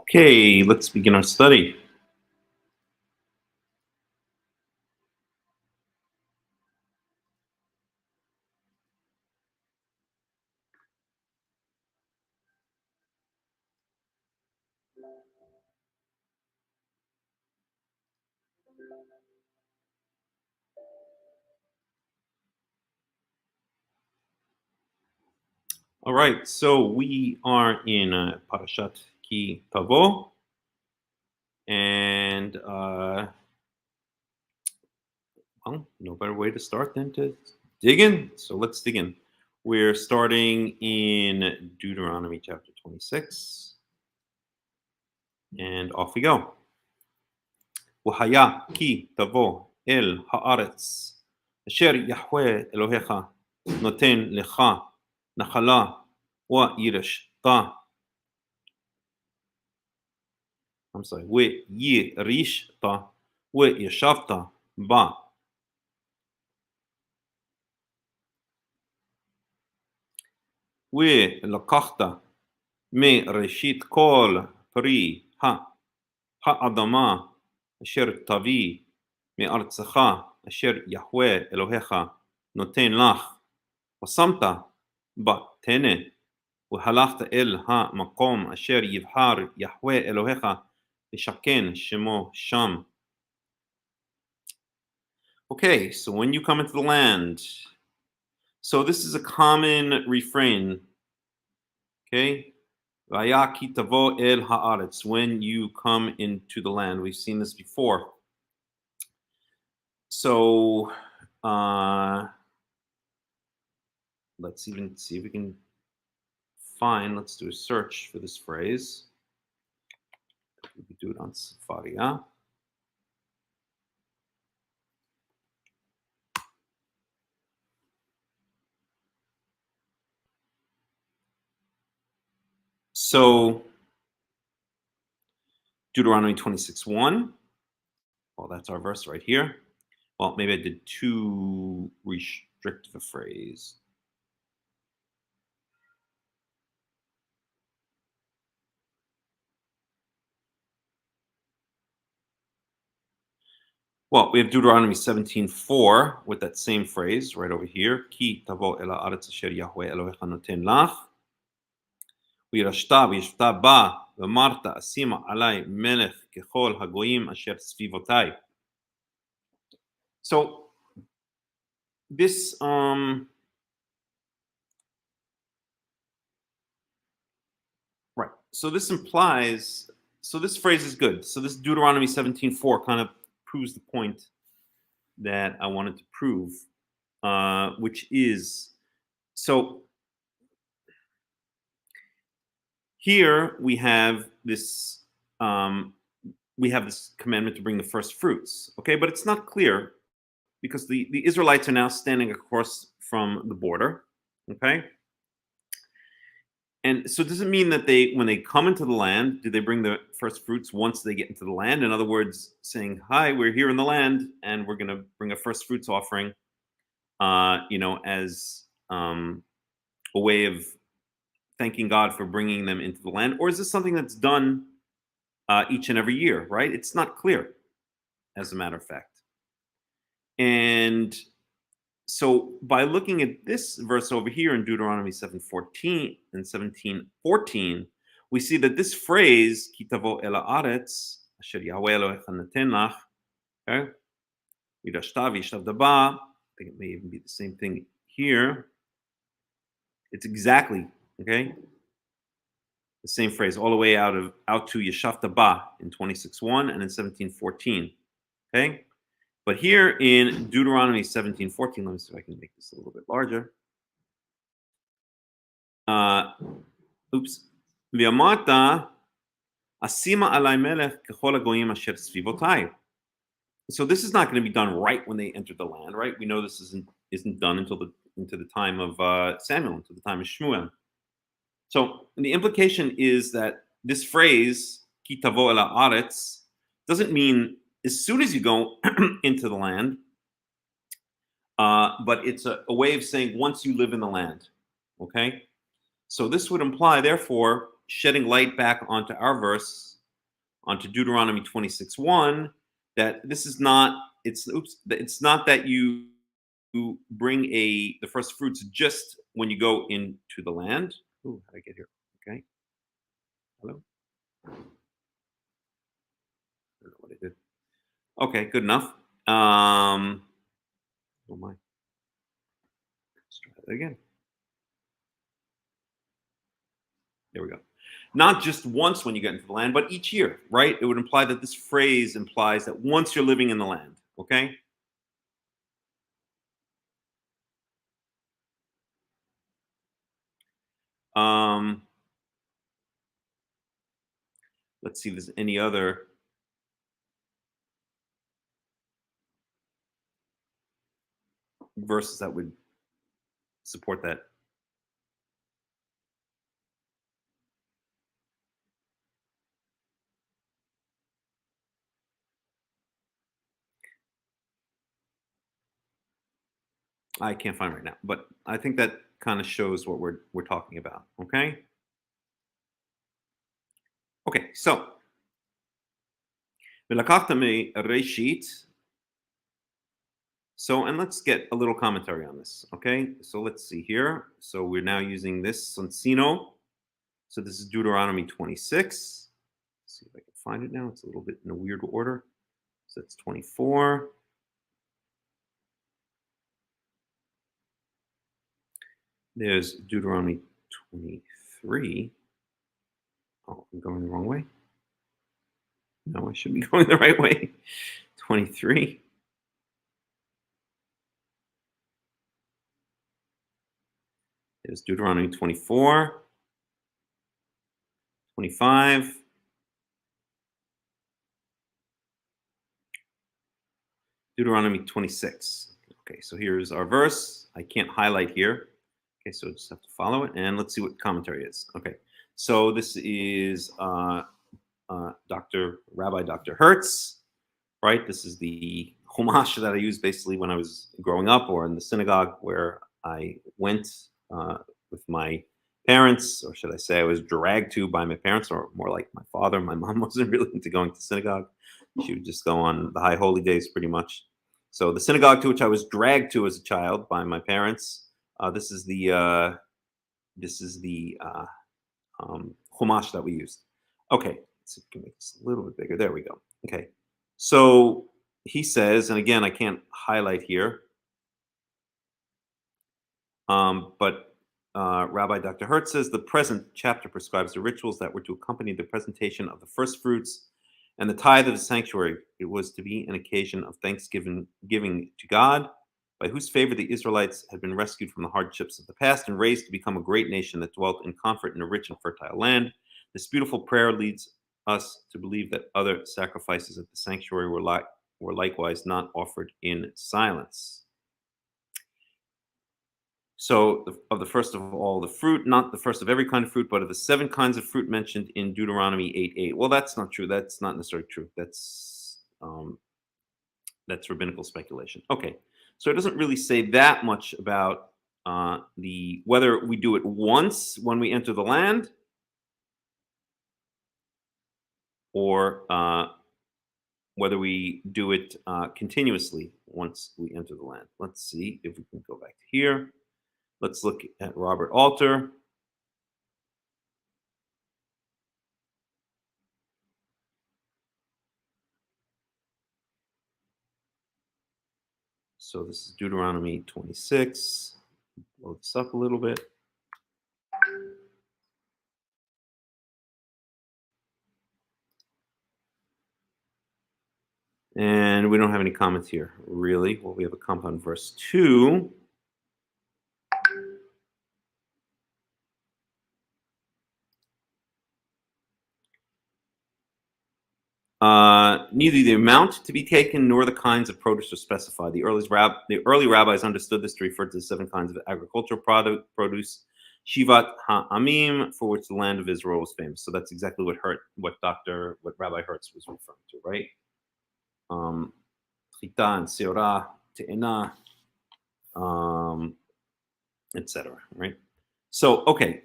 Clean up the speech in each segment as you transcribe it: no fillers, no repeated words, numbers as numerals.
Okay, let's begin our study. All right, so we are in Parashat Ki Tavo, and well, no better way to start than to dig in. So let's dig in. We're starting in Deuteronomy chapter 26, and off we go. Wahaya ki tavo אל הארץ, אשר יהוה אלוהיך נותן לך נחלה וירשתה. I'm sorry, וירישת וישבת בה. ולקחת מראשית כל פרי האדמה אשר תביא מארצך אשר יהוה אלוהיך נותן לך, ושמת בתנא, והלכת אל המקום אשר יבחר יהוה אלוהיך לשכן שמו שם. Okay, so when you come into the land, so this is a common refrain, okay? Vaya ki tavo el haaretz, when you come into the land. We've seen this before. So let's even see if we can find, let's do a search for this phrase. We could do it on Safaria. So Deuteronomy 26:1. Well, that's our verse right here. Well, maybe I did too restrictive a phrase. Well, we have Deuteronomy 17:4 with that same phrase right over here. Ki tavo el haaretz asher Yahweh Elohecha noten lach. וירשתה וישבתה בה ואמרת אשימה עלי מלך ככל הגויים אשר סביבותיי. So this right. So this implies, so this phrase is good. So this Deuteronomy 17:4 kind of proves the point that I wanted to prove, which is, so here we have this commandment to bring the first fruits, okay, but it's not clear because the Israelites are now standing across from the border, okay, and so does it mean that when they come into the land, do they bring the first fruits once they get into the land? In other words, saying, "Hi, we're here in the land, and we're going to bring a first fruits offering," as a way of thanking God for bringing them into the land, or is this something that's done each and every year? Right? It's not clear, as a matter of fact. And so by looking at this verse over here in Deuteronomy 7:14 and 17:14, we see that this phrase, Ki tavo el haaretz, asher Yahweh Elohecha noten lach, okay? Virashta v'yishavta ba, I think it may even be the same thing here. It's exactly, okay, the same phrase all the way out to Yeshavta ba in 26:1 and in 17:14, okay? But here in Deuteronomy 17:14, let me see if I can make this a little bit larger. V'amata asima alai melech kechol hagoyim asher svivotai. So this is not going to be done right when they enter the land, right? We know this isn't done into the time of Samuel, until the time of Shmuel. So the implication is that this phrase "ki tavo el haaretz" doesn't mean as soon as you go into the land, but it's a way of saying once you live in the land, okay? So this would imply, therefore, shedding light back onto our verse, onto Deuteronomy 26:1, that this is not, it's not that you bring the first fruits just when you go into the land. Ooh, how did I get here? Okay. Hello? I don't know what I did. Okay, good enough. Oh my. Let's try that again. There we go. Not just once when you get into the land, but each year, right? It would imply that this phrase implies that once you're living in the land, okay? Let's see if there's any other. verses that would support that. I can't find right now, but I think that kind of shows what we're talking about. Okay. Okay. So, Reshit. So, and let's get a little commentary on this. Okay. So let's see here. So we're now using this Sonsino. So this is Deuteronomy 26. Let's see if I can find it now. It's a little bit in a weird order. So that's 24. There's Deuteronomy 23. Oh, I'm going the wrong way. No, I should be going the right way. 23. There's Deuteronomy 24. 25. Deuteronomy 26. Okay, so here's our verse. I can't highlight here. Okay, so just have to follow it, and let's see what commentary is. Okay, so this is Rabbi Dr. Hertz, right? This is the Chumash that I used basically when I was growing up, or in the synagogue where I went with my parents, or should I say I was dragged to by my parents, or more like my father. My mom wasn't really into going to synagogue. She would just go on the high holy days pretty much. So the synagogue to which I was dragged to as a child by my parents, this is the Chumash that we used. Okay, so we can make this a little bit bigger. There we go. Okay, so he says, and again, I can't highlight here, but Rabbi Dr. Hertz says the present chapter prescribes the rituals that were to accompany the presentation of the first fruits and the tithe of the sanctuary. It was to be an occasion of thanksgiving to God, by whose favor the Israelites had been rescued from the hardships of the past and raised to become a great nation that dwelt in comfort in a rich and fertile land. This beautiful prayer leads us to believe that other sacrifices at the sanctuary were likewise not offered in silence. So, of the first of all the fruit, not the first of every kind of fruit, but of the 7 kinds of fruit mentioned in Deuteronomy 8:8. Well, that's not true. That's not necessarily true. That's rabbinical speculation. Okay, so it doesn't really say that much about the whether we do it once when we enter the land, or whether we do it continuously once we enter the land. Let's see if we can go back to here. Let's look at Robert Alter. So this is Deuteronomy 26. Blow this up a little bit. And we don't have any comments here, really. Well, we have a comment on verse 2. Neither the amount to be taken nor the kinds of produce are specified. The early rabbis understood this to refer to the 7 kinds of agricultural produce, Shivat Ha'amim, for which the land of Israel was famous. So that's exactly what Rabbi Hertz was referring to, right? Chita and Seorah, Te'ena, etc. Right? So, okay.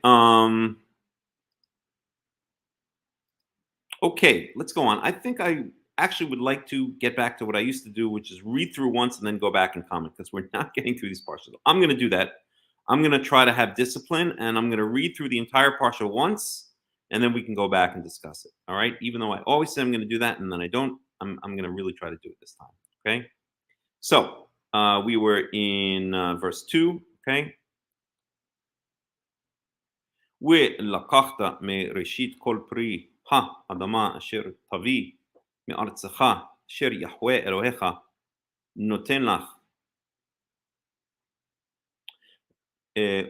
Okay, let's go on. I think I actually would like to get back to what I used to do, which is read through once and then go back and comment, because we're not getting through these parshas. I'm going to do that. I'm going to try to have discipline, and I'm going to read through the entire parsha once, and then we can go back and discuss it. All right? Even though I always say I'm going to do that, and then I don't, I'm going to really try to do it this time. Okay? So, we were in verse 2. Okay? ולקחת מראשית כל פרי האדמה אשר תביא מארצך אשר יחווה אלוהיך נותן לך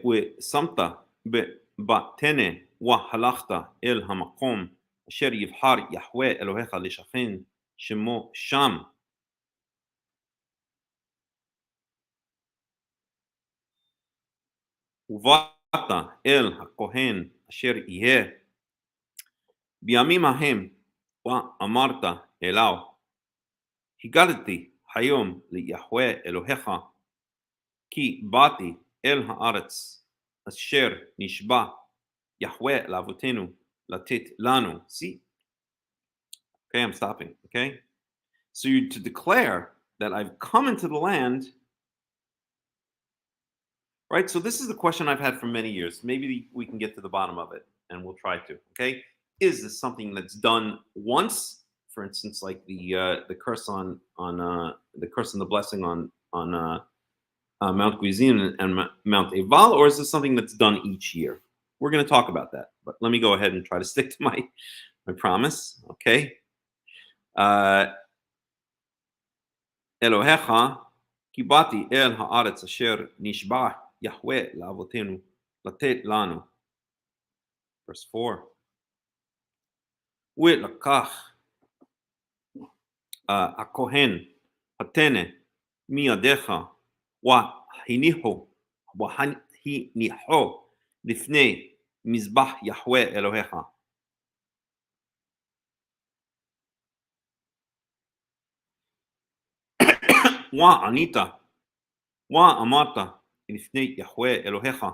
ושמת בתנה והלכת אל המקום אשר יבחר יחווה אלוהיך לשכן שמו שם ובאת אל הכהן אשר יהיה בימים ההם, ואמרת אליו, הגדתי היום ליהוה אלוהיך, כי באתי אל הארץ אשר נשבע יהוה לאבותינו לתת לנו. See? Okay, I'm stopping. Okay? So you to declare that I've come into the land, right? So this is the question I've had for many years. Maybe we can get to the bottom of it, and we'll try to. Okay? Is this something that's done once? For instance, like the curse on the curse and the blessing on Mount Gerizim and Mount Eval, or is this something that's done each year? We're going to talk about that, but let me go ahead and try to stick to my promise. Okay. Elohecha ki bati el haaretz asher nishba Yahweh laavotenu latet lanu. Verse 4. U'elakach hakohen hatene miyadecha wahiniho lifnei mizbah Yahweh Elohecha. וענית, ואמרת לפני יהוה אלוהיך,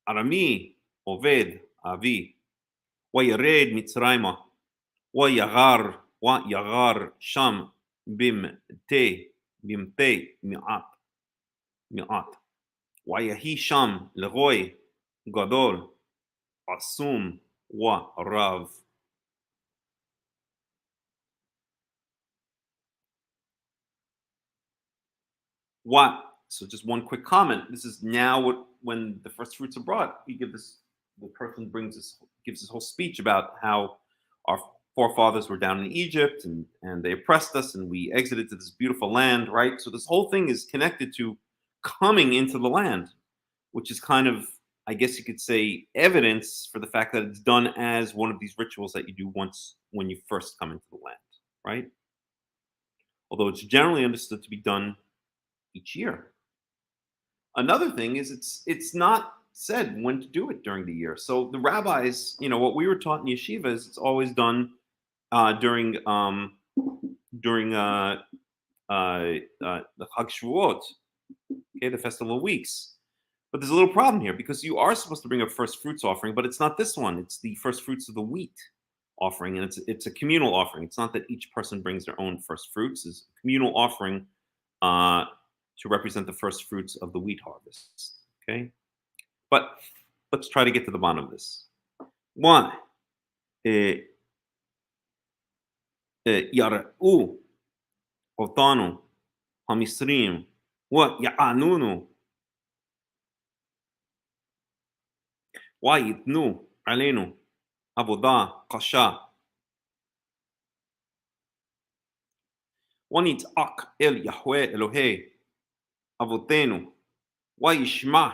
ארמי עובד אבי, וירד מצרימה, ויגר שם במתי מעט, ויהי שם לגוי גדול, עצום ורב. What? So just one quick comment. This is now when the first fruits are brought. The person gives this whole speech about how our forefathers were down in Egypt and they oppressed us and we exited to this beautiful land, right? So this whole thing is connected to coming into the land, which is kind of, I guess you could say, evidence for the fact that it's done as one of these rituals that you do once when you first come into the land, right? Although it's generally understood to be done each year. Another thing is it's not said when to do it during the year. So the rabbis, what we were taught in yeshiva is it's always done during the Chag Shavuot, okay, the Festival of Weeks. But there's a little problem here because you are supposed to bring a first fruits offering, but it's not this one. It's the first fruits of the wheat offering, and it's a communal offering. It's not that each person brings their own first fruits. It's a communal offering to represent the first fruits of the wheat harvest. Okay? But let's try to get to the bottom of this. One, Yara'u Otanu Hamisrim wa Ya'anunu wa Yitnu Alenu Avodah Kasha Wanit'ak El Yahweh Elohei Avotenu, וישמע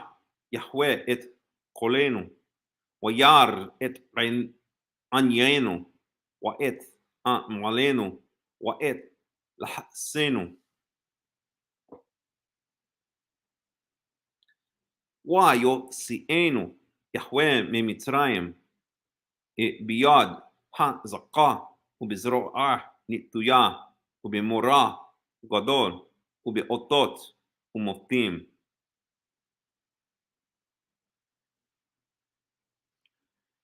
יהוה את קולנו, וירא את עניינו, ואת עמלנו, ואת לחסנו. ויוציאנו יהוה ממצרים, ביד חזקה ובזרוע נטויה, ובמורא גדול, ובאותות ומופתים.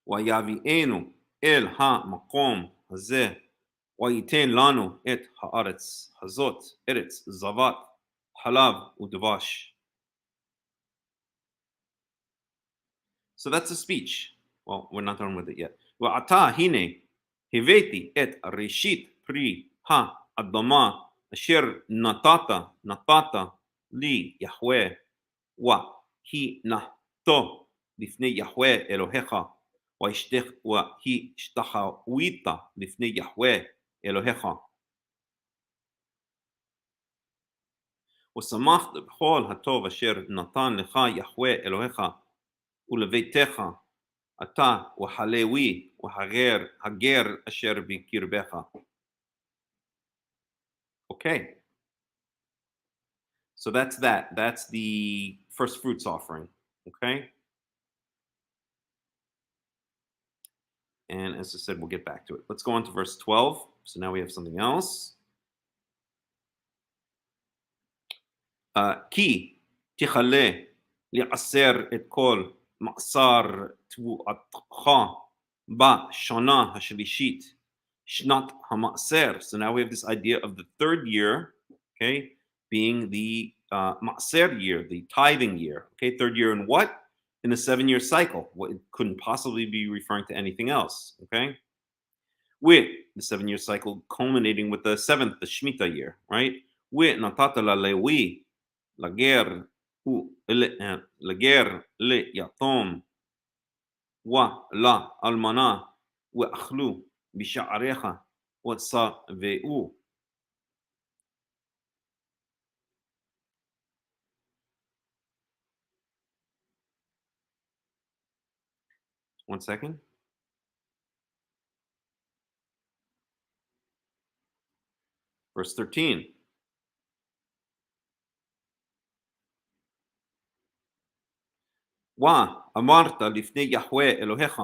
ויביאנו אל המקום הזה, וייתן לנו את הארץ הזאת, ארץ זבת, חלב ודבש. So that's a speech. Well, we're not done with it yet. ועתה הנה, הבאתי את ראשית פרי האדמה, אשר נתת לי יהוה, והנחתו לפני יהוה אלוהיך, והשתחווית לפני יהוה אלוהיך. ושמחת בכל הטוב אשר נתן לך יהוה אלוהיך, ולביתך אתה והלוי והגר אשר בקרבך. Okay. So that's that. That's the first fruits offering. Okay. And as I said, we'll get back to it. Let's go on to verse 12. So now we have something else. כי תכלה לעשר את כל מאסר תבואתך בשנה השלישית shnat ha'ma'aser. So now we have this idea of the third year, okay, being the ma'aser year, the tithing year. Okay, third year in what? In a 7-year cycle. What, it couldn't possibly be referring to anything else. Okay, with the 7-year cycle culminating with the 7th, the Shemitah year, right? With natata la lewi lager lager le yatom wa la almana wa akhlu bisha'arecha wa saveu. One second. Verse 13. ואמרת לפני יהוה אלוהיך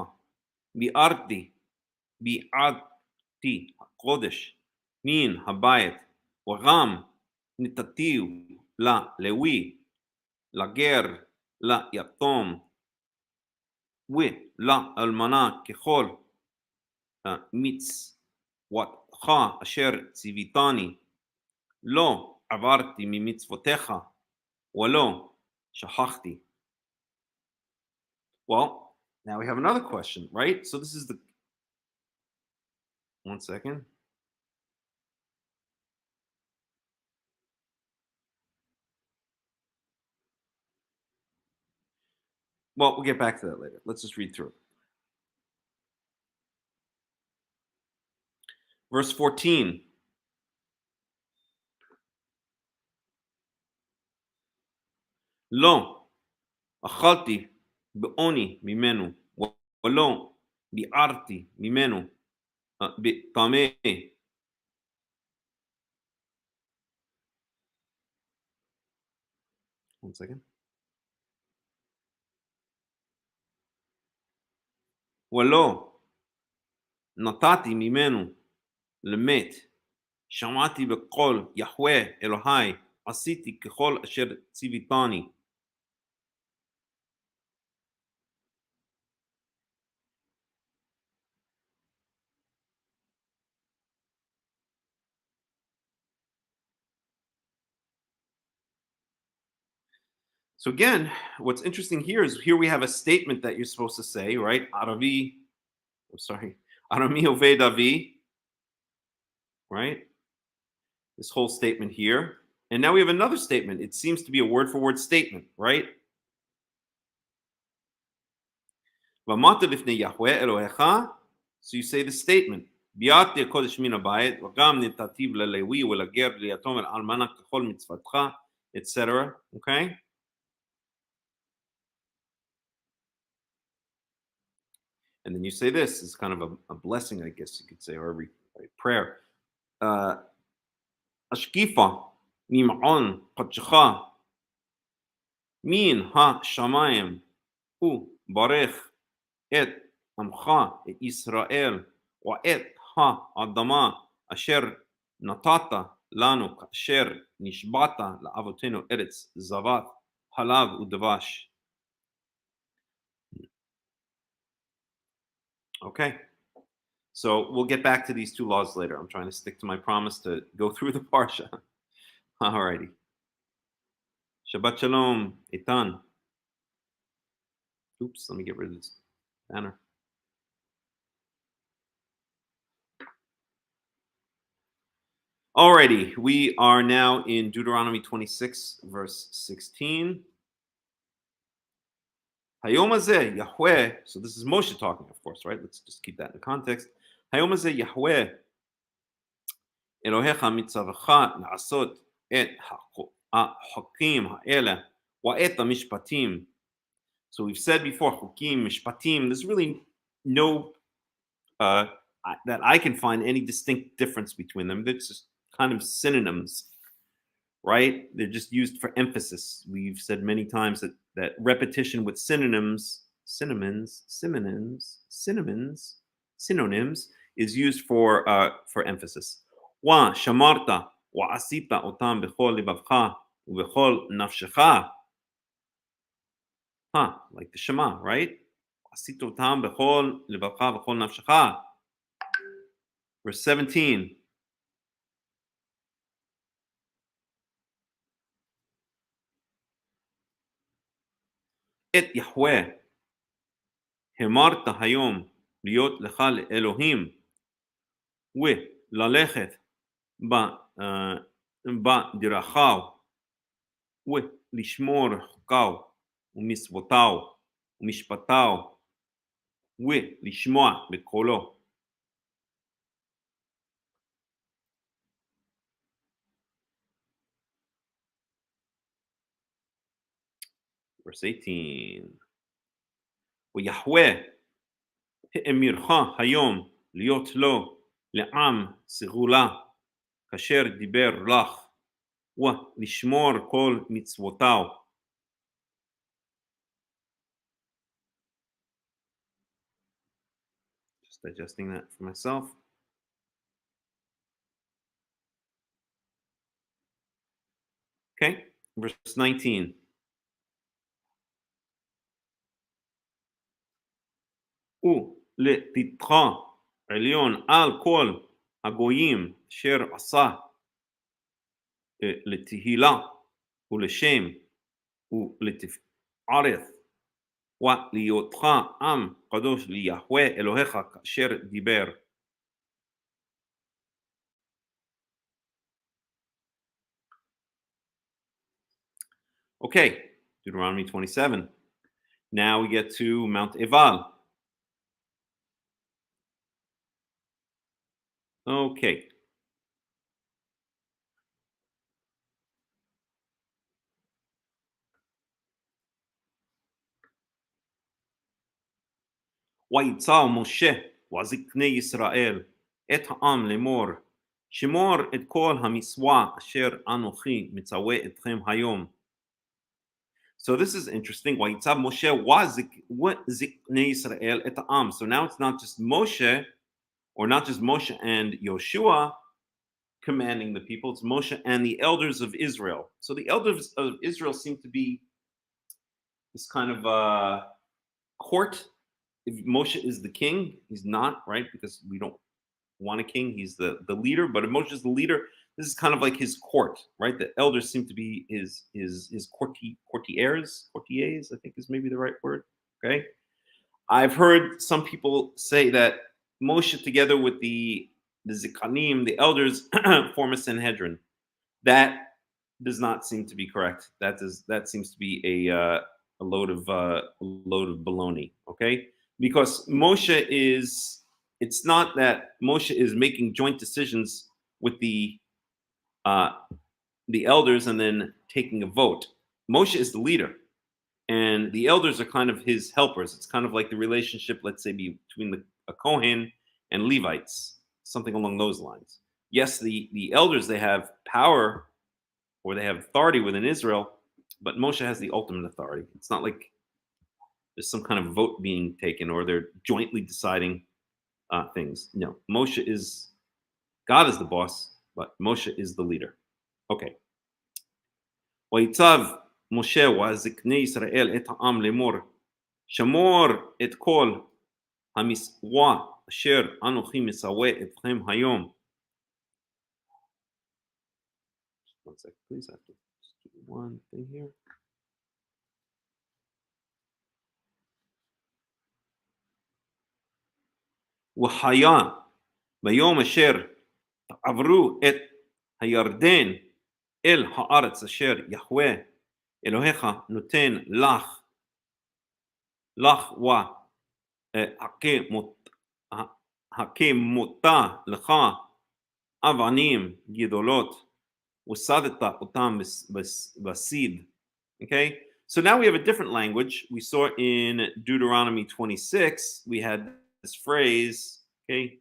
ביארתי הקודש מן הבית וגם נתתיו ללוי לגר ליתום ולאלמנה ככל מצוותך אשר ציוויתני לא עברתי ממצוותיך ולא שכחתי. Well, now we have another question, right? So this is the... One second. Well, we'll get back to that later. Let's just read through. Verse 14. לא אכלתי בעוני ממנו ולא ביערתי ממנו בטמא. One second. ולא נתתי ממנו למת, שמעתי בקול יהוה אלוהי, עשיתי ככל אשר ציוויתני. So again, what's interesting here is here we have a statement that you're supposed to say, right? Arami oved avi, right? This whole statement here. And now we have another statement. It seems to be a word-for-word statement, right? So you say the statement. Etc. Okay? And then you say this is kind of a blessing, I guess you could say, or a prayer. Ashkifa mim'on qadshcha min ha-shamayim hu barech et amcha et Israel wa et ha-adama asher natata lanu kasher nishbata la'avotenu eretz zavat halav udavash. Okay, so we'll get back to these two laws later. I'm trying to stick to my promise to go through the parsha. Alrighty. Shabbat shalom, Eitan. Oops, let me get rid of this banner. Alrighty, we are now in Deuteronomy 26, verse 16. Hayom hazeh Yahweh, so this is Moshe talking, of course, right? Let's just keep that in context. Hayom hazeh Yahweh Elohecha mitzavacha la'asot et hakim ha'ela wa et mishpatim. So we've said before, hakim, mishpatim, there's really no, that I can find any distinct difference between them. They're just kind of synonyms, right? They're just used for emphasis. We've said many times that repetition with synonyms synonyms is used for emphasis. Wa shamarta wa asita otam bechol libavcha ubechol nafshecha. Like the Shema, right? Asita otam bechol libavcha bechol nafshecha. Verse 17. את יחווה, המרת היום להיות לך לאלוהים, וללכת בדרכיו, ולשמור חוקיו, ומצוותיו, ומשפטיו, ולשמוע בקולו. Verse 18. ויחווה האמירך היום להיות לו לעם סגולה כאשר דיבר לך ולשמור כל מצוותיו. Just digesting that for myself. Okay, verse 19. ולתתך עליון על כל הגויים אשר עשה לתהילה ולשם ולתפארת ולהיותך עם קדוש ליהווה אלוהיך כאשר דיבר. Okay, Deuteronomy 27. Now we get to Mount Ebal. Okay. ויצא משה וזקני ישראל את העם לאמור, שמור את כל המצווה אשר אנוכי מצווה אתכם היום. So this is interesting. ויצא משה וזקני ישראל את העם. So now it's not just Moshe, or not just Moshe and Yoshua commanding the people, it's Moshe and the elders of Israel. So the elders of Israel seem to be this kind of court. If Moshe is the king, he's not, right? Because we don't want a king, he's the leader. But if Moshe is the leader, this is kind of like his court, right? The elders seem to be his courtiers, I think is maybe the right word. Okay. I've heard some people say that Moshe together with the Zikanim, the elders, form a Sanhedrin. That does not seem to be correct. That seems to be a load of baloney. Okay. Because Moshe it's not that Moshe is making joint decisions with the elders and then taking a vote. Moshe is the leader, and the elders are kind of his helpers. It's kind of like the relationship, let's say, between a Kohen and Levites, something along those lines. Yes, the elders, they have power or they have authority within Israel, but Moshe has the ultimate authority. It's not like there's some kind of vote being taken or they're jointly deciding things. No, God is the boss, but Moshe is the leader. Okay. ויצב משה וזקני ישראל את העם לאמור, שמור את כל המצווה אשר אנוכי מצווה אתכם היום. One second, please. I have to just do one thing here. והיה ביום אשר עברו את הירדן אל הארץ אשר יחווה אלוהיך נותן לך והקימותה לך אבנים גדולות וסדת אותם בסיד. Okay, so now we have a different language. We saw in Deuteronomy 26, we had this phrase, okay,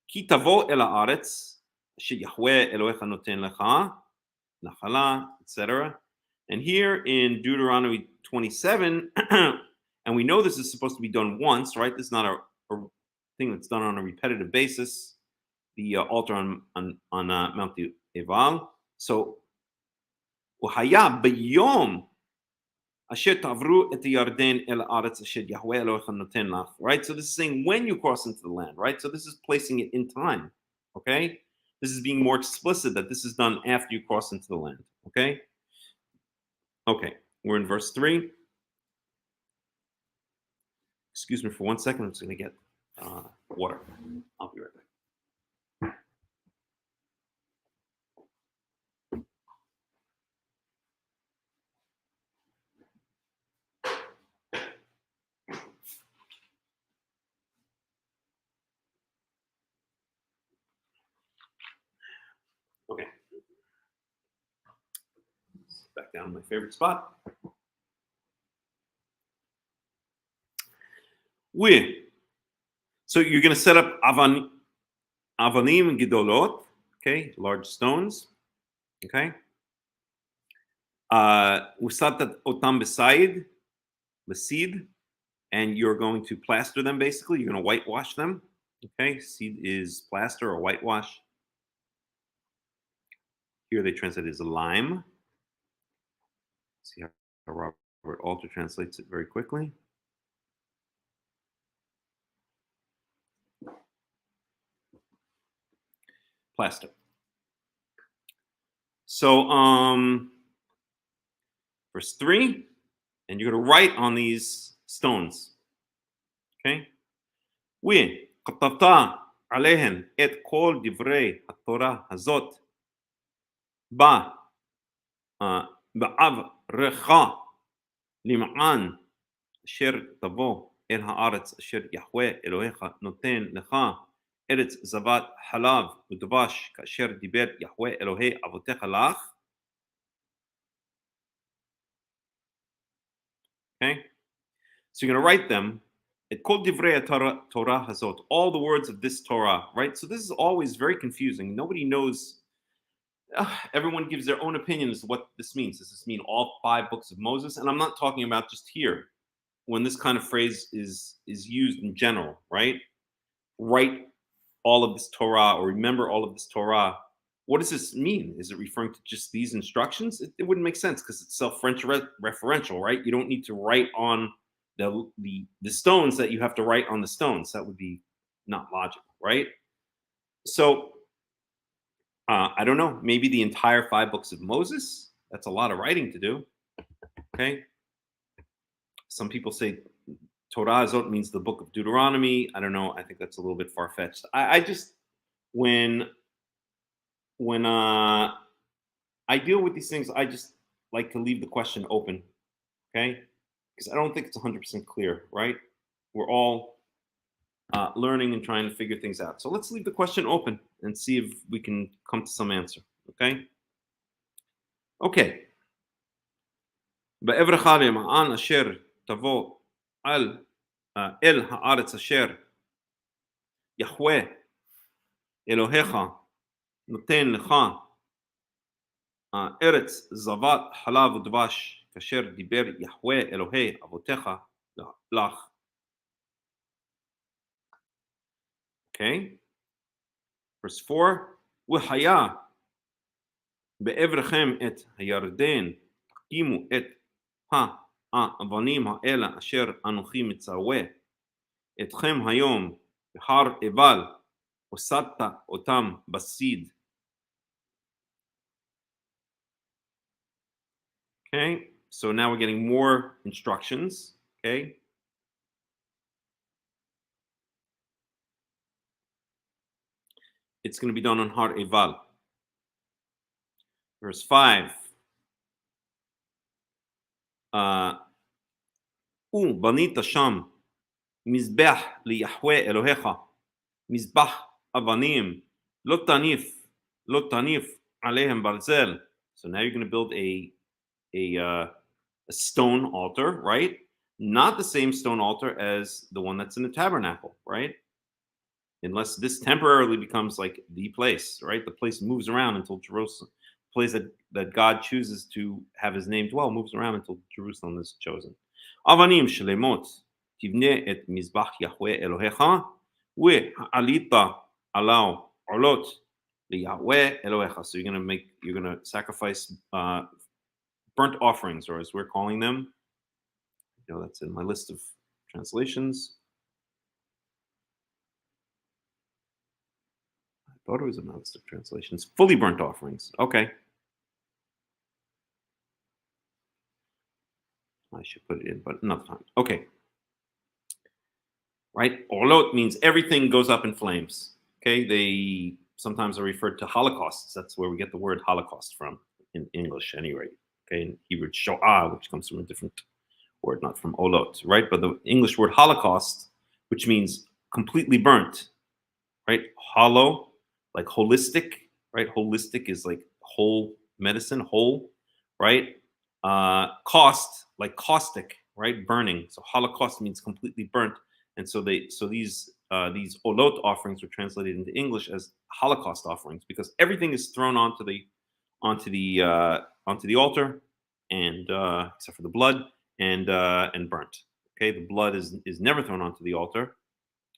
כי תבוא אל הארץ שיחווה אלוהיך נותן לך נחלה, etc. And here in Deuteronomy 27, and we know this is supposed to be done once, right? This is not thing that's done on a repetitive basis, the altar on Mount Ebal. So, وהיה ביום אשר תעברו את הירדן אל הארץ אשר יהוה אלוהיך נותן לך. Right? So this is saying when you cross into the land, right? So this is placing it in time, okay? This is being more explicit that this is done after you cross into the land, okay? Okay, we're in verse 3. Excuse me for 1 second. I'm just going to get water. I'll be right back. Okay. Back down to my favorite spot. So you're going to set up avanim gidolot, okay, large stones, okay. Usatat otam besid, and you're going to plaster them. Basically, you're going to whitewash them. Okay, seed is plaster or whitewash. Here they translate it as a lime. See how Robert Alter translates it very quickly. Plaster. So, verse 3, and you're going to write on these stones. Okay? וכתבת עליהן את כל דברי התורה הזאת בעברך למען אשר תבוא אל הארץ אשר יהוה אלוהיך נותן לך ארץ זבת חלב ודבש כאשר דיבר יהוה אלוהי אבותיך לך. Okay? So you're going to write them. It called divrei Torah hazot, all the words of this Torah, right? So this is always very confusing. Nobody knows. Everyone gives their own opinion as to what this means. Does this mean all 5 books of Moses? And I'm not talking about just here, when this kind of phrase is used in general, right? Write all of this Torah or remember all of this Torah. What does this mean? Is it referring to just these instructions? It wouldn't make sense because it's self-referential, right? You don't need to write on the stones that you have to write on the stones. That would be not logical, right? So I don't know, maybe the entire 5 books of Moses. That's a lot of writing to do. Okay. Some people say Torah Azot means the book of Deuteronomy. I don't know. I think that's a little bit far-fetched. I just, when I deal with these things, I just like to leave the question open. Okay. Because I don't think it's 100% clear, right? We're all learning and trying to figure things out. So let's leave the question open and see if we can come to some answer, okay? Okay. בעברך למען אשר תבוא אל הארץ אשר יהוה אלוהיך נותן לך ארץ זבת חלב ודבש כאשר דיבר יהוה אלוהי אבותיך לך. Okay. Verse 4, והיה בעברכם את הירדן תקימו את האבנים האלה אשר אנוכי מצווה אתכם היום בהר עיבל וסדת אותם בסיד. Okay, so now we're getting more instructions, okay? It's going to be done on Har Eval. Verse 5. ובנית שם מזבח ליהוה אלוהיך, מזבח אבנים, לא תניף עליהם ברזל. So now you're going to build a stone altar, right? Not the same stone altar as the one that's in the tabernacle, right? Unless this temporarily becomes like the place, right? The place moves around until Jerusalem, the place that God chooses to have his name dwell, moves around until Jerusalem is chosen. Avanim shlemot tivne et mizbach Yahweh Elohecha alita allow olot liyahweh Elohecha. So you're gonna sacrifice burnt offerings, or as we're calling them. That's in my list of translations. I thought it was in my list of translations. Fully burnt offerings. Okay. I should put it in, but another time. Okay. Right? Olot means everything goes up in flames. Okay. They sometimes are referred to holocausts. That's where we get the word Holocaust from in English, anyway. Okay. In Hebrew, shoah, which comes from a different word, not from olot, right? But the English word Holocaust, which means completely burnt, right? Hollow, like holistic, right? Holistic is like whole medicine, whole, right? Cost, like caustic, right? Burning. So Holocaust means completely burnt, and so these olot offerings were translated into English as Holocaust offerings because everything is thrown onto the altar, and except for the blood and burnt. Okay, the blood is never thrown onto the altar.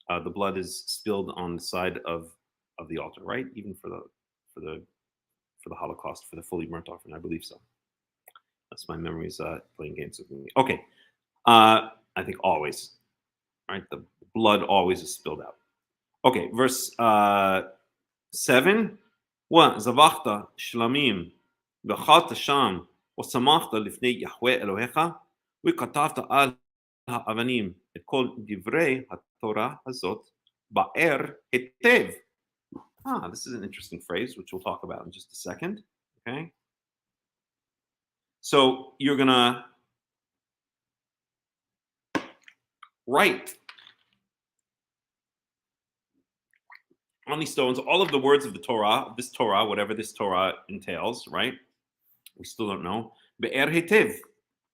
The blood is spilled on the side of the altar, right? Even for the Holocaust, for the fully burnt offering, I believe so. That's my memories playing games with me. Okay, I think always, right? The blood always is spilled out. Okay, verse 7. Zavachta shlamim v'chalta sham v'samachta lifnei Yahweh Elohecha v'katavta al ha'avanim et kol divrei haTorah hazot ba'er hetev. This is an interesting phrase, which we'll talk about in just a second. Okay. So you're going to write on these stones all of the words of the Torah, this Torah, whatever this Torah entails, right? We still don't know. Be'er hetev,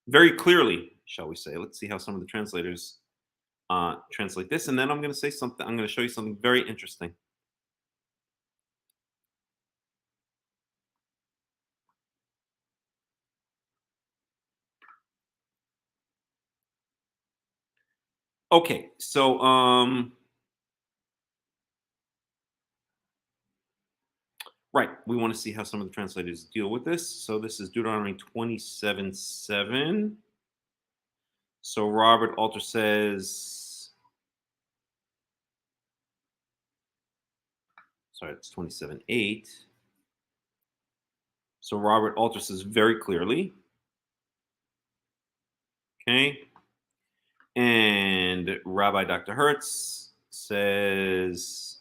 very clearly, shall we say. Let's see how some of the translators translate this. And then I'm going to say something. I'm going to show you something very interesting. Okay, so right, we want to see how some of the translators deal with this. So this is Deuteronomy 27:7. So Robert Alter says, sorry, it's 27:8. So Robert Alter says very clearly. Okay. And Rabbi Dr. Hertz says,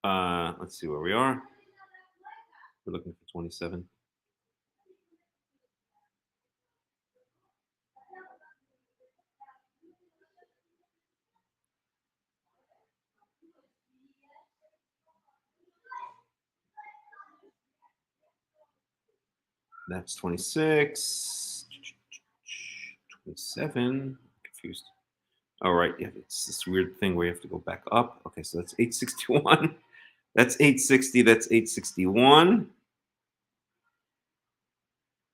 let's see where we are. We're looking for 27. That's 26. 27. Confused. All right. Yeah, it's this weird thing where you have to go back up. Okay, so that's 861. That's 860. That's 861.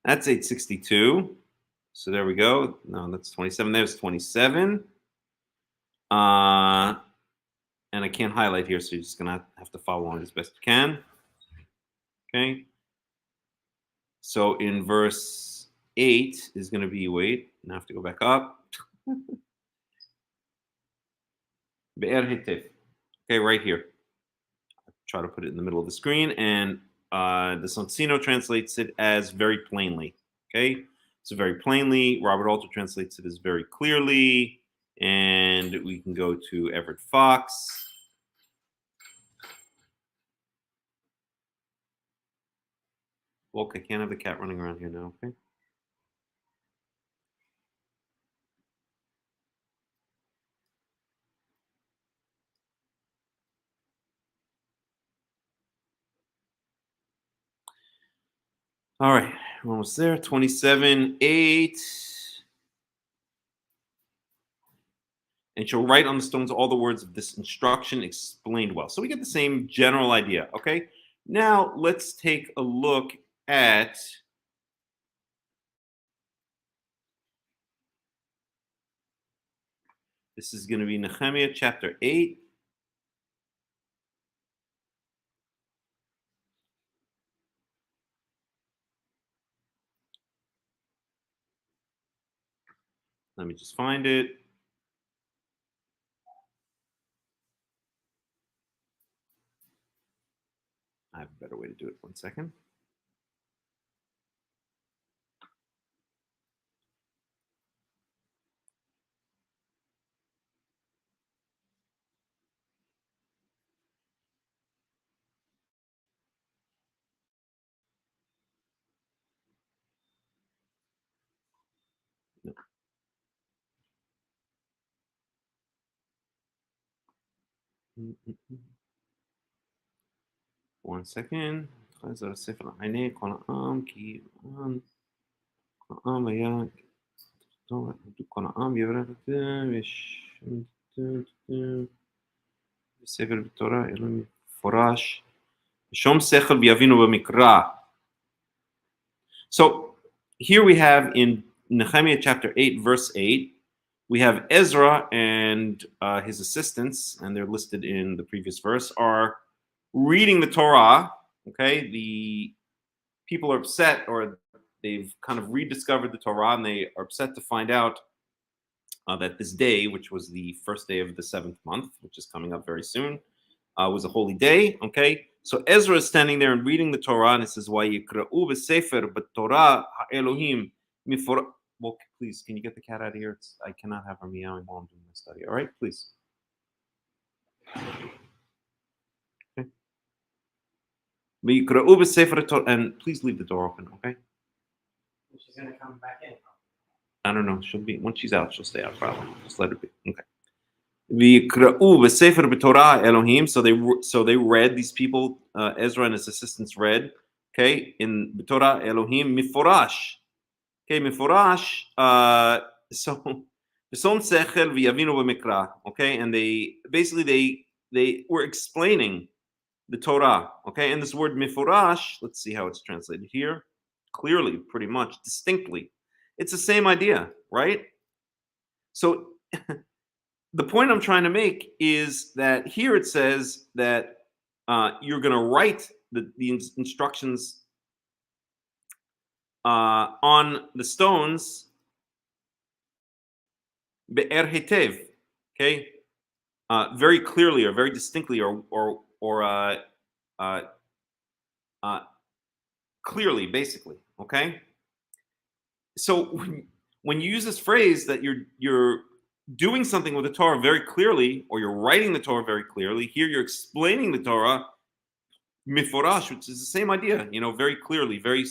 That's 862. So there we go. No, that's 27. There's 27. And I can't highlight here, so you're just gonna have to follow along as best you can. Okay. So in verse 8 is going to be, wait, I have to go back up. Be'er hetev. Okay, right here. I'll try to put it in the middle of the screen, and the Sonsino translates it as very plainly. Okay, so very plainly. Robert Alter translates it as very clearly, and we can go to Everett Fox. Look, I can't have the cat running around here now. Okay. All right, we're almost there. 27:8. And shall write on the stones all the words of this instruction explained well. So we get the same general idea, okay? Now let's take a look at This is going to be Nehemiah chapter 8. Let me just find it. I have a better way to do it. 1 second. No. 1 second. חזר ספר עיני כל העם כי העם היה כל העם יברך את בספר בתורה אלו מפורש שום שכל ויבינו במקרא. So here we have in Nehemiah chapter 8 verse 8 we have Ezra and his assistants, and they're listed in the previous verse, are reading the Torah. Okay, the people are upset, or they've kind of rediscovered the Torah, and they are upset to find out that this day, which was the first day of the 7th month, which is coming up very soon, was a holy day. Okay, so Ezra is standing there and reading the Torah, and it says, "Vayikra'u b'sefer b'Torah ha'Elohim mifor." Well, please, can you get the cat out of here? I cannot have her meowing while I'm doing my study. All right, please. Okay. And please leave the door open, okay? She's going to come back in. I don't know. She'll be, once she's out, she'll stay out probably. Just let her be. Okay. Elohim. So they read, these people, Ezra and his assistants read, okay, in Torah Elohim Miforash. Okay, Miforash, so okay, and they basically they were explaining the Torah, okay, and this word Miforash, let's see how it's translated here, clearly, pretty much, distinctly. It's the same idea, right? So the point I'm trying to make is that here it says that you're going to write the instructions on the stones, be'er hetev, okay, very clearly or very distinctly or clearly, basically, okay. So when you use this phrase that you're doing something with the Torah very clearly, or you're writing the Torah very clearly, here you're explaining the Torah miforash, which is the same idea, very clearly, very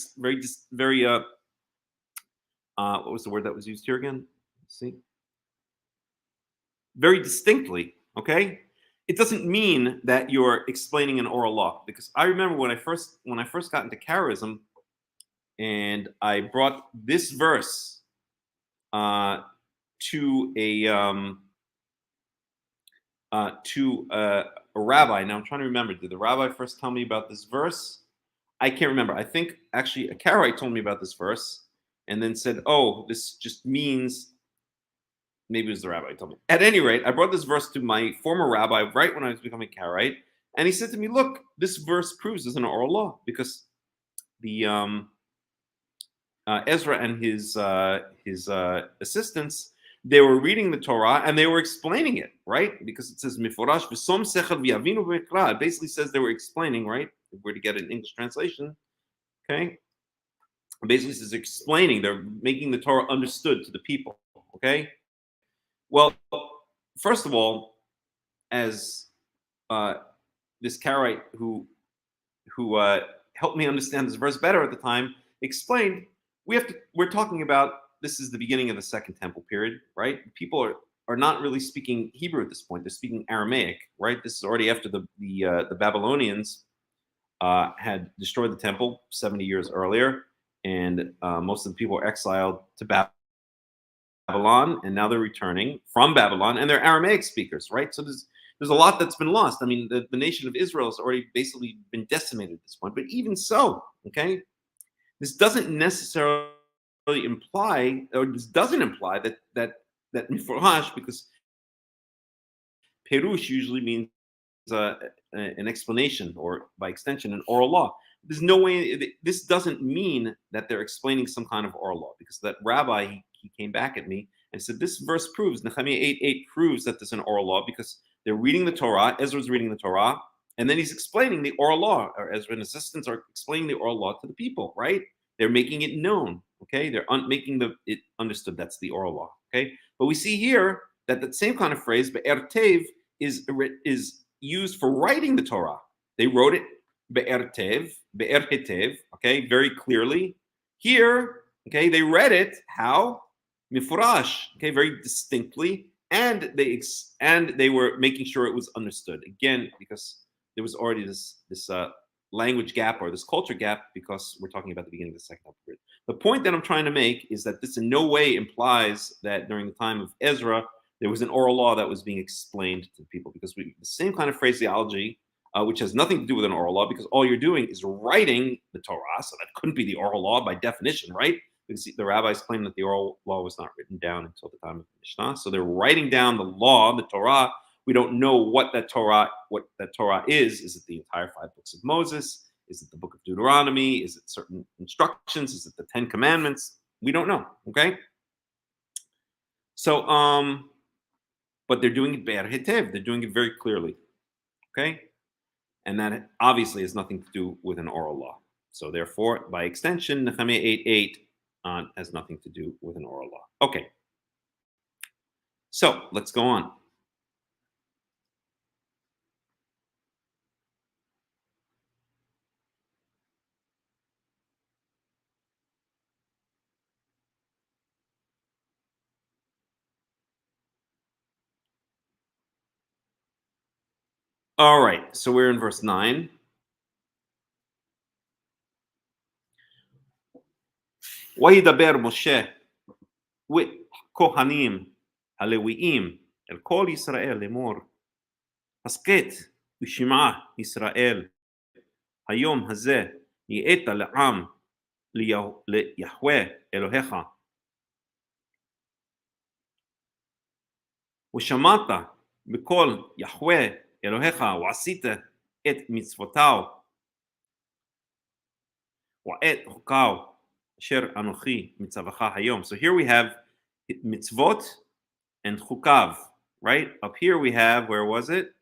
what was the word that was used here again? Let's see, very distinctly, okay. It doesn't mean that you're explaining an oral law, because I remember when I first got into Karaism, and I brought this verse to a rabbi. Now I'm trying to remember. Did the rabbi first tell me about this verse? I can't remember. I think actually a Karaite told me about this verse, and then said, "Oh, this just means." Maybe it was the rabbi who told me. At any rate, I brought this verse to my former rabbi right when I was becoming Karaite, and he said to me, "Look, this verse proves there's an oral law, because the Ezra and his assistants, they were reading the Torah and they were explaining it, right? Because it says miforash v'som sechel v'yavinu b'mikra. It basically says they were explaining, right? If we're to get an English translation, okay? It basically says explaining. They're making the Torah understood to the people, okay? Well, first of all, as this Karaite who helped me understand this verse better at the time explained, we're talking about, this is the beginning of the Second Temple period, right? People are not really speaking Hebrew at this point. They're speaking Aramaic, right? This is already after the Babylonians had destroyed the temple 70 years earlier, and most of the people were exiled to Babylon, and now they're returning from Babylon, and they're Aramaic speakers, right? So there's a lot that's been lost. I mean, the nation of Israel has already basically been decimated at this point. But even so, okay, this doesn't necessarily imply, or this doesn't imply that miforash, because Perush usually means an explanation, or by extension, an oral law. There's no way, this doesn't mean that they're explaining some kind of oral law, because that rabbi, he came back at me and said, this verse proves, Nehemiah 8:8 proves that there's an oral law, because they're reading the Torah, Ezra's reading the Torah, and then he's explaining the oral law, or Ezra and assistants are explaining the oral law to the people, right? They're making it known, okay? They're making it understood. That's the oral law, okay? But we see here that the same kind of phrase, be'er tev, is used for writing the Torah. They wrote it be'er hetev, okay, very clearly. Here, okay, they read it how? Mifurash, okay, very distinctly, and they were making sure it was understood. Again, because there was already this language gap, or this culture gap, because we're talking about the beginning of the second period. The point that I'm trying to make is that this in no way implies that during the time of Ezra there was an oral law that was being explained to people, because the same kind of phraseology, which has nothing to do with an oral law, because all you're doing is writing the Torah, so that couldn't be the oral law by definition, right? Because the rabbis claim that the oral law was not written down until the time of the Mishnah, so they're writing down the law, the Torah. We don't know what that Torah is. Is it the entire 5 books of Moses? Is it the book of Deuteronomy? Is it certain instructions? Is it the 10 commandments? We don't know, okay? So, but they're doing it be'er hetev. They're doing it very clearly, okay? And that obviously has nothing to do with an oral law. So therefore, by extension, Nehemiah 8:8 has nothing to do with an oral law. Okay. So let's go on. All right, so we're in verse 9. וידבר משה וכהנים הלוויים אל כל ישראל לאמור, הסכת ושמע ישראל, היום הזה נהיית לעם ליהוה אלוהיך, ושמעת בקול יהוה אלוהיך, ועשית את מצוותיו ואת חוקיו אשר אנוכי מצווך היום. So here we have mitzvot and chukav, right? Up here we have, where was it?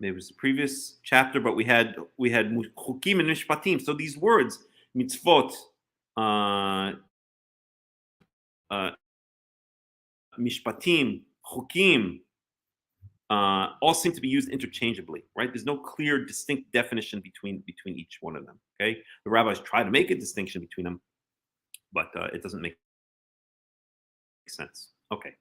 There was the previous chapter, but we had chukim and mishpatim. So these words, mitzvot, mishpatim, chukim, all seem to be used interchangeably, right? There's no clear, distinct definition between each one of them. Okay, the rabbis try to make a distinction between them, but it doesn't make sense. Okay.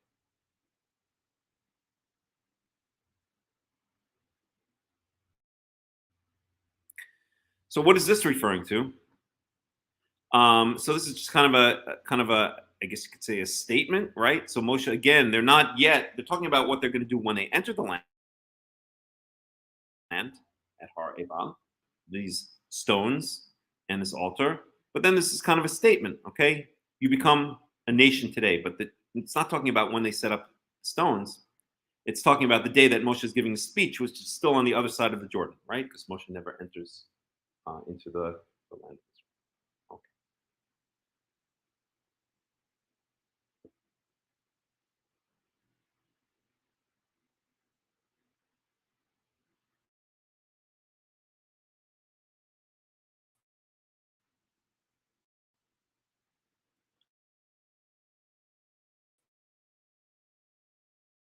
So what is this referring to? So this is just kind of a I guess you could say a statement, right? So Moshe, again, they're talking about what they're going to do when they enter the land at Har Ebal, these stones and this altar. But then this is kind of a statement, okay? You become a nation today, but it's not talking about when they set up stones. It's talking about the day that Moshe is giving the speech, which is still on the other side of the Jordan, right? Because Moshe never enters into the land. Okay.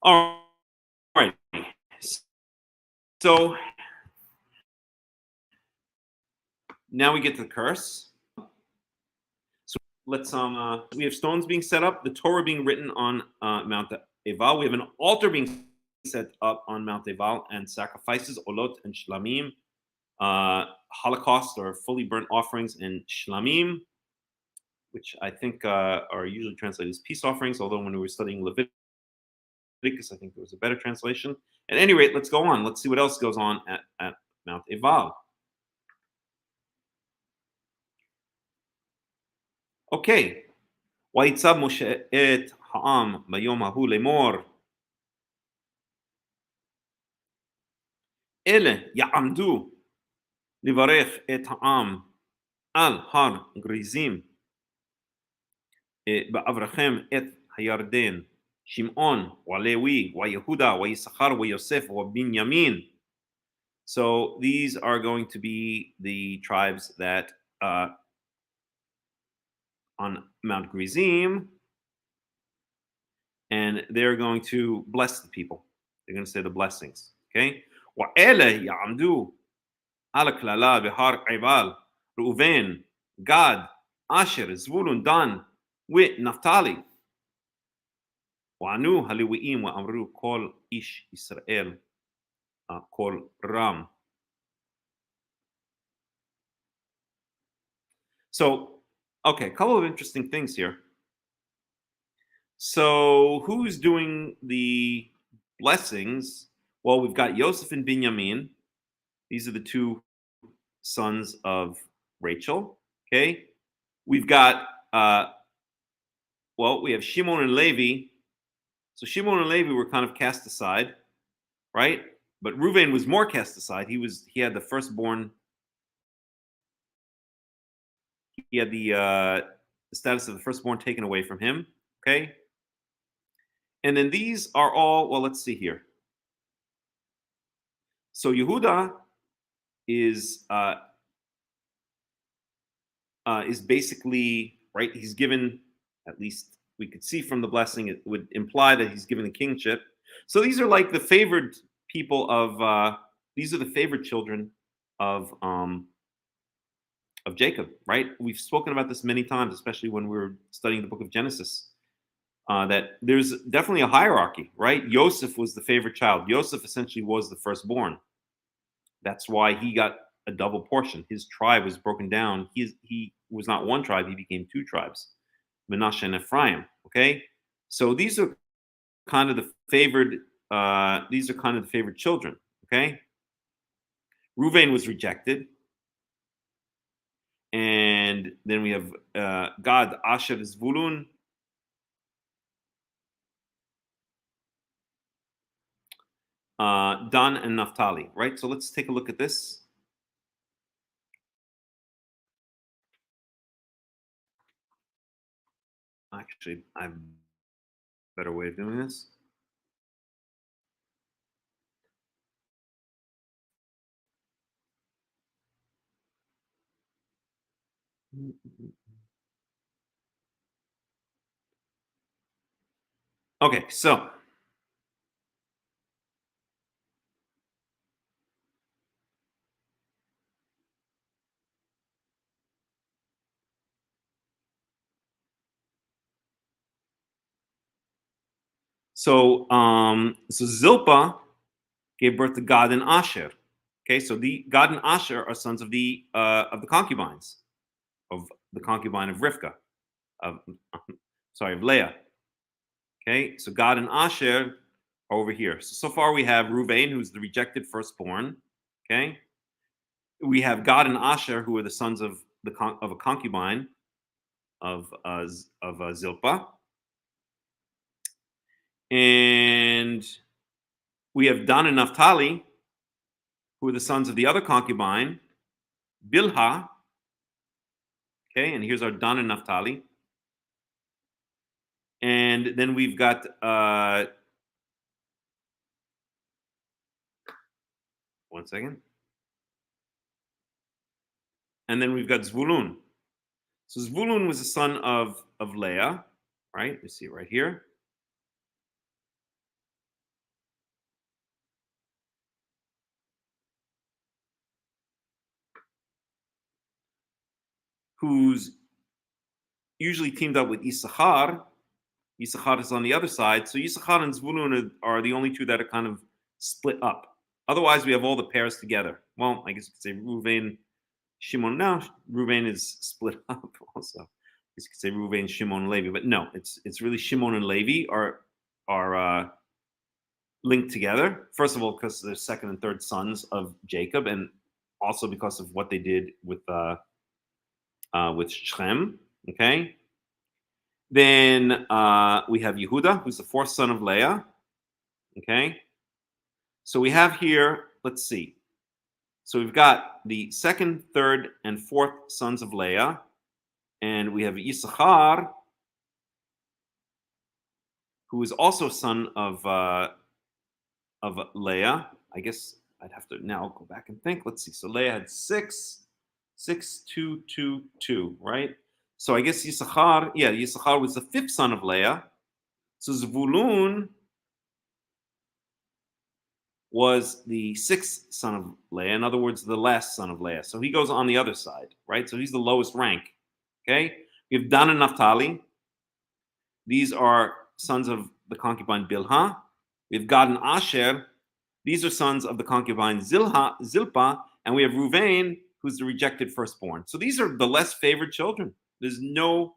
All right. So now we get to the curse. So let's we have stones being set up, the Torah being written on Mount Ebal. We have an altar being set up on Mount Ebal, and sacrifices, olot and shlamim, holocaust or fully burnt offerings and shlamim, which I think are usually translated as peace offerings, although when we were studying Leviticus, I think there was a better translation. At any rate, let's go on. Let's see what else goes on at Mount Ebal. Okay. ויצב משה את העם ביום ההוא לאמור, אלה יעמדו לברך את העם על הר גריזים בעברכם את הירדן, שמעון ולוי ויהודה ויששכר ויוסף ובנימין. So these are going to be the tribes that on Mount Gerizim, and they're going to bless the people. They're going to say the blessings. Okay? وَأَلَا يَعْمْدُوا عَلَى كْلَالَا بِهَارْ عِبَال رُؤُبَيْن Gad, Asher, Zvulun, Dan, ונפתלי. وعנו הלוויים ואמרו כל איש ישראל קול רם. So, okay, a couple of interesting things here. So, who's doing the blessings? Well, we've got Yosef and Binyamin. These are the two sons of Rachel. Okay, we've got we have Shimon and Levi. So Shimon and Levi were kind of cast aside, right? But Reuven was more cast aside. He had the firstborn. He had the status of the firstborn taken away from him. Okay, and then these are all. Well, let's see here. So Yehuda is basically right. He's given, at least we could see from the blessing, it would imply that he's given the kingship. So these are like the favored people of. These are the favored children of Jacob, right? We've spoken about this many times, especially when we were studying the book of Genesis. That there's definitely a hierarchy, right? Joseph was the favorite child. Joseph essentially was the firstborn. That's why he got a double portion. His tribe was broken down. He was not one tribe; he became two tribes, Manasseh and Ephraim. Okay, so these are kind of the favored. These are kind of the favored children. Okay, Reuven was rejected, and then we have Gad, Asher, Zvulun. Dan and Naphtali, right? So let's take a look at this. Actually, I have a better way of doing this. Okay, so Zilpah gave birth to Gad and Asher. Okay, so the Gad and Asher are sons of the concubines, of the concubine of Rivka, of Leah. Okay, so Gad and Asher are over here. So far we have Reuven, who's the rejected firstborn. Okay, we have Gad and Asher, who are the sons of a concubine of Zilpah, and we have Dan and Naphtali, who are the sons of the other concubine, Bilhah. Okay, and here's our Dan and Naphtali. And then we've got one second. And then we've got Zvulun. So Zvulun was the son of Leah, right? You see it right here. Who's usually teamed up with Issachar. Issachar is on the other side. So Issachar and Zvulun are the only two that are kind of split up. Otherwise, we have all the pairs together. Well, I guess you could say Reuven, Shimon. No, Reuven is split up also. I guess you could say Reuven, Shimon, and Levi. But no, it's really Shimon and Levi are linked together. First of all, because they're second and third sons of Jacob, and also because of what they did with Shem. Okay, Then we have Yehuda, who's the fourth son of Leah. Okay. So we have here, let's see. So we've got the second, third, and fourth sons of Leah. And we have Yisachar, who is also son of Leah. I guess I'd have to now go back and think. Let's see. So Leah had 6, 6, 2, 2, 2, right? So I guess Yisachar was the fifth son of Leah. So Zvulun was the sixth son of Leah. In other words, the last son of Leah. So he goes on the other side, right? So he's the lowest rank. Okay. We have Dan and Naphtali. These are sons of the concubine Bilhah. We have Gad and Asher. These are sons of the concubine Zilpah. And we have Ruvain, who's the rejected firstborn. So these are the less favored children. There's no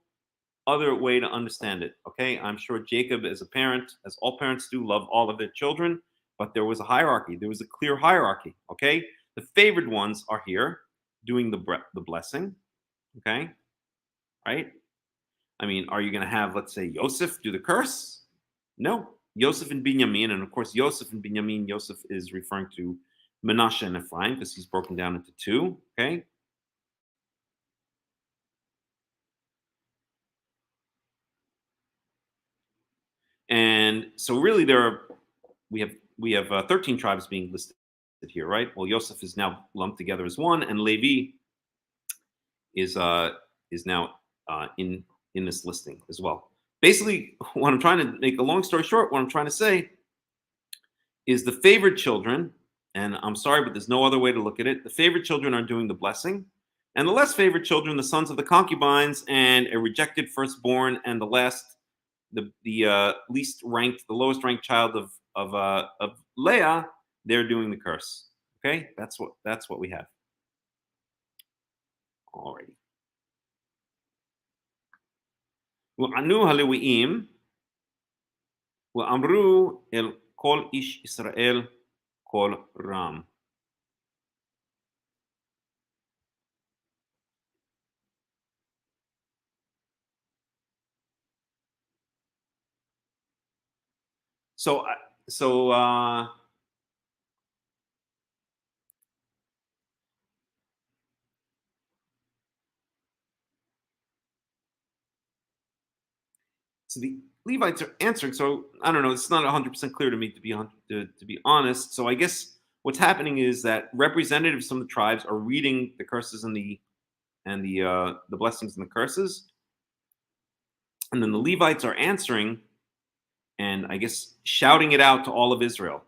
other way to understand it. Okay. I'm sure Jacob, as a parent, as all parents do, love all of their children. But there was a hierarchy. There was a clear hierarchy. Okay. The favored ones are here doing the blessing. Okay. Right. I mean, are you going to have, let's say, Yosef do the curse? No. Yosef and Binyamin, and of course, Yosef and Binyamin, Yosef is referring to Menashe and Ephraim because he's broken down into two. Okay. And so really we have 13 tribes being listed here, right? Well, Yosef is now lumped together as one, and Levi is now in this listing as well. Basically, what I'm trying to make a long story short, what I'm trying to say is the favored children, and I'm sorry, but there's no other way to look at it. The favored children are doing the blessing, and the less favored children, the sons of the concubines and a rejected firstborn, and the least ranked, the lowest ranked child of Leah, they're doing the curse. Okay, that's what we have. Alrighty. وعنو הלוויים ואמרו אל כל איש ישראל קול רם. So the Levites are answering. So I don't know. It's not 100% clear to me, to be honest. So I guess what's happening is that representatives from the tribes are reading the curses and the blessings and the curses, and then the Levites are answering, and I guess shouting it out to all of Israel.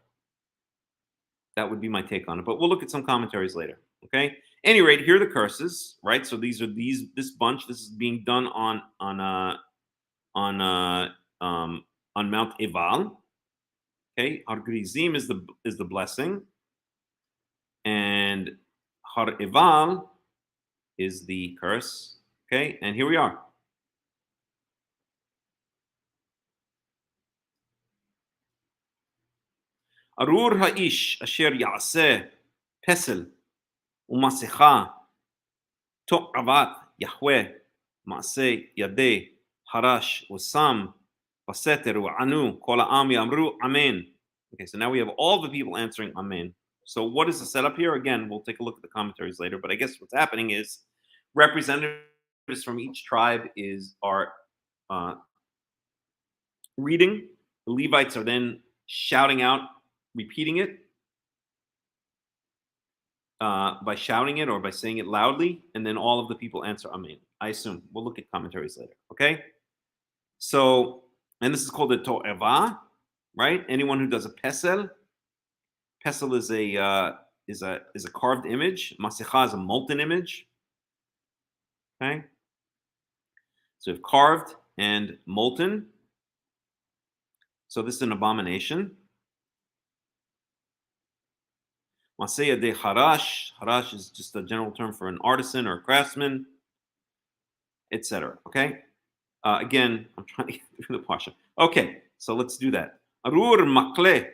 That would be my take on it. But we'll look at some commentaries later. Okay. At any rate, here are the curses, right? So this bunch. This is being done on Mount Ebal. Okay, Har Gerizim is the blessing, and Har Eval is the curse. Okay, and here we are. Arur ha'ish asher ya'aseh pesel u'masecha to'avat Yahweh ma'aseh yadeh harash usam vaseter u'anu kol ha'am yamru amen. Okay, so now we have all the people answering amen. So what is the setup here? Again, we'll take a look at the commentaries later, but I guess what's happening is representatives from each tribe are reading. The Levites are then shouting out, repeating it by shouting it or by saying it loudly, and then all of the people answer amen. I assume. We'll look at commentaries later. Okay. So, and this is called a to'eva, right? Anyone who does a pesel. Pesel is a carved image. Masecha is a molten image. Okay. So we've carved and molten. So this is an abomination. Maseya de harash. Harash is just a general term for an artisan or a craftsman, etc. Okay. Again, I'm trying to get through the pasha. Okay, so let's do that. Arur makle.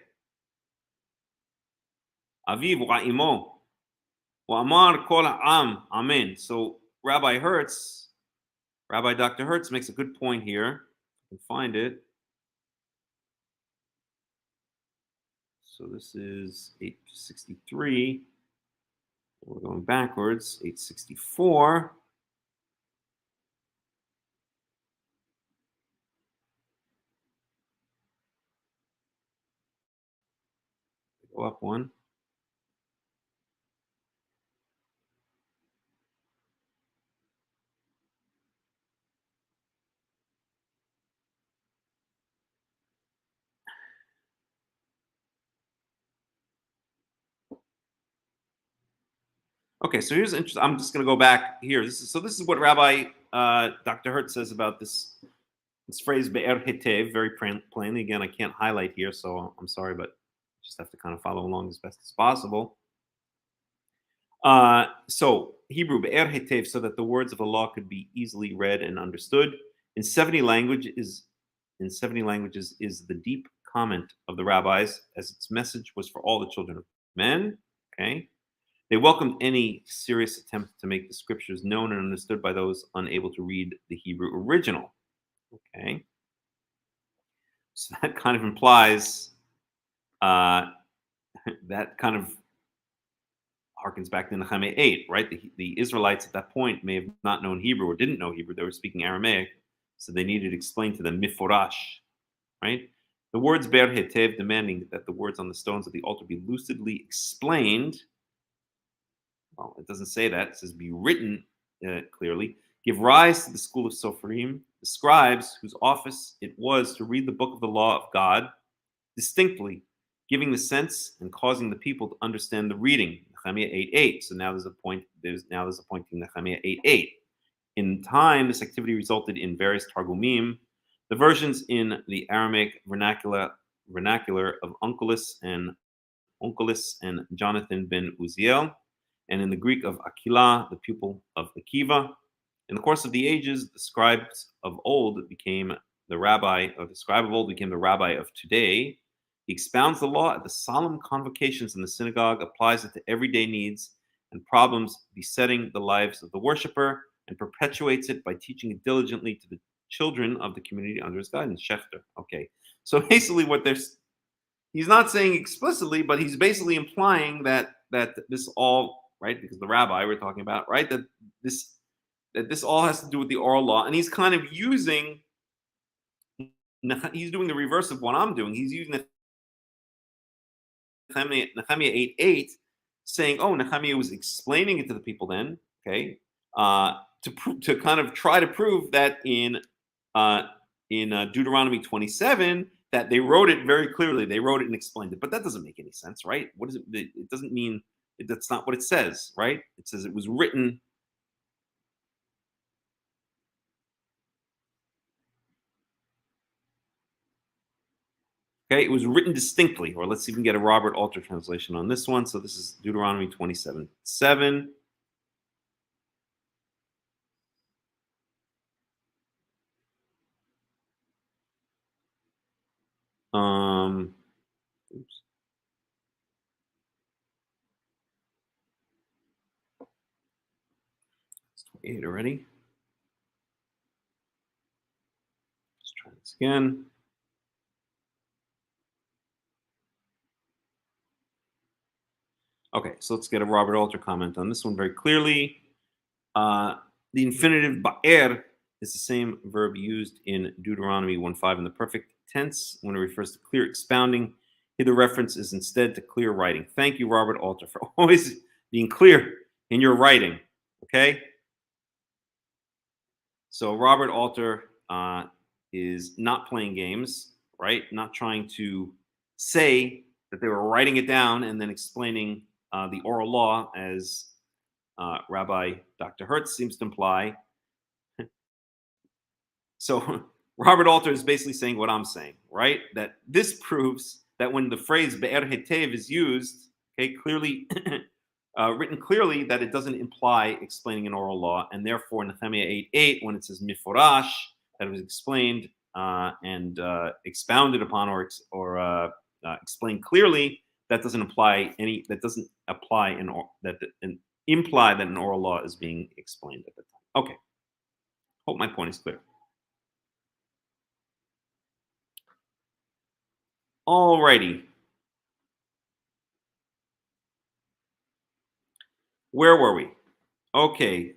Aviv wa'imo. Wa'amar kol ha'am. Amen. So Rabbi Hertz Rabbi Dr. Hertz makes a good point here. I can find it. So this is 863. We're going backwards, 864. Go up one. Okay, so here's interesting. I'm just going to go back here. This is what Rabbi Dr. Hertz says about this phrase be'er hetev very plainly. Again, I can't highlight here, so I'm sorry, but just have to kind of follow along as best as possible. So Hebrew be'er hetev, so that the words of Allah could be easily read and understood. In 70 languages is the deep comment of the rabbis, as its message was for all the children of men. Okay. They welcomed any serious attempt to make the scriptures known and understood by those unable to read the Hebrew original. Okay. So that kind of implies, that kind of harkens back to Nehemiah 8, right? The Israelites at that point may have not known Hebrew or didn't know Hebrew. They were speaking Aramaic, so they needed to explain to them miforash, right? The words ber hetev, demanding that the words on the stones of the altar be lucidly explained. Well, it doesn't say that. It says be written clearly. Give rise to the school of Sophrim, the scribes whose office it was to read the book of the law of God distinctly, giving the sense and causing the people to understand the reading. Nehemiah 8:8. So now there's a point. There's a point in Nehemiah 8:8. In time, this activity resulted in various targumim, the versions in the Aramaic vernacular of Onkelos and Jonathan ben Uziel, and in the Greek of Aquila, the pupil of Akiva. In the course of the ages, the scribes of old became the rabbi, or the scribe of old became the rabbi of today. He expounds the law at the solemn convocations in the synagogue, applies it to everyday needs and problems besetting the lives of the worshiper, and perpetuates it by teaching it diligently to the children of the community under his guidance. Schechter. Okay. So basically what he's not saying explicitly, but he's basically implying that this all, right, because the rabbi we're talking about, right, that this all has to do with the oral law, and he's kind of using, he's doing the reverse of what I'm doing. He's using Nehemiah 8:8, saying, oh, Nehemiah was explaining it to the people then, okay, to kind of try to prove that in Deuteronomy 27 that they wrote it very clearly. They wrote it and explained it, but that doesn't make any sense, right? What is it? It doesn't mean that's not what it says, right? It says it was written. Okay, it was written distinctly, or let's see if we can get a Robert Alter translation on this one. So this is Deuteronomy 27:7. Oops. It's 28 already. Let's try this again. Okay, so let's get a Robert Alter comment on this one very clearly. The infinitive ba'er is the same verb used in Deuteronomy 1:5 in the perfect tense when it refers to clear expounding. Here the reference is instead to clear writing. Thank you, Robert Alter, for always being clear in your writing. Okay? So Robert Alter is not playing games, right? Not trying to say that they were writing it down and then explaining the oral law, as Rabbi Dr. Hertz seems to imply. So Robert Alter is basically saying what I'm saying, right? That this proves that when the phrase be'er hetev is used, okay, clearly written clearly, that it doesn't imply explaining an oral law, and therefore Nehemiah 8:8, when it says miforash, that it was explained and expounded upon or explained clearly, that doesn't imply any. That doesn't apply imply that an oral law is being explained at the time. Okay. Hope hope my point is clear. Alrighty. Where were we? Okay.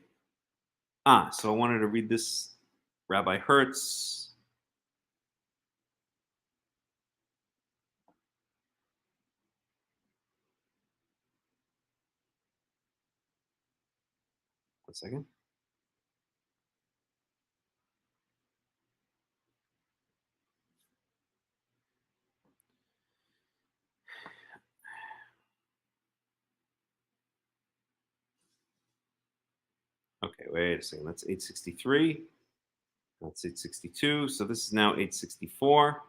So I wanted to read this. Rabbi Hertz. One second. Okay, wait a second. That's 863. That's 862. So this is now 864.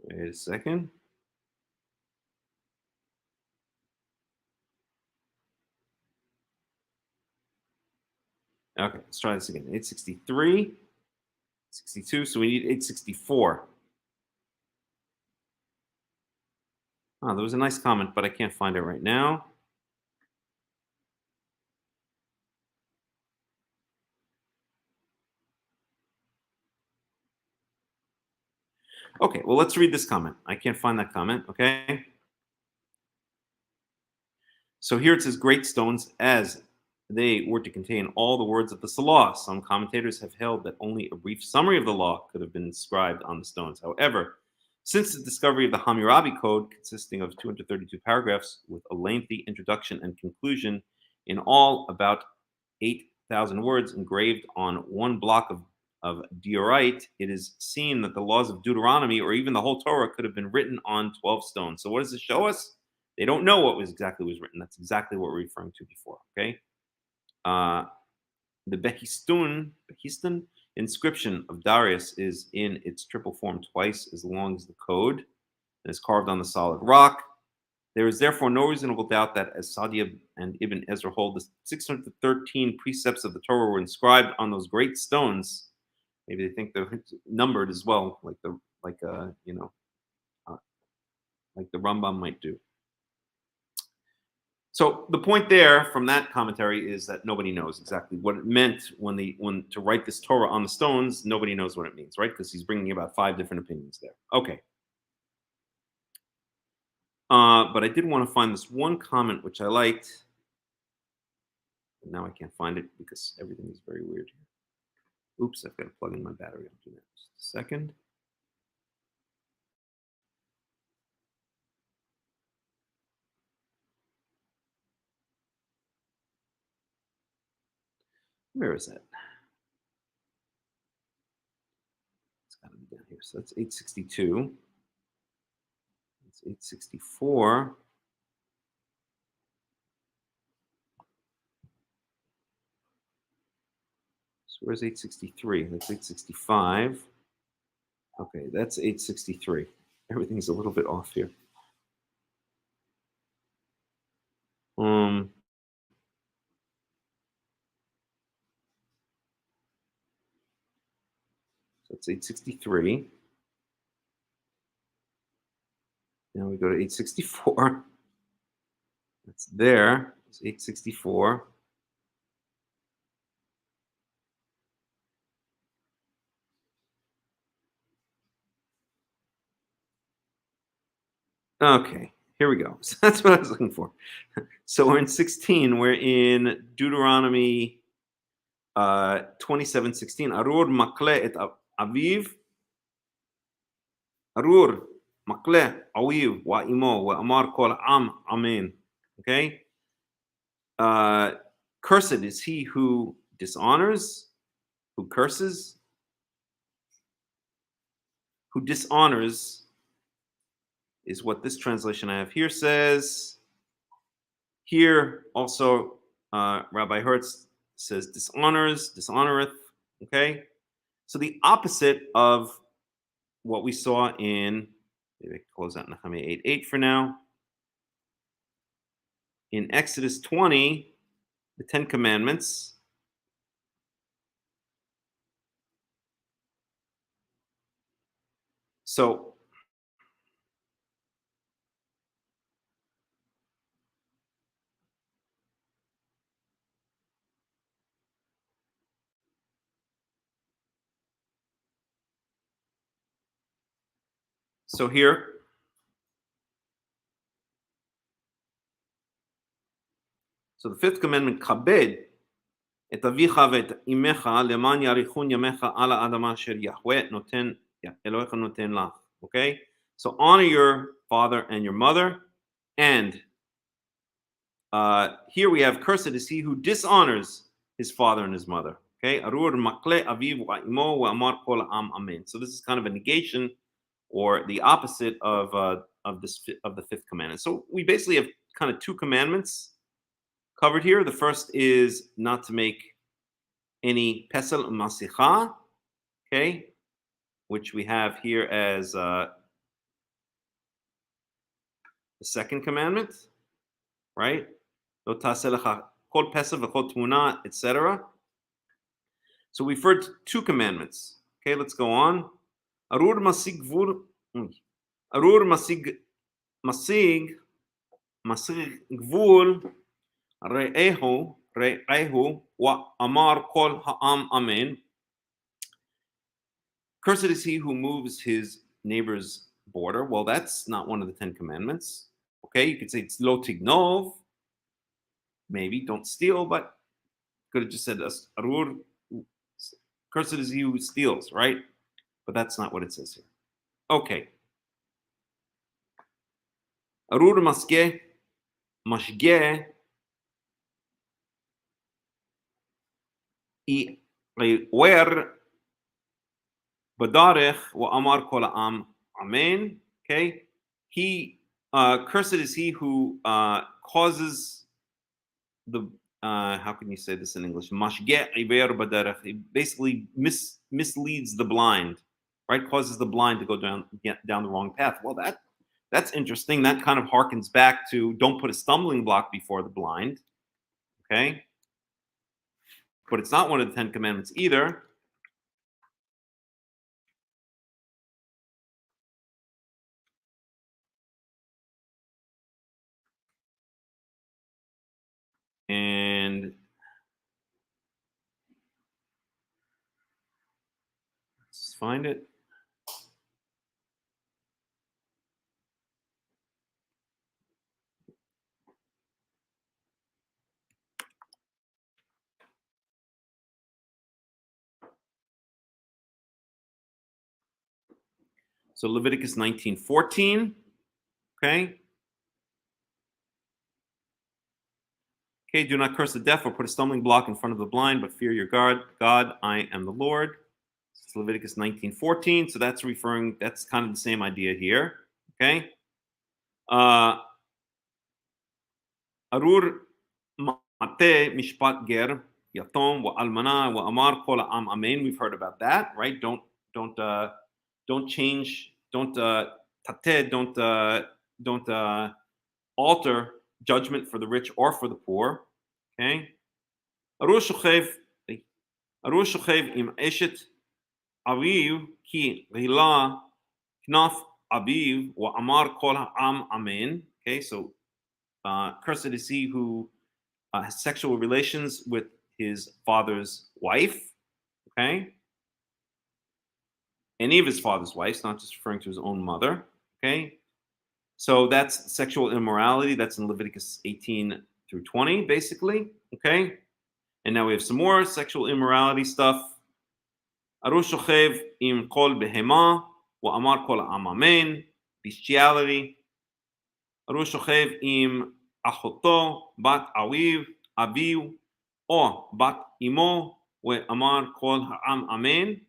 Wait a second. Okay, let's try this again. 863, 62. So we need 864. Oh, there was a nice comment, but I can't find it right now. Okay, well, let's read this comment. I can't find that comment, okay? So here it says, great stones, as they were to contain all the words of the law. Some commentators have held that only a brief summary of the law could have been inscribed on the stones. However, since the discovery of the Hammurabi Code, consisting of 232 paragraphs with a lengthy introduction and conclusion, in all about 8,000 words engraved on one block of diorite, it is seen that the laws of Deuteronomy or even the whole Torah could have been written on 12 stones. So what does this show us? They don't know what was written. That's exactly what we're referring to before. Okay, the Behistun inscription of Darius is in its triple form twice as long as the code and is carved on the solid rock. There is therefore no reasonable doubt that, as Sadia and Ibn Ezra hold, the 613 precepts of the Torah were inscribed on those great stones. Maybe they think they're numbered as well, like the Rambam might do. So the point there from that commentary is that nobody knows exactly what it meant when to write this Torah on the stones. Nobody knows what it means, right? Because he's bringing about 5 different opinions there. Okay. But I did want to find this one comment which I liked. But now I can't find it because everything is very weird here. Oops, I've got to plug in my battery. I'll do that just a second. Where is that? It's got to be down here. So that's 862. That's 864. So where's 863? That's 865. Okay, that's 863. Everything's a little bit off here. So it's 863. Now we go to 864. That's there. It's 864. Okay, here we go. So that's what I was looking for. So we're in 16. We're in Deuteronomy 27:16. Arur makle et aviv. Arur makle aviv wa imo wa amar kol am amen. Okay. Cursed is he who dishonors, who curses, who dishonors is what this translation I have here says. Here also, Rabbi Hertz says dishonors, dishonoreth. Okay, so the opposite of what we saw in, maybe I can close out Nehemiah 8:8 for now. In Exodus 20, the 10 Commandments. So So here, so the fifth commandment, kabed et avicha v'et imecha leman yarichun yamecha ala adama asher Yahweh noten Elohecha noten lach. Okay, so honor your father and your mother, and here we have cursed is he who dishonors his father and his mother. Okay, arur makle aviv wa imo wa amar kol am amen. So this is kind of a negation or the opposite of the fifth commandment. So we basically have kind of two commandments covered here. The first is not to make any pesel masicha, okay, which we have here as the second commandment, right? Lo ta'aseh lecha kol pesel v'kol tmuna, etc. So we've heard two commandments. Okay, let's go on. Arur masig gvul, arur masig gvul re'ehu wa amar kol ha'am amen. Cursed is he who moves his neighbor's border. Well, that's not one of the 10 commandments. Okay, you could say it's lo tignov, maybe don't steal, but could have just said arur. Cursed is he who steals, right? But that's not what it says here. Okay. Arur mashge wer badarech wa amar kol am amen. Okay. He cursed is he who causes the how can you say this in English? Mashge iber badarech. He basically misleads the blind, right? Causes the blind to go down the wrong path. Well, that's interesting. That kind of harkens back to don't put a stumbling block before the blind. Okay. But it's not one of the 10 commandments either. And let's find it. So Leviticus 19:14. Okay. Okay, do not curse the deaf or put a stumbling block in front of the blind, but fear your God. God, I am the Lord. It's Leviticus 19:14. So that's kind of the same idea here. Okay. Arur mate mishpat ger yatom wa almana wa amar kol am amen. We've heard about that, right? Don't change. Don't alter judgment for the rich or for the poor. Okay. Arur shochev im eshet aviv ki rila knaf aviv wa amar kol am amen. Okay, so cursed is he who has sexual relations with his father's wife. Okay, any of his father's wives, not just referring to his own mother. Okay, so that's sexual immorality. That's in Leviticus 18 through 20, basically. Okay, and now we have some more sexual immorality stuff. Aru shochev im kol behema wa amar kol am amen. Bestiality. Aru shochev im achoto bat aviv or bat imo wa amar kol ha'am amen.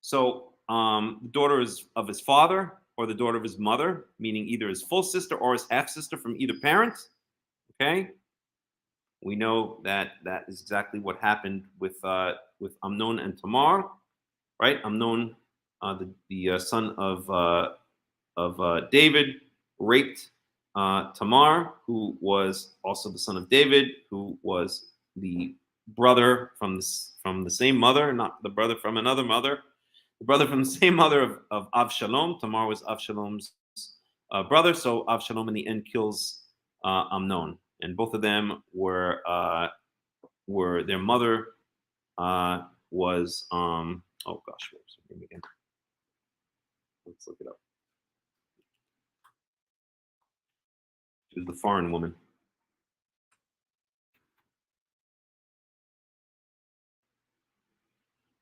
So the daughter is of his father or the daughter of his mother, meaning either his full sister or his half sister from either parent. Okay, we know that is exactly what happened with Amnon and Tamar, right? Amnon, the son of David, raped Tamar, who was also the son of David, who was the brother from the same mother, not the brother from another mother. The brother from the same mother of Avshalom. Tamar was Avshalom's brother, so Avshalom in the end kills Amnon, and both of them were their mother was oh gosh, what was her name again? Let's look it up. She was the foreign woman.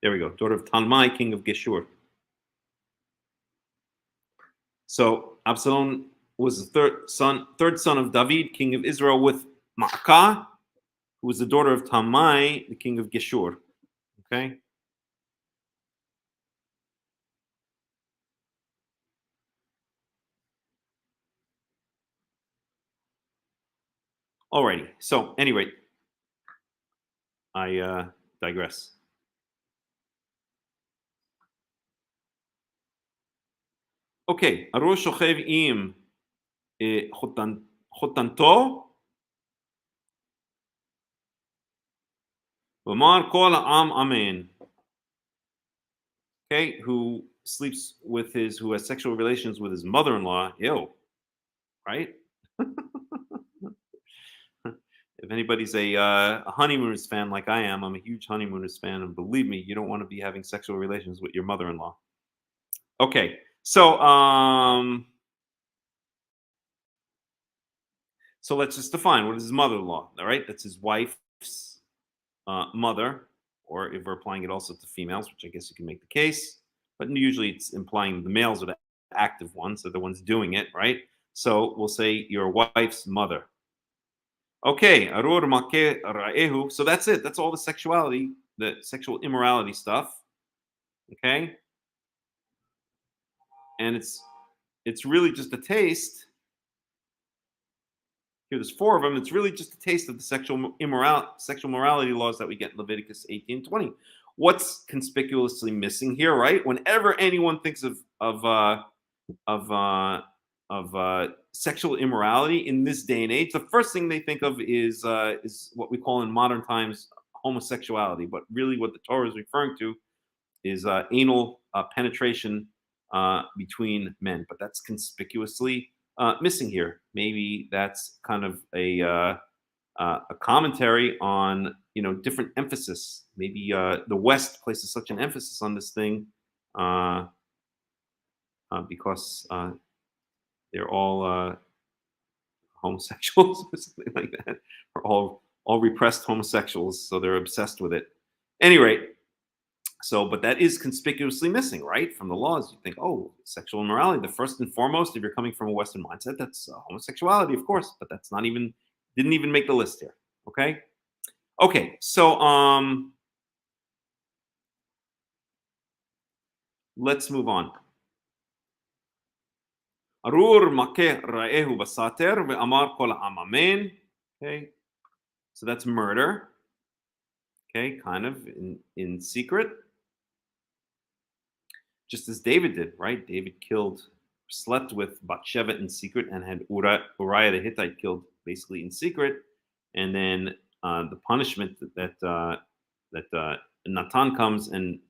There we go. Daughter of Talmai, king of Geshur. So Absalom was the third son of David, king of Israel, with Maacah, who was the daughter of Talmai, the king of Geshur. Okay. Alrighty. So, anyway, I digress. Okay. Aru shochev im chotanto v'mar kol ha'am amen. Okay, who sleeps with who has sexual relations with his mother-in-law? Ew, right? If anybody's a honeymooners fan like I am, I'm a huge honeymooners fan, and believe me, you don't want to be having sexual relations with your mother-in-law. Okay, so let's just define what is his mother-in-law. All right, that's his wife's mother, or if we're applying it also to females, which I guess you can make the case, but usually it's implying the males are the active ones, they're the ones doing it, right? So we'll say your wife's mother. Okay, arur makeh ra'ehu. So that's it. That's all the sexuality, the sexual immorality stuff. Okay, and it's really just a taste. Here, there's 4 of them. It's really just a taste of the sexual morality laws that we get in Leviticus 18:20. What's conspicuously missing here, right? Whenever anyone thinks of sexual immorality in this day and age, the first thing they think of is what we call in modern times homosexuality. But really, what the Torah is referring to is anal penetration between men. But that's conspicuously missing here. Maybe that's kind of a commentary on different emphasis. Maybe the West places such an emphasis on this thing because they're all homosexuals or something like that, or all repressed homosexuals, so they're obsessed with it. Anyway, but that is conspicuously missing, right, from the laws. You think, oh, sexual immorality, the first and foremost, if you're coming from a Western mindset, that's homosexuality, of course, but that's didn't even make the list here. Okay, so let's move on. Arur makeh ra'ehu basater ve'amar kol ha'am amen. Okay, so that's murder. Okay, kind of in secret, just as David did, right? David slept with Bathsheba in secret, and had Uriah the Hittite killed basically in secret. And then the punishment that Natan comes and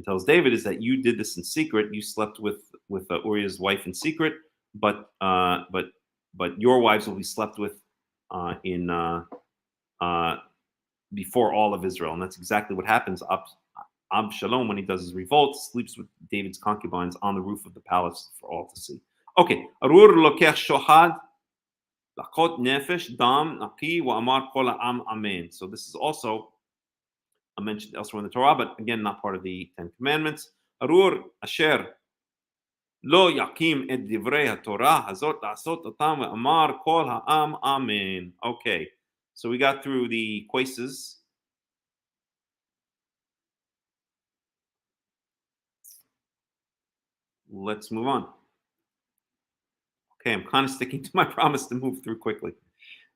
tells David is that you did this in secret. You slept with Uriah's wife in secret, but your wives will be slept with before all of Israel. And that's exactly what happens. Absalom, when he does his revolt, sleeps with David's concubines on the roof of the palace for all to see. Okay. Arur lokech shohad, lakot nefesh, dam, naki, wa amar kol ha'am amen. So this is also mentioned elsewhere in the Torah, but again, not part of the 10 Commandments. Arur asher lo yakim et divrei haTorah hazot la'asot otam wa amar kol ha'am amen. Okay. So we got through the cases. Let's move on. Okay, I'm kind of sticking to my promise to move through quickly,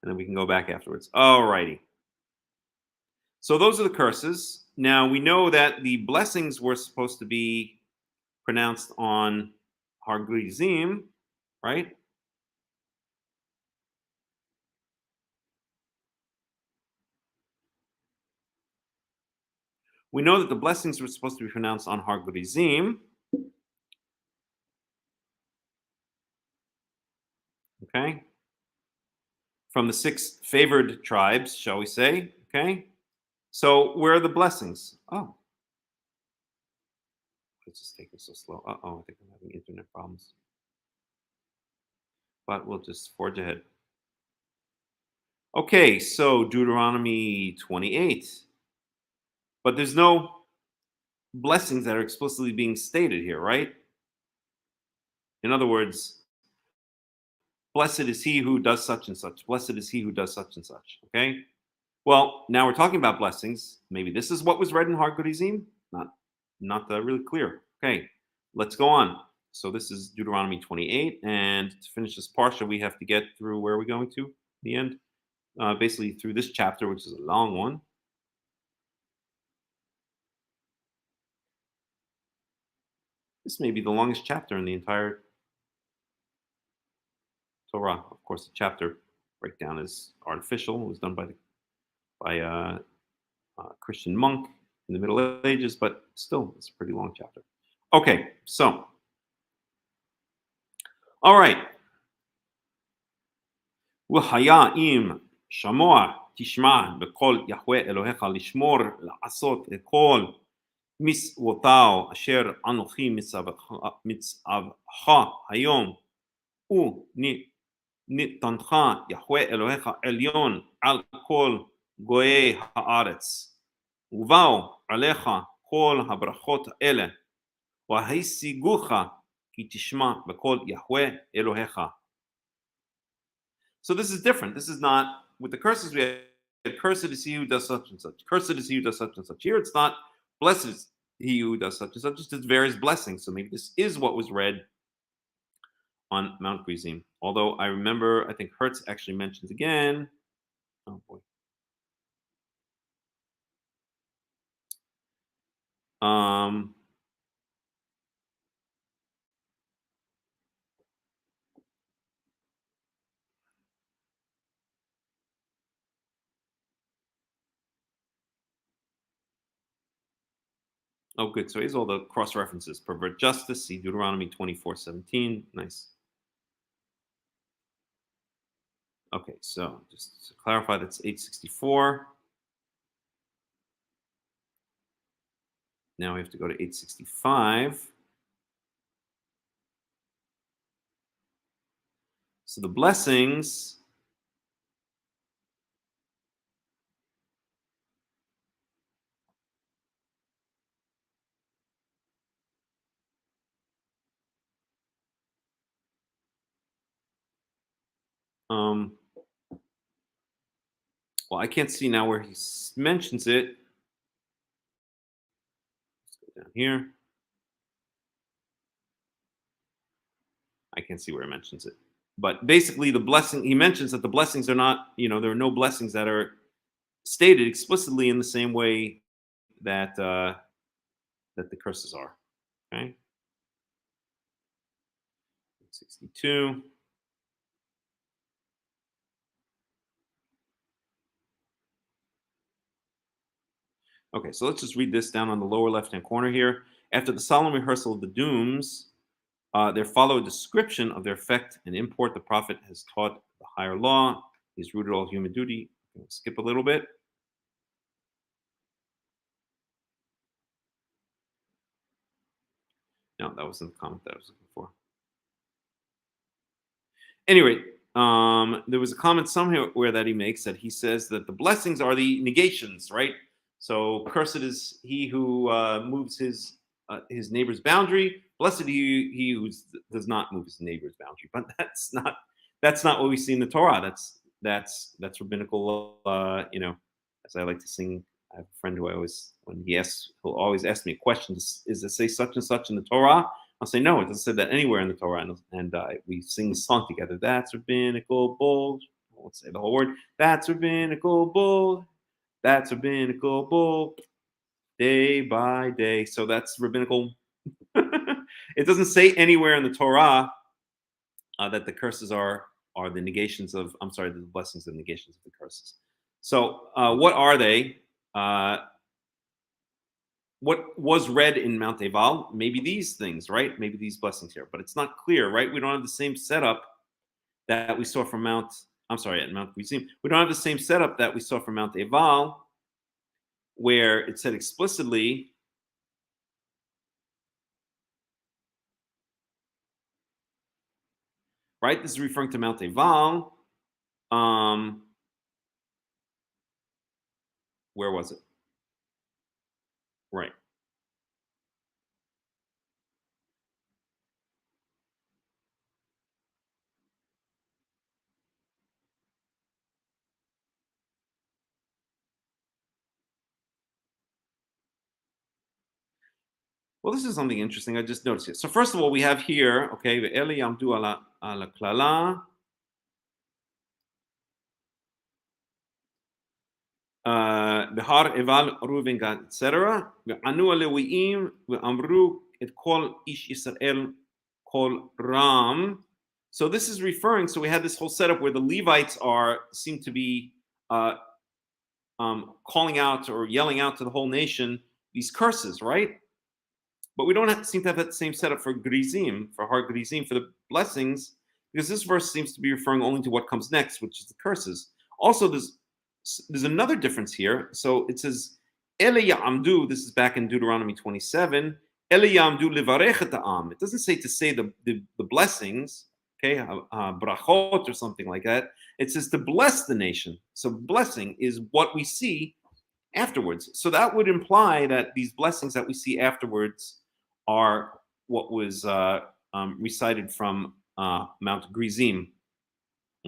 and then we can go back afterwards. Alrighty. So those are the curses. Now we know that the blessings were supposed to be pronounced on Har Gerizim, right? We know that the blessings were supposed to be pronounced on Har Gerizim. Okay. From the 6 favored tribes, shall we say? Okay. So where are the blessings? Oh. It's just taking so slow. Uh-oh, I think I'm having internet problems. But we'll just forge ahead. Okay, so Deuteronomy 28. But there's no blessings that are explicitly being stated here, right? In other words, blessed is he who does such and such. Blessed is he who does such and such. Okay? Well, now we're talking about blessings. Maybe this is what was read in Har Karaism. Not really clear. Okay, let's go on. So this is Deuteronomy 28, and to finish this parsha, we have to get through where are we going to? The end, basically through this chapter, which is a long one. This may be the longest chapter in the entire Torah. Of course, the chapter breakdown is artificial. It was done by a Christian monk in the Middle Ages, but still, it's a pretty long chapter. Okay, so, all right. והיה אם שמוע תשמע בקול יהוה אלוהיך לשמור לעשות את כל מצוותיו אשר אנוכי מצווך היום ונתנך יהוה אלוהיך עליון על כל גויי הארץ ובאו עליך כל הברכות האלה והשיגוך כי תשמע בקול יהוה אלוהיך. So this is different. This is not, with the curses we had, cursed is he who does such and such. Cursed is he who does such and such. Here it's not, blessed is he who does such and such. It's just various blessings. So maybe this is what was read on Mount Gerizim. Although I remember, I think Hertz actually mentions again. Oh boy. Oh, good. So here's all the cross references. Pervert justice, see Deuteronomy 24:17. Nice. Okay, so just to clarify, that's 864. Now we have to go to 865. So the blessings well, I can't see now where he mentions it. Let's go down here. I can't see where he mentions it. But basically, the blessing, he mentions that the blessings are not, there are no blessings that are stated explicitly in the same way that that the curses are. Okay. 62. Okay, so let's just read this down on the lower left-hand corner here. After the solemn rehearsal of the dooms, there follow a description of their effect and import. The prophet has taught the higher law. He's rooted all human duty. Skip a little bit. No, that wasn't the comment that I was looking for. Anyway, there was a comment somewhere that he makes that he says that the blessings are the negations, right? So cursed is he who moves his neighbor's boundary. Blessed he who does not move his neighbor's boundary. But that's not what we see in the Torah. That's rabbinical. As I like to sing, I have a friend who he'll always ask me a question. Does it say such and such in the Torah? I'll say no. It doesn't say that anywhere in the Torah. And we sing the song together. That's rabbinical bull. I won't say the whole word. That's rabbinical bull. That's rabbinical bull. Day by day. So that's rabbinical. It doesn't say anywhere in the Torah that the curses are the negations of, the blessings and negations of the curses. So what are they? What was read in Mount Ebal? Maybe these things, right? Maybe these blessings here, but it's not clear, right? We don't have the same setup that we saw from at Mount Gerizim. We don't have the same setup that we saw from Mount Ebal, where it said explicitly right? This is referring to Mount Ebal. Where was it? Right. Well, this is something interesting. I just noticed it. So first of all, we have here, okay, ve'ele yamdu ala klala. Behar Eval Ruven Gad, etc. Ve'anu alewiim ve'amru et kol ish Yisrael kol ram. So this is referring. So we had this whole setup where the Levites seem to be calling out or yelling out to the whole nation these curses, right? But we don't seem to have that same setup for Grizim, for Har Grizim, for the blessings, because this verse seems to be referring only to what comes next, which is the curses. Also, there's another difference here. So it says, Ele Ya'amdu, this is back in Deuteronomy 27, Ele Ya'amdu levarech et ha'am. It doesn't say to say the blessings, okay, brachot or something like that. It says to bless the nation. So blessing is what we see afterwards. So that would imply that these blessings that we see afterwards are what was recited from Mount Gerizim.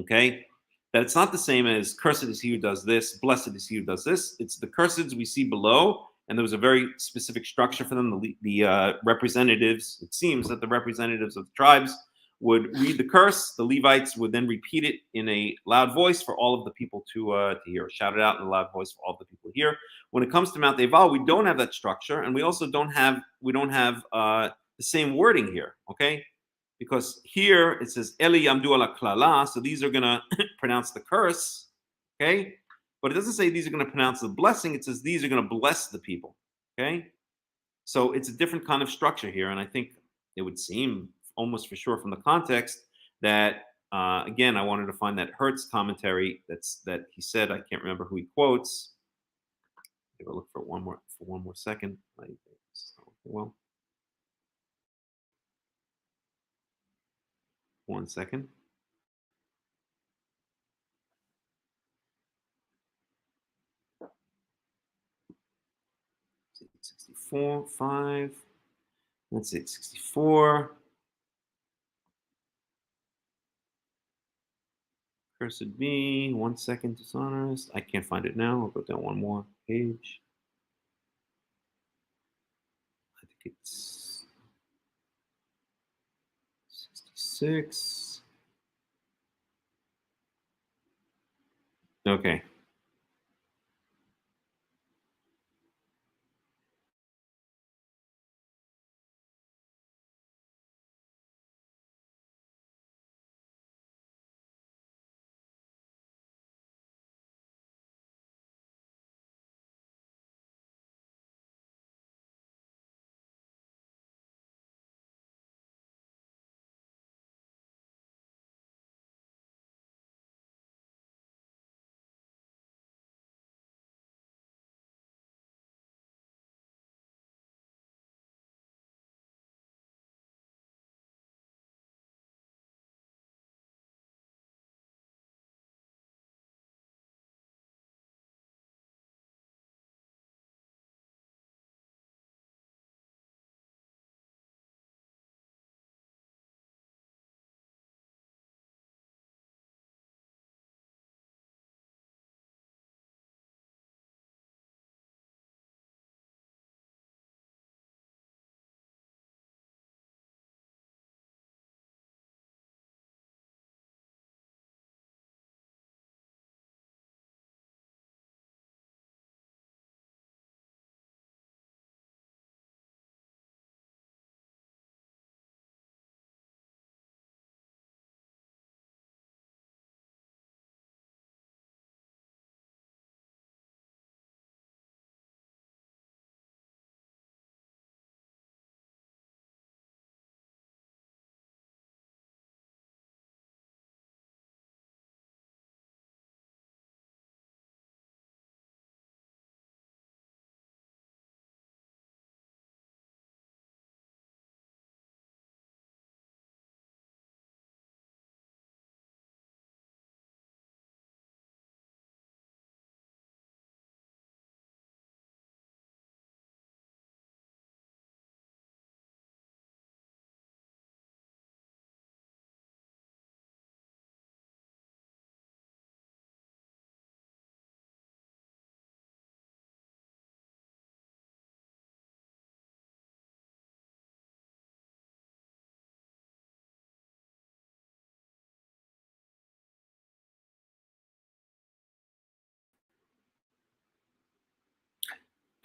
Okay, that it's not the same as cursed is he who does this, blessed is he who does this. It's the curseds we see below, and there was a very specific structure for them. The representatives, it seems that the representatives of the tribes would read the curse. The Levites would then repeat it in a loud voice for all of the people to hear, shout it out in a loud voice for all of the people to hear. When it comes to Mount Ebal, we don't have that structure, and we also don't have the same wording here. Okay, because here it says Eli Yamdu ala klala, so these are gonna pronounce the curse. Okay, but it doesn't say these are gonna pronounce the blessing. It says these are gonna bless the people. Okay, so it's a different kind of structure here, and I think it would seem almost for sure from the context that again, I wanted to find that Hertz commentary that he said. I can't remember who he quotes. Give a look for one more second. Well, 1 second. Let's see, 64, 5. Let's see, 64. Cursed be. 1 second, dishonest. I can't find it now. I'll go down one more page. I think it's 66. Okay.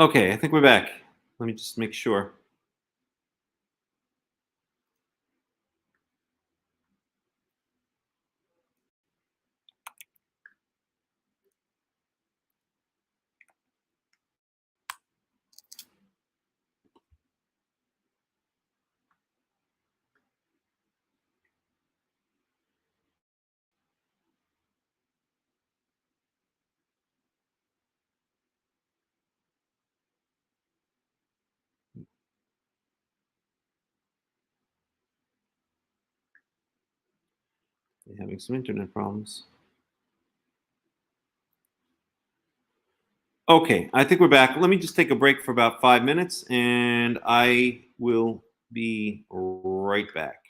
Okay, I think we're back. Let me just make sure. We're having some internet problems. Okay, I think we're back. Let me just take a break for about 5 minutes and I will be right back.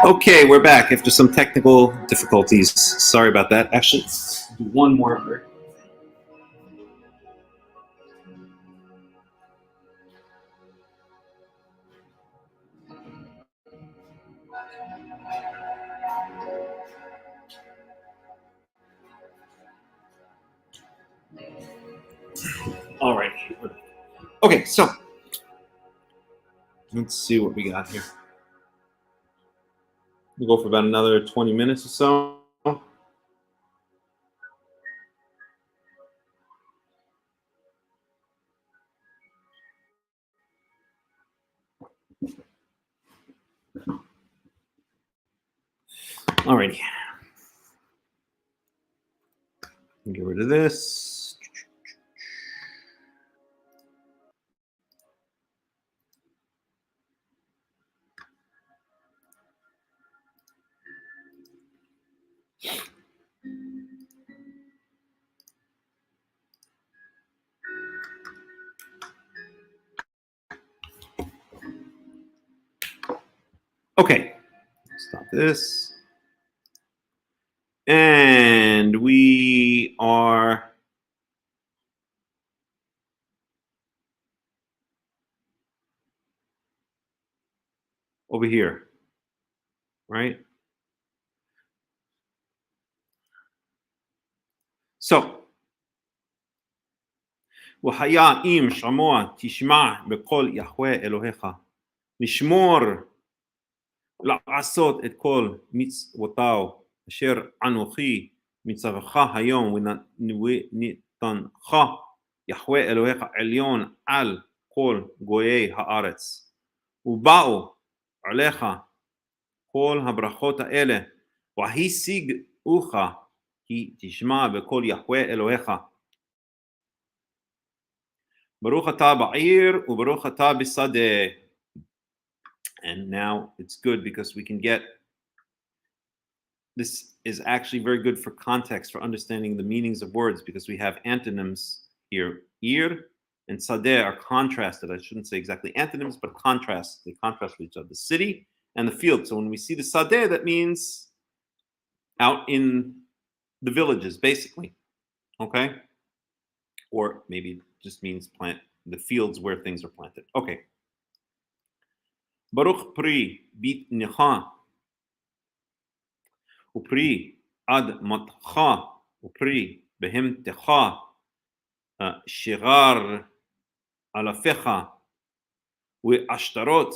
Okay, we're back after some technical difficulties. Sorry about that. Actually, let's do one more. All right. Okay, so let's see what we got here. We'll go for about another 20 minutes or so. All righty. Get rid of this. Okay, stop this. And we are over here, right? So, وَحَيَا إِم شَمُوَ تِشْمَعْ بِقَوْل يَهْوَه إِلَهِך לשמור לעשות את כל מצוותיו אשר אנוכי מצווך היום ונתנך יחווה אלוהיך עליון על כל גויי הארץ ובאו עליך כל הברכות האלה והשיגוך כי תשמע בקול יחווה אלוהיך ברוך אתה בעיר וברוך אתה בשדה. And now it's good because we can get, this is actually very good for context, for understanding the meanings of words, because we have antonyms here. Ir and sadeh are contrasted. I shouldn't say exactly antonyms, but contrast. They contrast with each other. The city and the field. So when we see the sadeh, that means out in the villages, basically. Okay? Or maybe it just means plant the fields where things are planted. Okay. Baruch pri bit necha upri ad matcha upri behemtecha shirar alafecha ve'ashtarot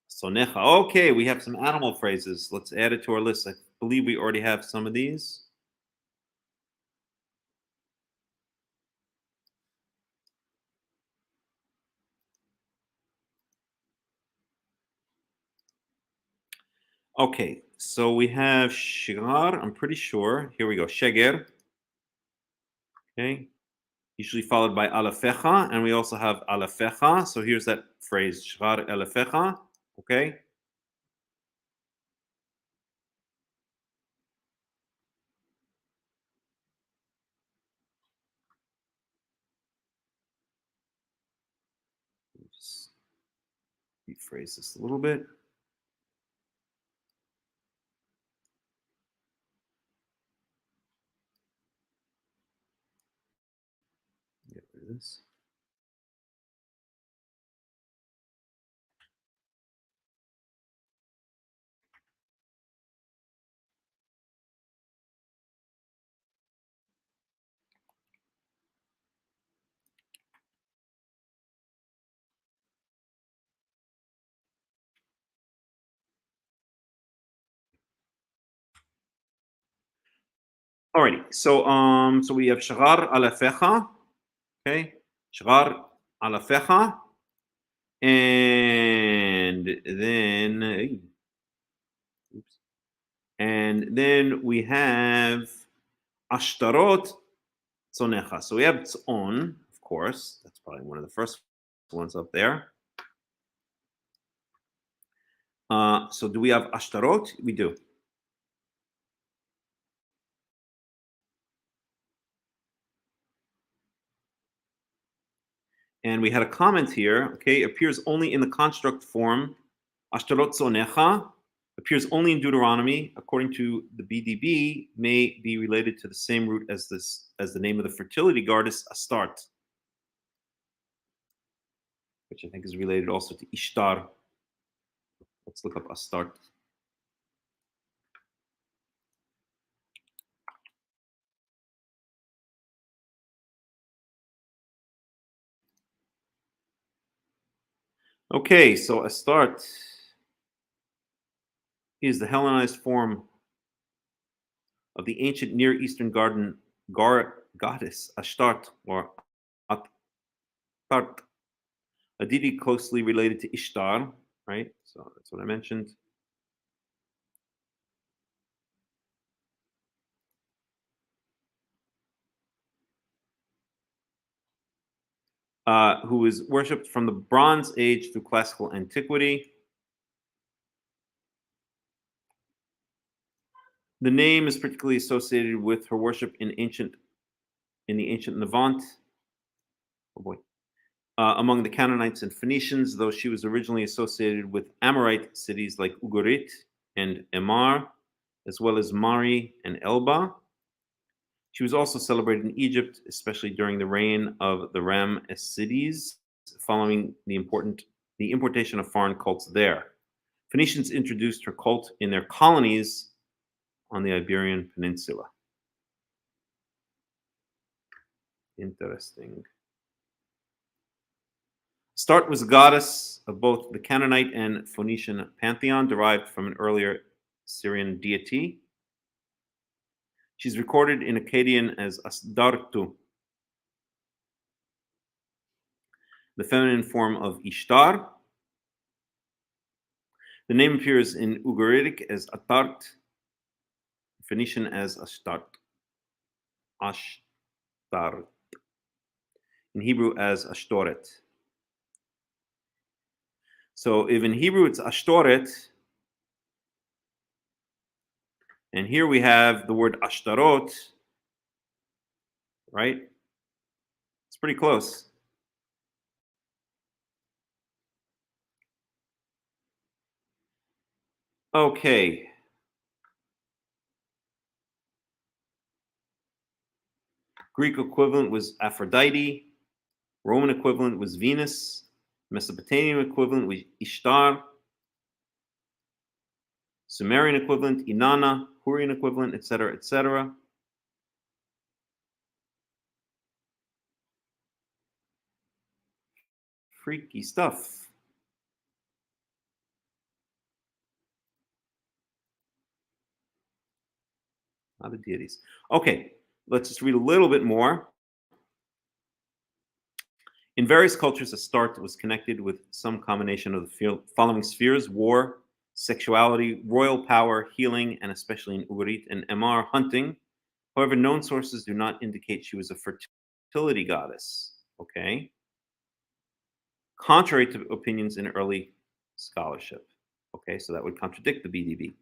sonecha. Okay, we have some animal phrases. Let's add it to our list. I believe we already have some of these. Okay, so we have shigar, I'm pretty sure. Here we go, sheger. Okay, usually followed by alafecha, and we also have alafecha. So here's that phrase, shigar alafecha. Okay. Just rephrase this a little bit. Get rid of this. Alrighty, so we have shigar alafecha. Okay, shigar alafecha, and then we have ashtarot tzonecha. So we have tzon, of course. That's probably one of the first ones up there. So do we have ashtarot? We do. And we had a comment here, okay, appears only in the construct form. Ashtarot tzonecha appears only in Deuteronomy, according to the BDB, may be related to the same root as the name of the fertility goddess Astarte, which I think is related also to Ishtar. Let's look up Astarte. Okay, so Astarte is the Hellenized form of the ancient Near Eastern goddess Astarte, or Atart, a deity closely related to Ishtar, right? So that's what I mentioned. Who is worshipped from the Bronze Age through classical antiquity. The name is particularly associated with her worship in the ancient Levant. Oh boy. among the Canaanites and Phoenicians, though she was originally associated with Amorite cities like Ugarit and Emar, as well as Mari and Elba. She was also celebrated in Egypt, especially during the reign of the Ramessides, following the importation of foreign cults there. Phoenicians introduced her cult in their colonies on the Iberian Peninsula. Interesting. Astarte was a goddess of both the Canaanite and Phoenician pantheon, derived from an earlier Syrian deity. She's recorded in Akkadian as Asdartu, the feminine form of Ishtar. The name appears in Ugaritic as Atart, Phoenician as Ashtart, in Hebrew as Ashtoret. So if in Hebrew it's Ashtoret, and here we have the word Ashtarot, right? It's pretty close. Okay. Greek equivalent was Aphrodite. Roman equivalent was Venus. Mesopotamian equivalent was Ishtar. Sumerian equivalent, Inanna. Hurrian equivalent, etc., etc. Freaky stuff. Other deities. Okay, let's just read a little bit more. In various cultures, Astarte was connected with some combination of the following spheres: war, sexuality, royal power, healing, and especially in Ugarit and Emar, hunting. However, known sources do not indicate she was a fertility goddess. Okay. Contrary to opinions in early scholarship. Okay, so that would contradict the BDB.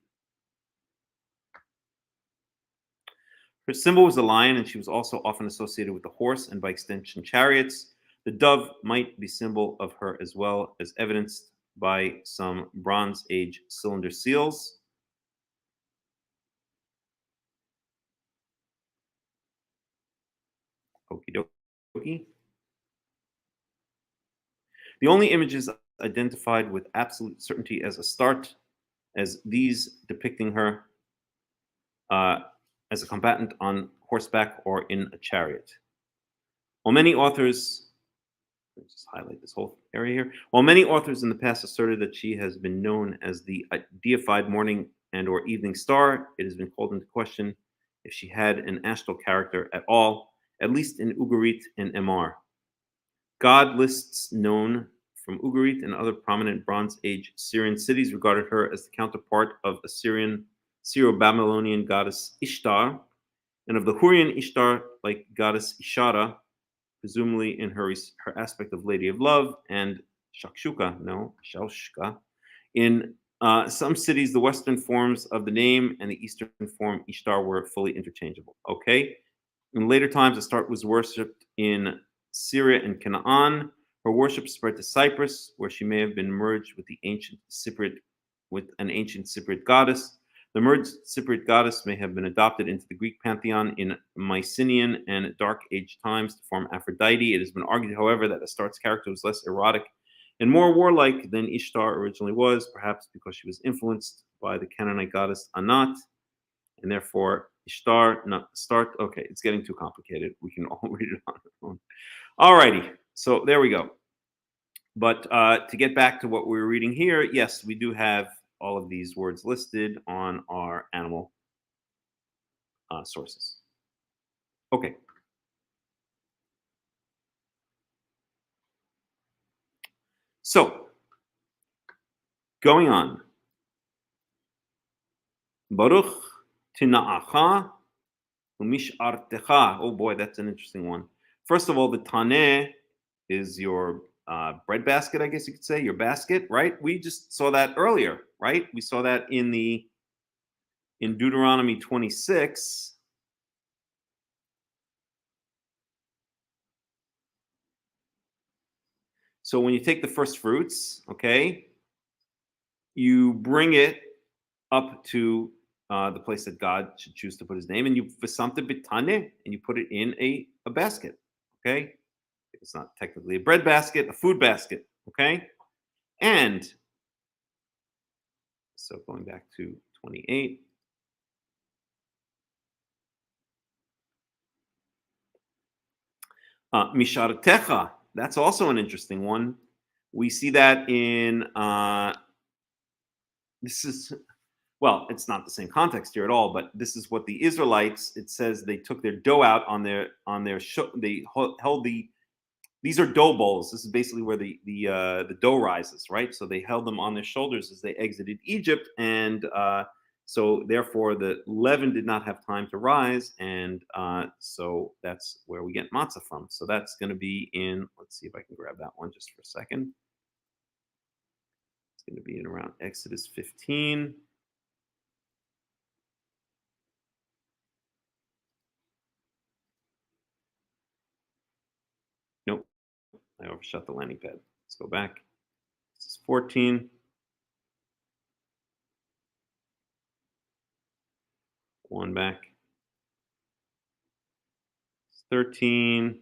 Her symbol was the lion, and she was also often associated with the horse and by extension chariots. The dove might be symbol of her as well, as evidenced by some Bronze Age cylinder seals. Okie dokie. The only images identified with absolute certainty as Astarte, as these depicting her as a combatant on horseback or in a chariot. While many authors, let's just highlight this whole area here. While many authors in the past asserted that she has been known as the deified morning and or evening star, it has been called into question if she had an astral character at all, at least in Ugarit and Emar. God lists known from Ugarit and other prominent Bronze Age Syrian cities regarded her as the counterpart of Assyrian Syro-Babylonian goddess Ishtar, and of the Hurrian Ishtar like goddess Ishara, presumably in her aspect of Lady of Love, and Shaushka. In some cities, the Western forms of the name and the Eastern form Ishtar were fully interchangeable. Okay. In later times, Astarte was worshipped in Syria and Canaan. Her worship spread to Cyprus, where she may have been merged with an ancient Cypriot goddess. The merged Cypriot goddess may have been adopted into the Greek pantheon in Mycenaean and Dark Age times to form Aphrodite. It has been argued, however, that Astarte's character was less erotic and more warlike than Ishtar originally was, perhaps because she was influenced by the Canaanite goddess Anat, and therefore Ishtar, not Astarte. Okay, it's getting too complicated. We can all read it on our own. Alrighty, so there we go. But to get back to what we were reading here, yes, we do have all of these words listed on our animal sources. Okay. So, going on. Baruch tina'acha umish'artecha. Oh boy, that's an interesting one. First of all, the taneh is your bread basket, I guess you could say, your basket, right? We just saw that earlier, right? We saw that in Deuteronomy 26. So when you take the first fruits, okay, you bring it up to the place that God should choose to put his name, and you v'samta b'taneh, and you put it in a basket, okay? It's not technically a bread basket, a food basket, okay? And so going back to 28. Mishartecha, that's also an interesting one. We see that in, this is, well, it's not the same context here at all, but this is what the Israelites, it says they took their dough out on their, they held the, these are dough bowls. This is basically where the dough rises, right? So they held them on their shoulders as they exited Egypt, and so therefore the leaven did not have time to rise, and so that's where we get matzah from. So that's going to be in. Let's see if I can grab that one just for a second. It's going to be in around Exodus 15. Nope, I overshot the landing pad. Let's go back. This is 14. One back. It's 13.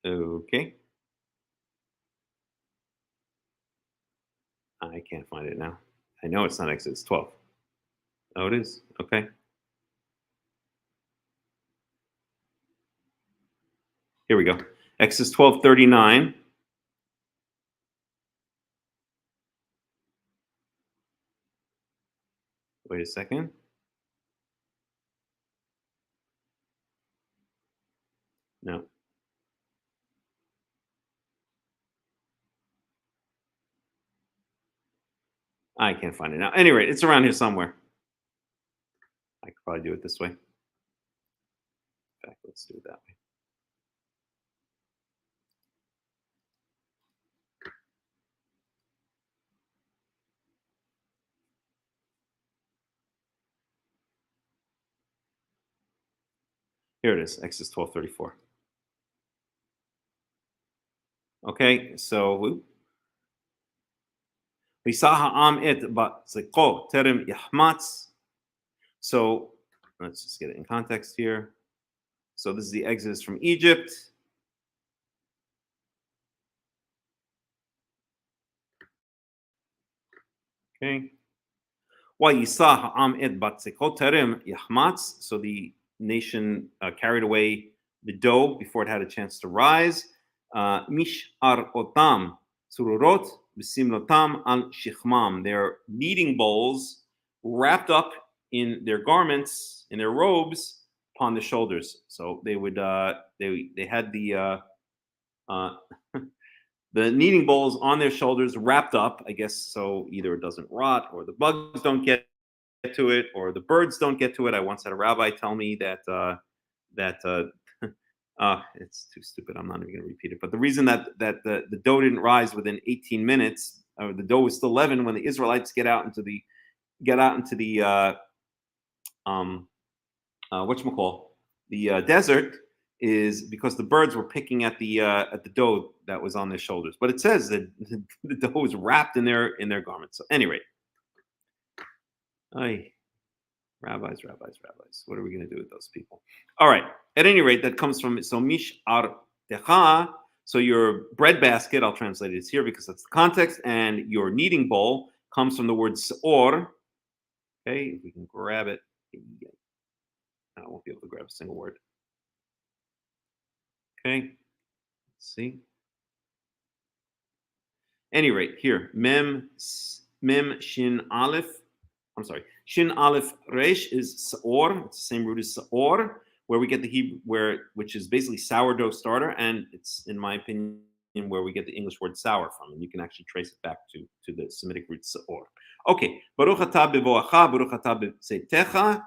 Okay. I can't find it now. I know it's not Exodus 12. Oh, it is. Okay. Here we go. Exodus 12:39. Wait a second. No. I can't find it now. Anyway, it's around here somewhere. I could probably do it this way. In fact, let's do it that way. Here it is, Exodus 12:34. Okay, so so let's just get it in context here. So this is the Exodus from Egypt. Okay. So the nation carried away the dough before it had a chance to rise. Mish'ar sururot b'simlotam al shichmam. Their kneading bowls wrapped up in their garments, in their robes, upon the shoulders. So they would they had the the kneading bowls on their shoulders wrapped up, I guess, so either it doesn't rot or the bugs don't get to it or the birds don't get to it. I once had a rabbi tell me that it's too stupid. I'm not even going to repeat it. But the reason that the dough didn't rise within 18 minutes, or the dough was still leavened when the Israelites get out into the whatchamacall, the desert, is because the birds were picking at the dough that was on their shoulders. But it says that the dough was wrapped in their garments. So anyway, rabbis. What are we going to do with those people? All right. At any rate, that comes from mish'ar techa. So your bread basket, I'll translate it here because that's the context, and your kneading bowl comes from the word seor. Okay, if we can grab it. I won't be able to grab a single word. Okay, let's see. Any rate, here, mem shin aleph. I'm sorry, shin aleph resh is saor. It's the same root as saor, where we get the Hebrew, which is basically sourdough starter, and it's, in my opinion, where we get the English word sour from, and you can actually trace it back to the Semitic root saor. Okay, baruch atah bevoacha, baruch atah b'tzeitecha.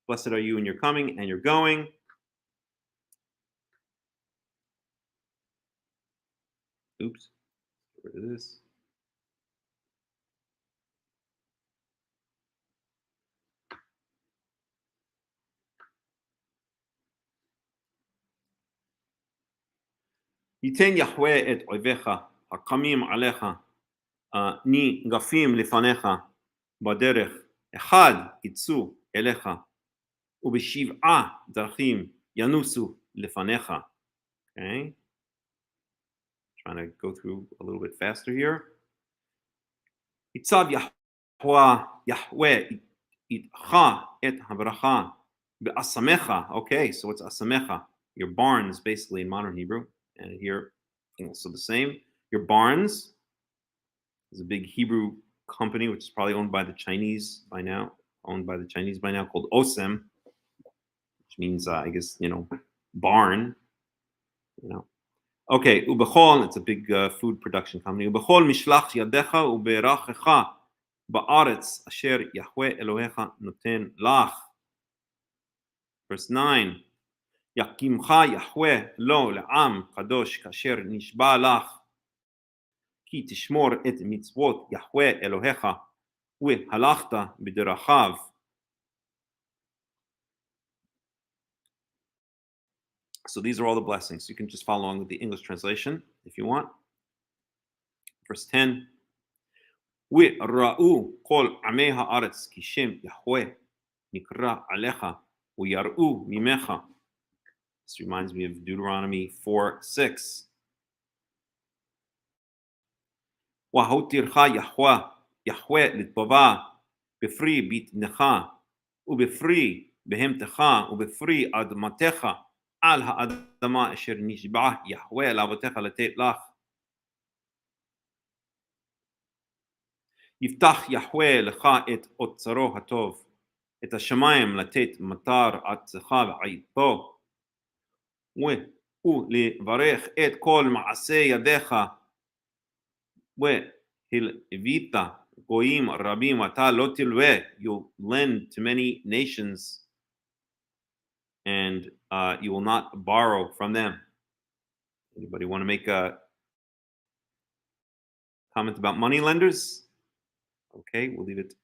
Blessed are you in your coming and your going. Oops. Get rid of this. ייתן יחווה את אויביך, הקמים עליך, ניגפים לפניך בדרך, אחד יצאו אליך, ובשבעה דרכים ינוסו לפניך. Okay? Trying to go through a little bit faster here. יצב יחווה איתך את הברכה באסמך. Okay, so it's asamecha, your barns basically in modern Hebrew. And here, also the same. Your barns is a big Hebrew company, which is probably owned by the Chinese by now, called Osem, which means, I guess, barn, Okay, ubechol, it's a big food production company. Ubechol mishlach yadecha uberachecha ba'aretz asher Yahweh Elohecha noten lach. Verse 9. Yakimcha Yahweh lo le'am kadosh kasher nishba lach ki tishmor et mitzvot Yahweh Elohecha u'halachta b'derachav. So these are all the blessings. You can just follow along with the English translation if you want. Verse 10. وَرَأُوا كُلْ عَمَي هَآرَتْز كِي شَمْ يَهْوَهْ نِكْرَى عَلَيْهَا وَيَرْأُوا مِمَيْهَا. This reminds me of Deuteronomy 4:6. وَهُتِرْخَا يَهْوَهْ لِطْبَوَا بِفْرِي بِطْنِخَ وبفري بهمتך ובפרי אדמתך על האדמה אשר נשבע יהוה לאבותיך לתת לך. יפתח יהוה לך את אוצרו הטוב, את השמיים לתת מטר ארצך ועיתו, ולברך את כל מעשה ידיך, והלווית goyim rabim ata lo tilweh, you'll lend to many nations and you will not borrow from them. Anybody want to make a comment about money lenders? Okay, we'll leave it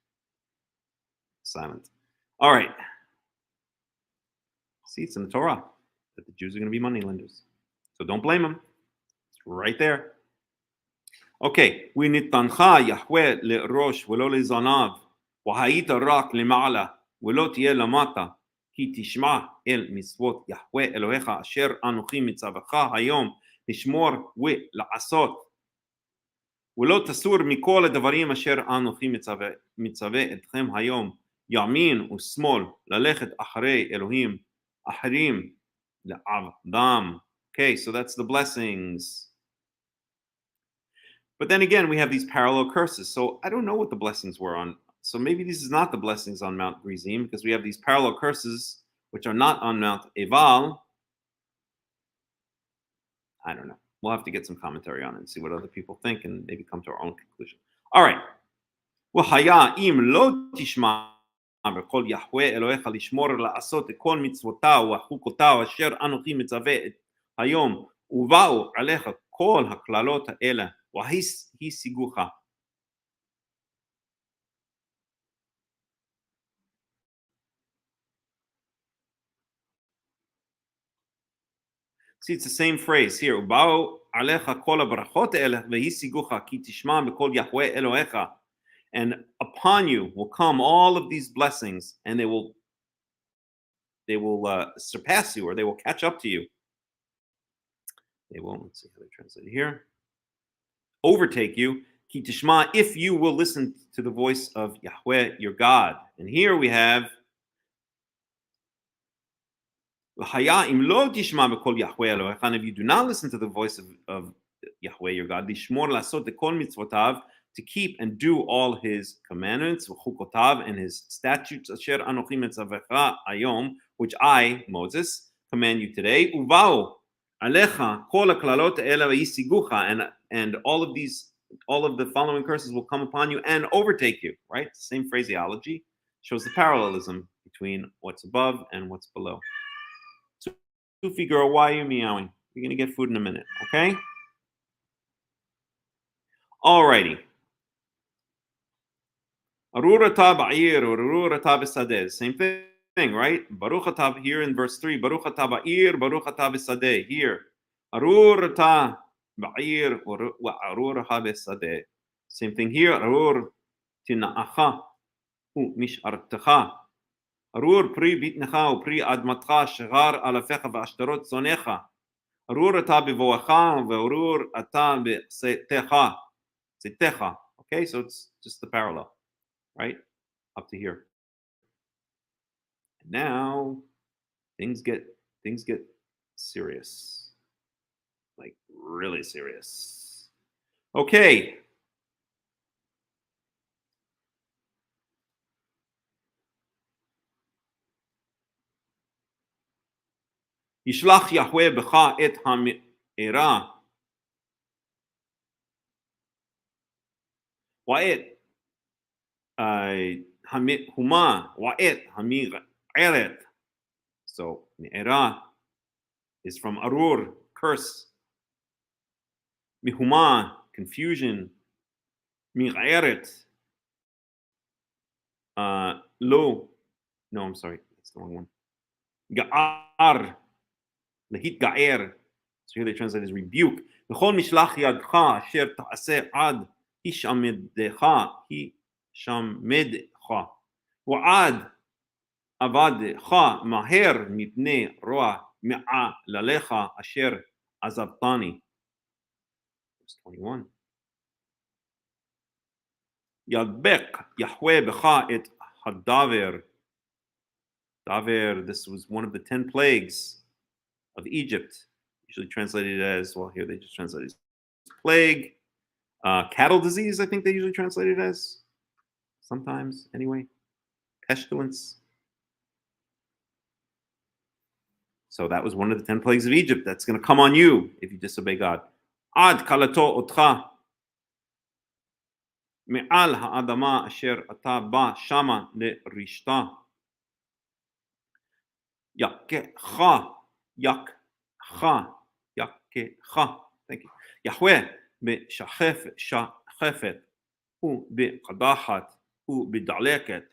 silent. All right. See, it's in the Torah that the Jews are going to be money lenders. So don't blame them. It's right there. Okay, ונתנך יחווה לראש ולא לזנב, והיית רק למעלה ולא תהיה למטה, כי תשמע אל מצוות יחווה אלוהיך אשר אנוכי מצווך היום לשמור ולעשות, ולא תסור מכל הדברים אשר אנוכי מצווה אתכם היום, ימין ושמאל, ללכת אחרי אלוהים אחרים לעבדם. Okay, so that's the blessings. But then again, we have these parallel curses. So I don't know what the blessings were on. So maybe this is not the blessings on Mount Gerizim, because we have these parallel curses which are not on Mount Ebal. I don't know. We'll have to get some commentary on it and see what other people think and maybe come to our own conclusion. All right. והיה אם לא תשמע בקול יהוה אלוהיך לשמור לעשות את כל מצוותיו וחוקותיו אשר אנוכי מצווה היום, ובאו עליך כל הקללות האלה והשיגוך. See, it's the same phrase here. ובאו עליך כל הברכות האלה והשיגוך כי תשמע בקול יהוה אלוהיך. And upon you will come all of these blessings, and they will surpass you, or they will catch up to you. They will, let's see how they translate it here. Overtake you, ki tishma, if you will listen to the voice of Yahweh, your God. And here we have, im lo tishma b'kol Yahweh Elohecha, and if you do not listen to the voice of Yahweh, your God, lishmor lasot kol mitzvotav, to keep and do all his commandments, and his statutes, asher anochi mitzavecha ayom, which I, Moses, command you today. Uvao alecha kol haklalot ela v'yisigucha, and all of the following curses will come upon you and overtake you. Right, same phraseology shows the parallelism between what's above and what's below. So, Sufi girl, why are you meowing? You're gonna get food in a minute, okay? Alrighty. Arurata ba'ir, arurata b'sadeh. Same thing, right? Baruch atah here in verse 3. Baruch atah ba'ir, baruch atah b'sadeh. Here. Arurata ba'ir, wa arurata b'sadeh. Same thing here. Arur tina'acha u mish'artecha. Arur pri bitnecha u pri admatcha shigar alafecha v'ashtarot zonecha. Arur ata b'voacha ve'arur ata b'setecha. Setecha. Okay, so it's just the parallel, right? Up to here. Now things get serious, like really serious. Okay. Yishlach Yahweh b'cha et ha'me'era wa'et ha'me'huma wa'et ha'mi'eret. So me'era is from arur, curse. Mihuma, confusion. Mi'eret, lo. No, I'm sorry, that's the wrong one. Ga'ar, lahit ga'er. So here they translate as rebuke. V'chol mishlach yadcha asher ta'aseh ad hishamedcha hishamedcha wa'ad avadcha maher mipnei roa me'a lalecha asher azabtani. Verse 21. Yadbek Yahweh b'cha et hadaver. Daver, this was one of the 10 plagues of Egypt. Usually translated as, well, here they just translated as plague. Cattle disease, I think they usually translate it as. Sometimes, anyway. Pestilence. So that was one of the 10 plagues of Egypt. That's going to come on you if you disobey God. Ad kalato otcha. Me'al ha'adama asher ata ba shama le'rishta. Yakcha. Yakcha. Thank you. Yahweh shachefet ובקדחת ובדלקת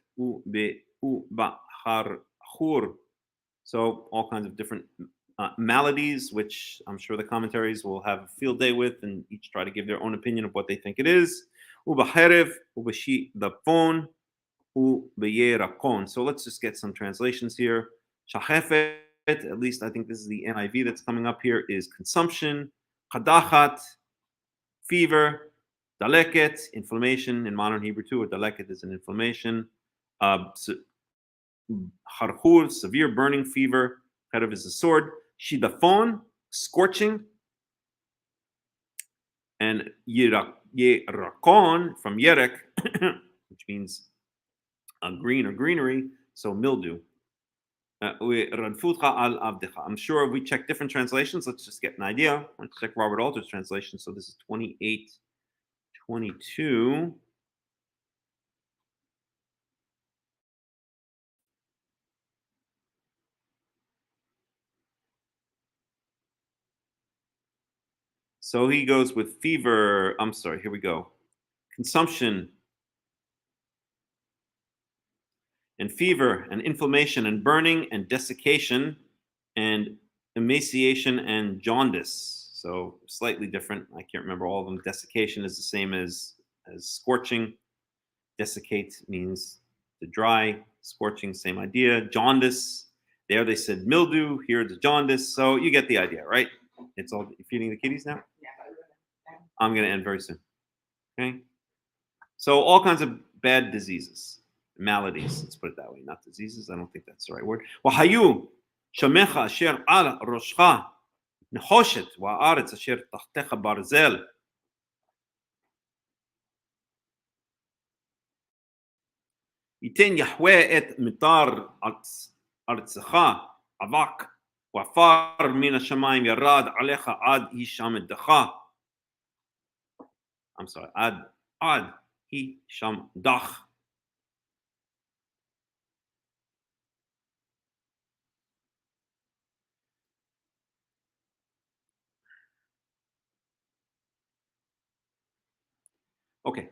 ובחרחור. So all kinds of different maladies, which I'm sure the commentaries will have a field day with and each try to give their own opinion of what they think it is. ובחרב ובשיטפון ובيرقون. So let's just get some translations here. Shachefet, at least I think this is the NIV that's coming up here, is consumption. Kadachat, fever. Daleket, inflammation in modern Hebrew too. A daleket is an inflammation. Harhur, severe burning fever. Head is a sword. Shidafon, scorching. And yerakon from yerek, which means green or greenery, so mildew. I'm sure if we check different translations, let's just get an idea. Let's check Robert Alter's translation. So this is 28:22. So he goes with fever. I'm sorry, here we go. Consumption and fever and inflammation and burning and desiccation and emaciation and jaundice. So slightly different. I can't remember all of them. Desiccation is the same as scorching. Desiccate means to dry. Scorching, same idea. Jaundice. There they said mildew. Here it's jaundice. So you get the idea, right? It's all feeding the kitties now. I'm going to end very soon. Okay. So all kinds of bad diseases, maladies. Let's put it that way. Not diseases. I don't think that's the right word. Wahayu shamecha asher al roshcha nechoshet wa'aretz asher tachtecha barzel. Yiten Yahweh et mitar artzecha avak wa'afar min hashamayim yarad alecha ad hishamedcha. I'm sorry, ad hishamdach. Okay.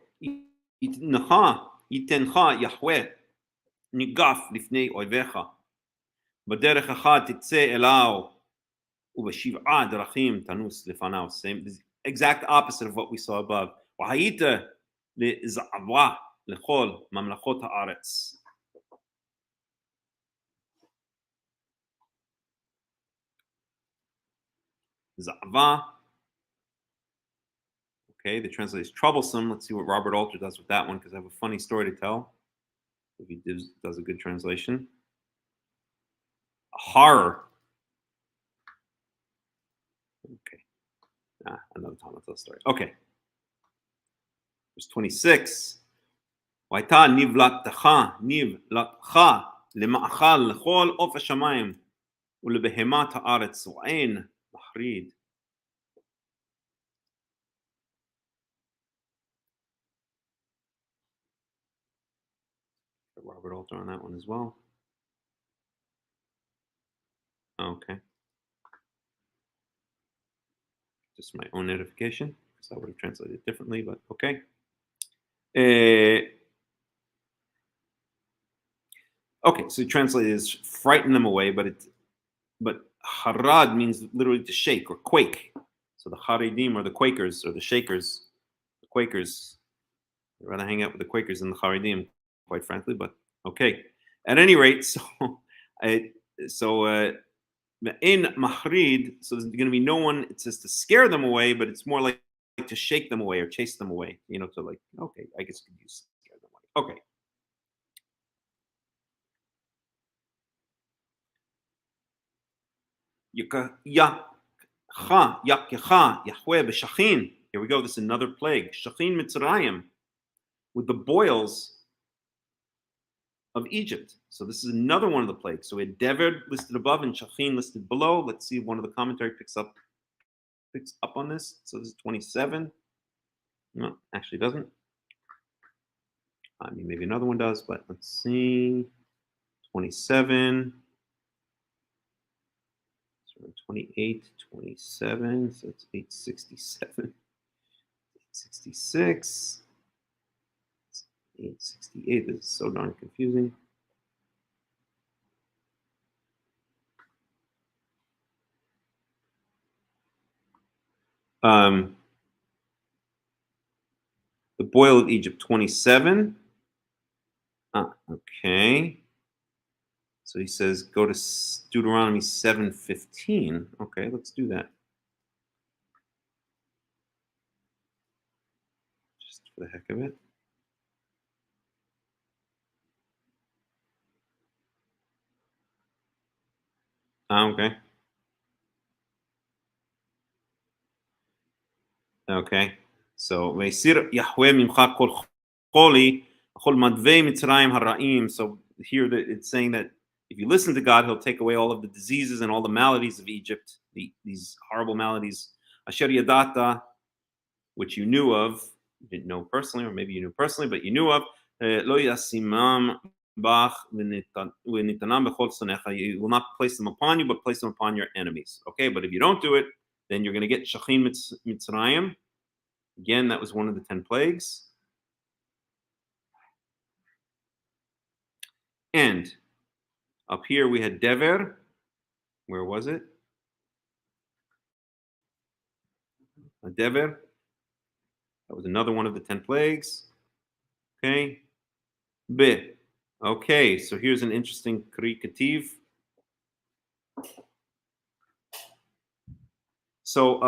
ייתנך יחווה ניגף לפני אויביך. בדרך אחת תצא אליו ובשבעה דרכים תנוס לפניו. Same, the exact opposite of what we saw above. והיית לזעבה לכל ממלכות הארץ. Za'ava. Okay, the translation is troublesome. Let's see what Robert Alter does with that one, because I have a funny story to tell. If he does a good translation. A horror. Okay. Another time I'll tell a story. Okay. Verse 26. Waita nivlatcha lema'achal lechol of hashamayim ulebehemat haaretz u'ein mahrid. Robert Alter on that one as well. Okay. Just my own edification, because I would have translated it differently, but okay. Okay, so translated as frighten them away, but harad means literally to shake or quake. So the Haredim are the Quakers or the shakers. The Quakers. I'd rather hang out with the Quakers than the Haredim, quite frankly, but okay. At any rate, in Mahrid, so there's going to be no one, it says to scare them away, but it's more like to shake them away or chase them away, to like, okay, I guess you could use scare them away. Okay. Here we go, this is another plague. Shachin Mitzrayim, with the boils of Egypt. So this is another one of the plagues. So we had Dever listed above and Shachin listed below. Let's see if one of the commentary picks up on this. So this is 27. No, actually doesn't. I mean, maybe another one does, but let's see. 27. 28, 27, so it's 867, 866, 868. This is so darn confusing. The boil of Egypt, 27. Okay. So he says, go to Deuteronomy 7:15. Okay, let's do that. Just for the heck of it. Okay. Okay. So, Ve'sir Yahweh mimcha kol choli, chol madvei Mitzrayim hara'im. So here it's saying that if you listen to God, he'll take away all of the diseases and all the maladies of Egypt, these horrible maladies. Asher yadata, which you knew of, you didn't know personally, or maybe you knew personally, but you knew of. Lo yasimam bach v'nitanam b'chol sonecha. You will not place them upon you, but place them upon your enemies. Okay, but if you don't do it, then you're going to get Shachin Mitzrayim. Again, that was one of the 10 plagues. And up here we had Dever. Where was it? Dever. That was another one of the 10 plagues. Okay. Be. Okay, so here's an interesting Karikativ. So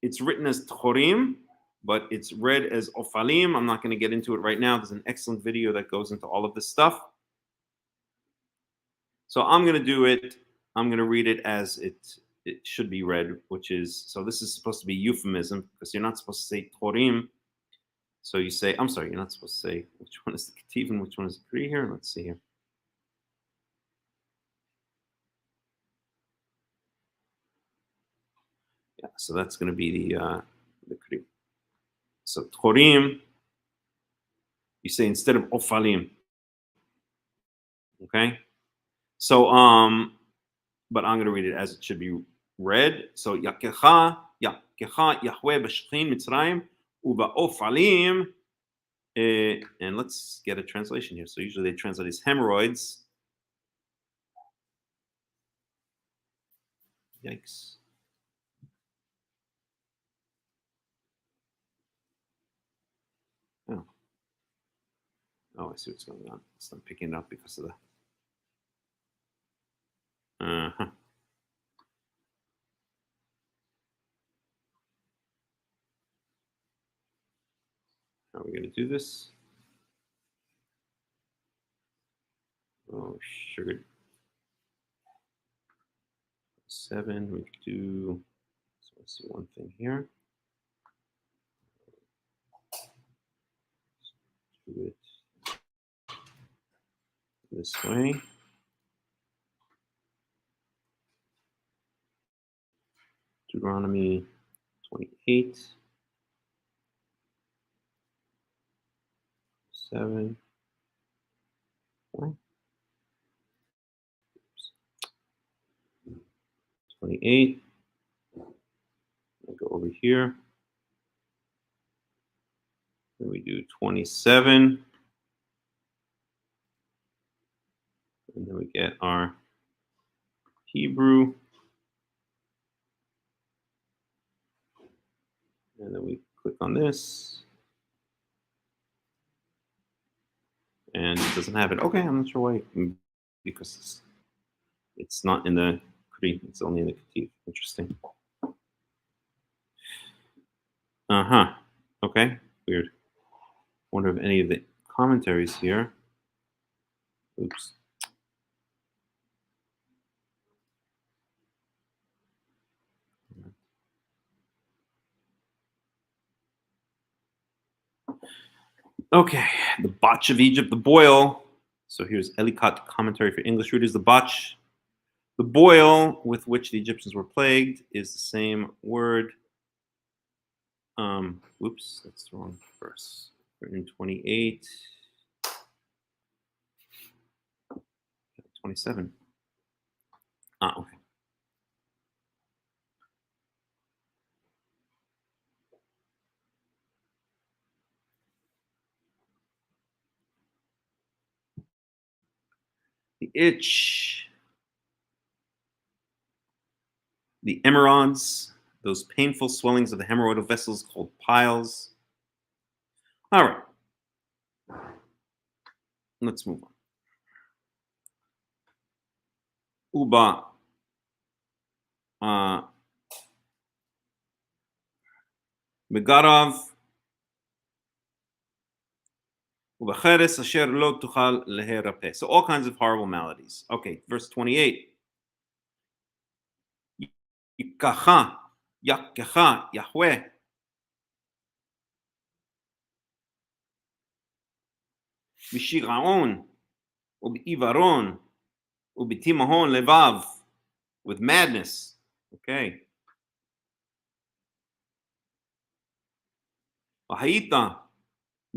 it's written as Tchorim, but it's read as Ofalim. I'm not going to get into it right now. There's an excellent video that goes into all of this stuff. So I'm going to do it. I'm going to read it as it should be read, which is, so this is supposed to be euphemism, because you're not supposed to say Tchorim. So you say, I'm sorry, you're not supposed to say which one is the Ketiv and which one is the Kri here. Let's see here. Yeah, so that's going to be the Kri. So Tchorim, you say instead of Ofalim. Okay? So, but I'm going to read it as it should be read. So, Yakecha Yahweh b'shechin Mitzrayim Uba'ofalim. And let's get a translation here. So usually they translate as hemorrhoids. Yikes. Oh. Oh, I see what's going on. It's not picking it up because of the. Uh-huh. How are we going to do this? Oh, sugar. 7. We could do. So let's see one thing here. Let's do it this way. Deuteronomy 28. 7. Okay. 28. I'll go over here. Then we do 27. And then we get our Hebrew. And then we click on this. And it doesn't have it. Okay, I'm not sure why. Because it's not in the Kri, it's only in the Ketiv. Interesting. Uh-huh. Okay, weird. Wonder if any of the commentaries here. Oops. Okay, the botch of Egypt, the boil. So here's Ellicott commentary for English readers. The botch, the boil with which the Egyptians were plagued is the same word. Oops, that's the wrong verse. 128. 27. Okay. The itch, the emerods, those painful swellings of the hemorrhoidal vessels called piles. All right. Let's move on. Uba. Megarav. So all kinds of horrible maladies. Okay, verse 28. Yikacha, Yakkecha, Yahweh. Bishiraon, Ubivaron, Ubitimahon Levav, with madness. Okay. Vahita,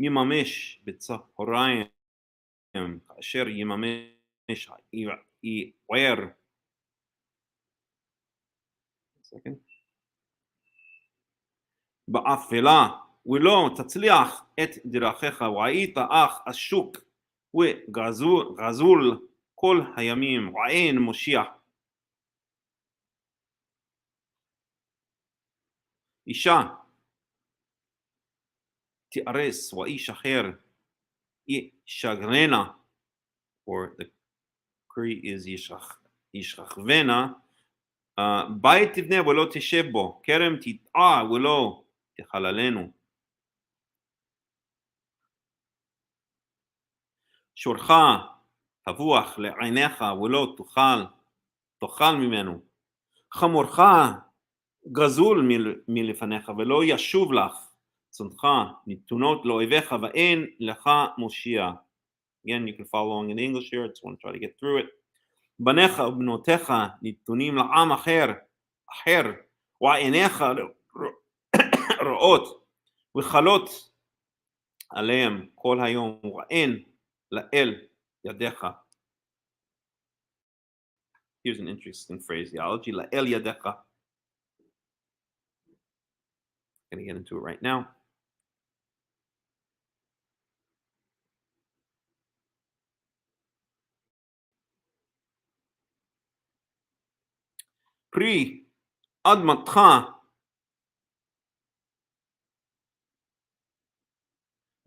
Mimamesh, Bitzahoraim, Asher Yimamesh, Iwer. Second. באפלה ולא תצליח את דרכיך והיית אך השוק וגזול כל הימים ואין מושיע. אישה תארס ואיש אחר ישגרנה, or the Kri is ישכבנה, בית תבנה ולא תשב בו, כרם תטעה ולא תחללנו. שורך טבוח לעיניך ולא תאכל ממנו. חמורך גזול מלפניך ולא ישוב לך. צונך נתונות לאויביך ואין לך מושיע. Again, you can follow along in English here. I just want to try to get through it. בניך ובנותיך נתונים לעם אחר, ועיניך רואות וחלות עליהם כל היום, ואין לאל ידיך. Here's an interesting phraseology, לאל ידיך. I'm going to get into it right now. פרי אדמתך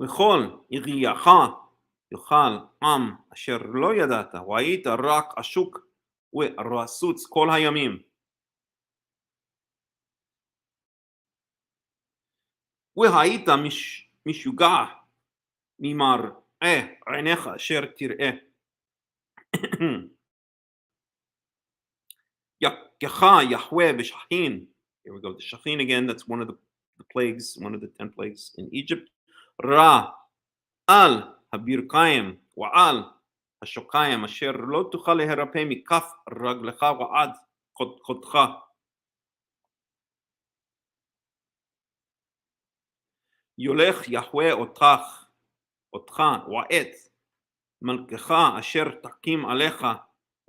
וכל יגיעך יאכל עם אשר לא ידעת, והיית רק עשוק ורסוץ כל הימים. והיית משוגע ממראה עיניך אשר תראה. יכך יחווה בשכין. Here we go, the shachin again, that's one of the plagues, one of the 10 plagues in Egypt. רע על הברכיים ועל השוקיים אשר לא תוכל להירפא מכף רגלך ועד קודקודך. יולך יחווה אותך ועת מלכך אשר תקים עליך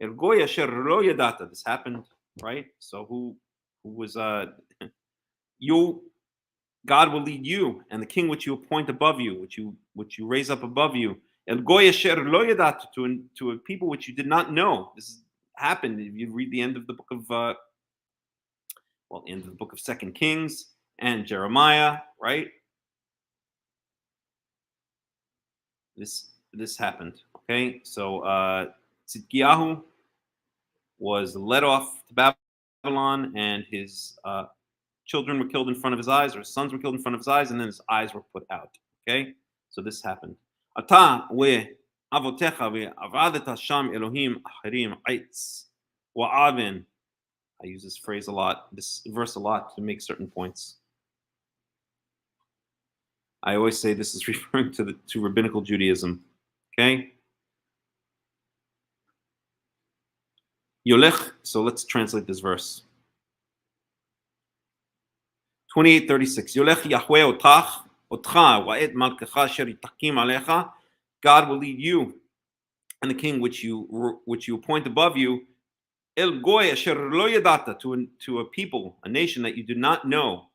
אל גוי אשר לא ידעת. This happened, right? So who was God will lead you and the king which you appoint above you, which you raise up above you, el goy asher lo yadat, to a people which you did not know. This happened if you read the end of the book of end of the book of 2 Kings and Jeremiah, right? This happened. Okay, so Tzidkiyahu was led off to Babylon, and his children were killed in front of his eyes, or his sons were killed in front of his eyes, and then his eyes were put out. Okay, so this happened. Ata we avotecha we avadeta sham Elohim achirim eitz wa'aven. I use this phrase a lot, this verse a lot, to make certain points. I always say this is referring to Rabbinical Judaism. Okay. Yolech. So let's translate this verse. 28:36. Yolech Yahweh otcha wa'et malkecha asher yitakim alecha. God will lead you and the king which you appoint above you. El goy asher lo yadata, to a people, a nation that you did not know.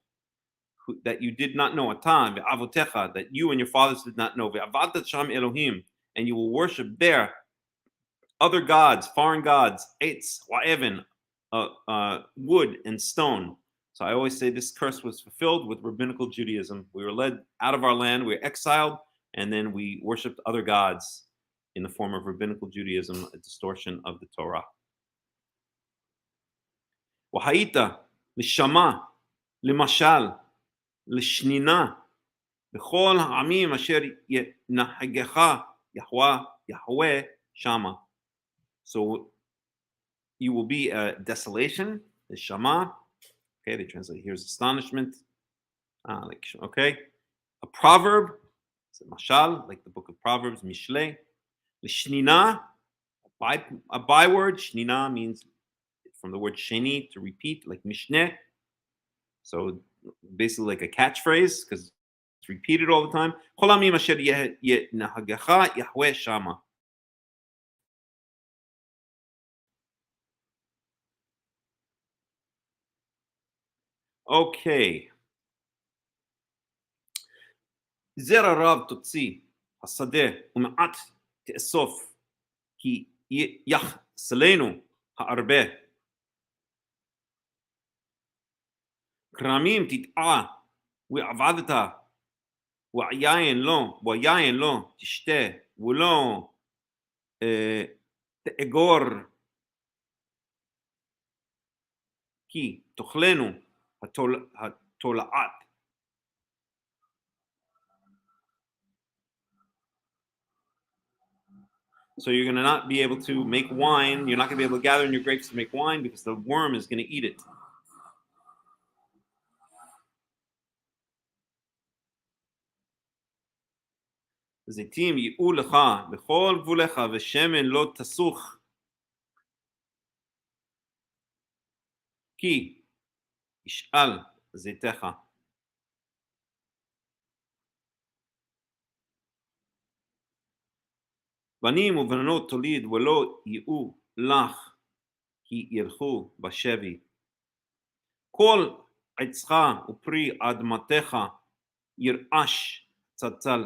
That you did not know, Atan ve'avotecha, that you and your fathers did not know, ve'avadat sham Elohim, and you will worship there other gods, foreign gods, eitz wa'even, wood and stone. So I always say this curse was fulfilled with Rabbinical Judaism. We were led out of our land, we were exiled, and then we worshipped other gods in the form of Rabbinical Judaism, a distortion of the Torah. Wahayita lishama limashal לשנינה בכל העמים אשר ינהגך יהוה שמה. So you will be a desolation, the shama. Okay, they translate here's astonishment. Okay, a proverb, it's a mashal, like the book of Proverbs, mishle. L'shnina, a byword. Shnina means from the word sheni, to repeat, like mishneh. So basically like a catchphrase, because it's repeated all the time. Okay. זרע רב תוציא השדה ומעט תאסוף כי יחסלנו הרבה. כרמים תטעה ועבדת ויין לא תשתה ולא תאגור כי תאכלנו התולעת. So you're going to not be able to make wine. You're not going to be able to gather in your grapes to make wine because the worm is going to eat it. זיתים יהיו לך בכל גבוליך ושמן לא תסוך כי ישאל זיתך. בנים ובנות תוליד ולא יהיו לך כי ילכו בשבי. כל עצך ופרי אדמתך ירעש צלצל.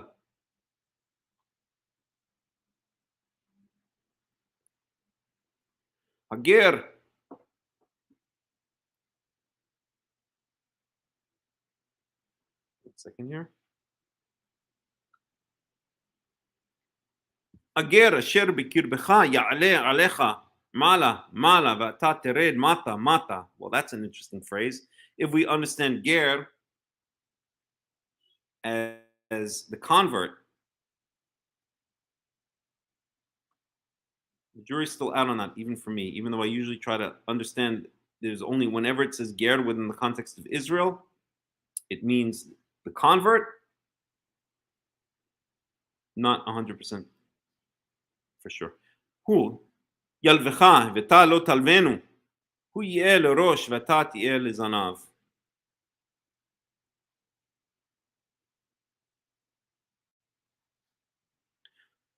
הגר second here. הגר אשר בקרבך יעלה עליך מעלה מעלה ואתה תרד מטה מטה. Well, that's an interesting phrase. If we understand ger as the convert, the jury's still out on that, even for me, even though I usually try to understand there's only whenever it says ger within the context of Israel, it means the convert, not 100% for sure. הוא ילבך ואתה לא תלבנו, הוא יהיה לראש ואתה תהיה לזנב.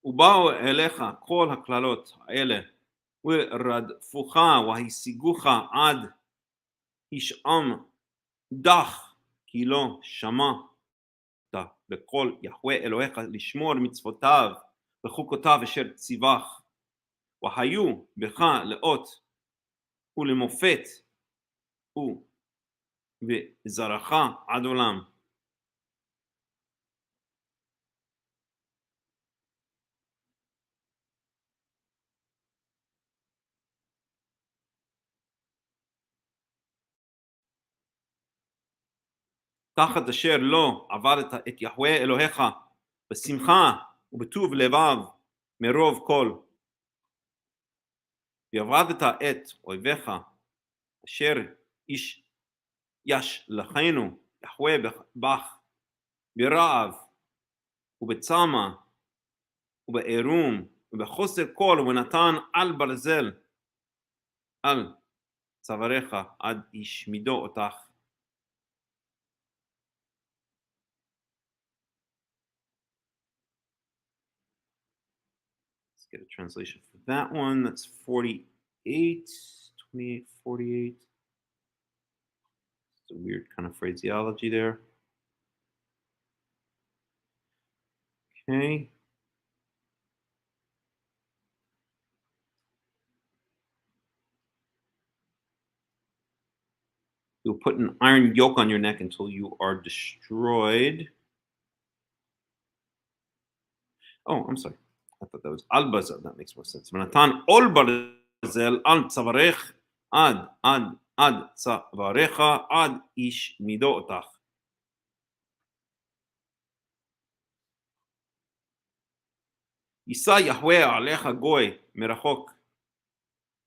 ובאו אליך כל הקללות האלה, ורדפוך והשיגוך עד ישעם דח, כי לא שמעת בקול יהוה אלוהיך לשמור מצוותיו וחוקותיו אשר ציווך, והיו בך לאות ולמופת וזרעך עד עולם. תחת אשר לא עבדת את יהוה אלוהיך בשמחה ובטוב לבב מרוב כל, ועבדת את אויביך אשר ישלחנו יהוה בך ברעב ובצמא ובעירום ובחוסר כל, ונתן על ברזל על צוואריך עד ישמידו אותך. Get a translation for that one. That's 48, 28, 48. It's a weird kind of phraseology there. Okay. You'll put an iron yoke on your neck until you are destroyed. Oh, I'm sorry. I thought that was al barzel. That makes more sense. ונתן עול ברזל על צווארך עד צווארך עד ישמידו אותך. יישא יהוה עליך גוי מרחוק,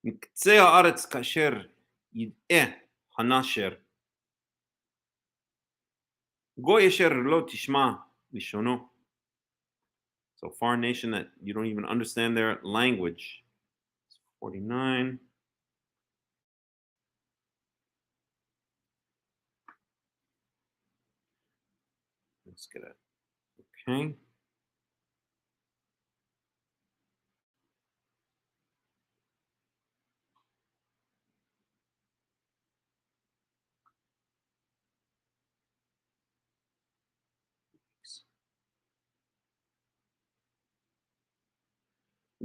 מקצה הארץ כאשר ידעה הנשר. גוי אשר לא תשמע לשונו. So foreign nation that you don't even understand their language. 49. Let's get it. Okay.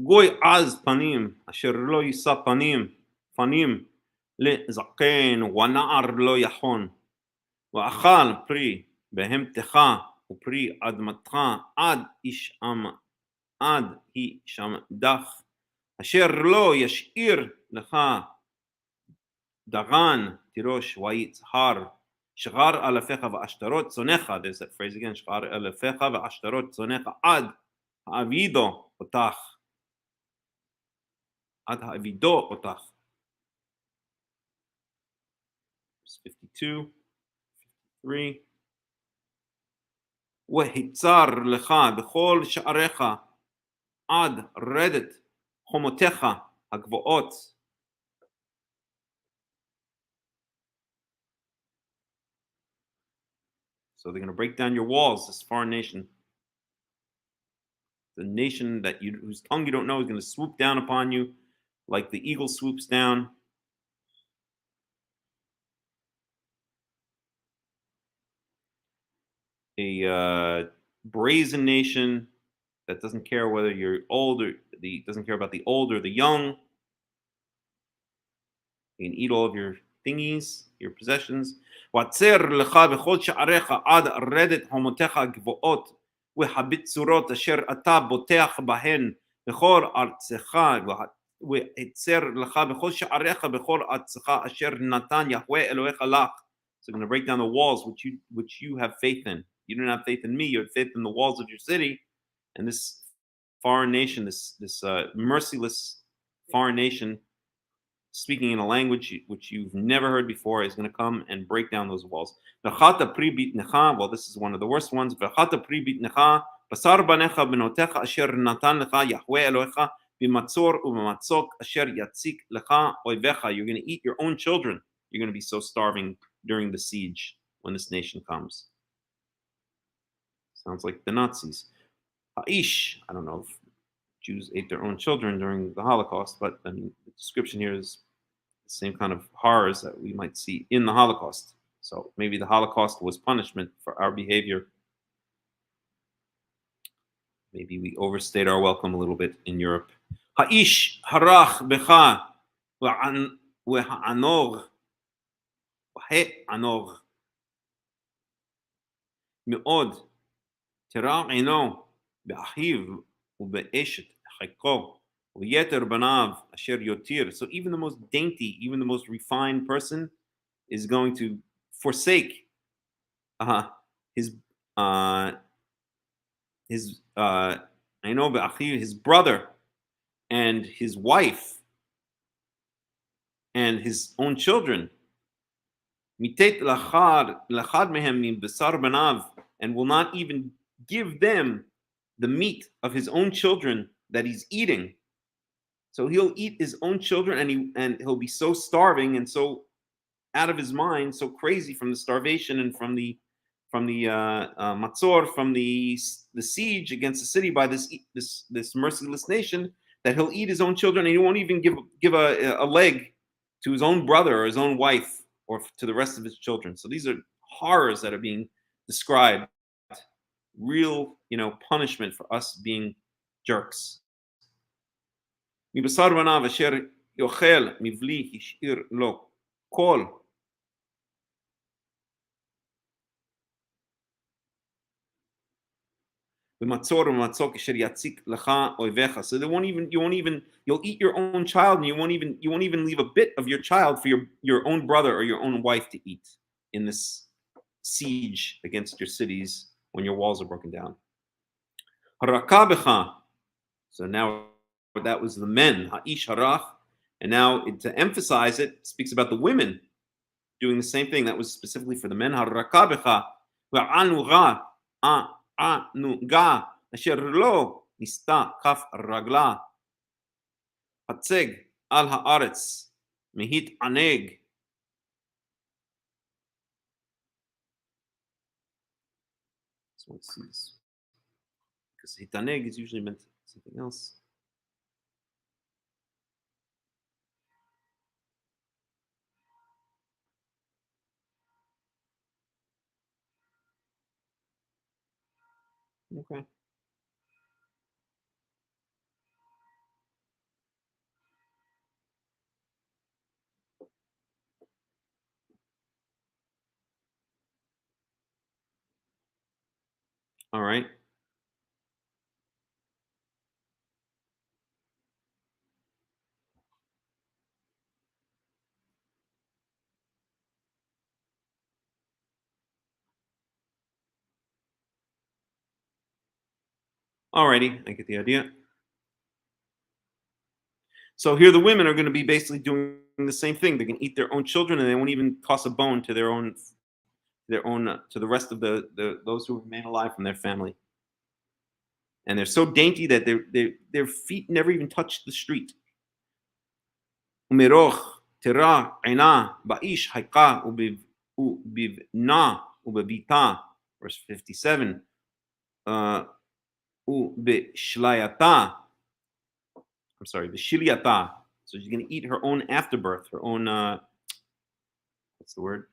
גוי עז פנים, אשר לא יישא פנים לזקן, ונער לא יחון, ואכל פרי בהמתך ופרי אדמתך עד ישעמדך, אשר לא ישאיר לך דגן תירוש ויצהר, שחר אלפיך ועשתרות צונך. There's that phrase again, שחר אלפיך ועשתרות צונך עד האבידו אותך. עד האבידו אותך. 52, 53. והצר לך בכל שעריך עד רדת חומותיך הגבוהות. So they're going to break down your walls, this foreign nation. The nation that whose tongue you don't know is going to swoop down upon you like the eagle swoops down. A brazen nation that doesn't care whether you're old or doesn't care about the old or the young. You can eat all of your thingies, your possessions. ועצר לך בכל שעריך עד רדת חומותיך גבוהות והבצורות אשר אתה בוטח בהן בכל ארצך ועצר לך בכל שעריך בכל ארצך אשר נתן יהוה אלוהיך לך. So I'm going to break down the walls which you have faith in. You don't have faith in me, you have faith in the walls of your city. And this foreign nation, this merciless foreign nation, speaking in a language which you've never heard before, is going to come and break down those walls. Well, this is one of the worst ones. You're going to eat your own children. You're going to be so starving during the siege when this nation comes. Sounds like the Nazis. Ha'ish, I don't know if Jews ate their own children during the Holocaust, but I mean, the description here is the same kind of horrors that we might see in the Holocaust. So maybe the Holocaust was punishment for our behavior. Maybe we overstayed our welcome a little bit in Europe. Ha'ish harach becha v'ha'anor me'od tera ino be'achiv u'be'eshet chayko u'yeter banav asher yotir. So even the most dainty, even the most refined person is going to forsake his his brother and his wife and his own children. Mitet lachad mehem min besar banav, and will not even give them the meat of his own children that he's eating. So he'll eat his own children, and he'll be so starving and so out of his mind, so crazy from the starvation and from the matzor, from the siege against the city by this merciless nation, that he'll eat his own children, and he won't even give a leg to his own brother or his own wife or to the rest of his children. So these are horrors that are being described. Real, punishment for us being jerks. מבשר בניו אשר יאכל מבלי השאיר לו כל במצור ומצוק אשר יציק לך אויביך. So you'll eat your own child, and you won't even leave a bit of your child for your own brother or your own wife to eat in this siege against your cities when your walls are broken down. haraka becha. So now that was the men, ha'ish harach, and now to emphasize it, speaks about the women doing the same thing. That was specifically for the men. haraka becha va'anuga anuga asher lo nista kaf ragla hatzeg al haaretz mehit aneg. So let's see this, because hitaneg is usually meant something else. Okay. All right. Alrighty, I get the idea. So here the women are going to be basically doing the same thing. They're going to eat their own children, and they won't even toss a bone to to the rest of those who remain alive from their family. And they're so dainty that their feet never even touch the street. Umeroch tera ina ba'ish haika ubivna ubevita. Verse 57. Bishliata. I'm sorry, bishliata. So she's going to eat her own afterbirth, her own what's the word?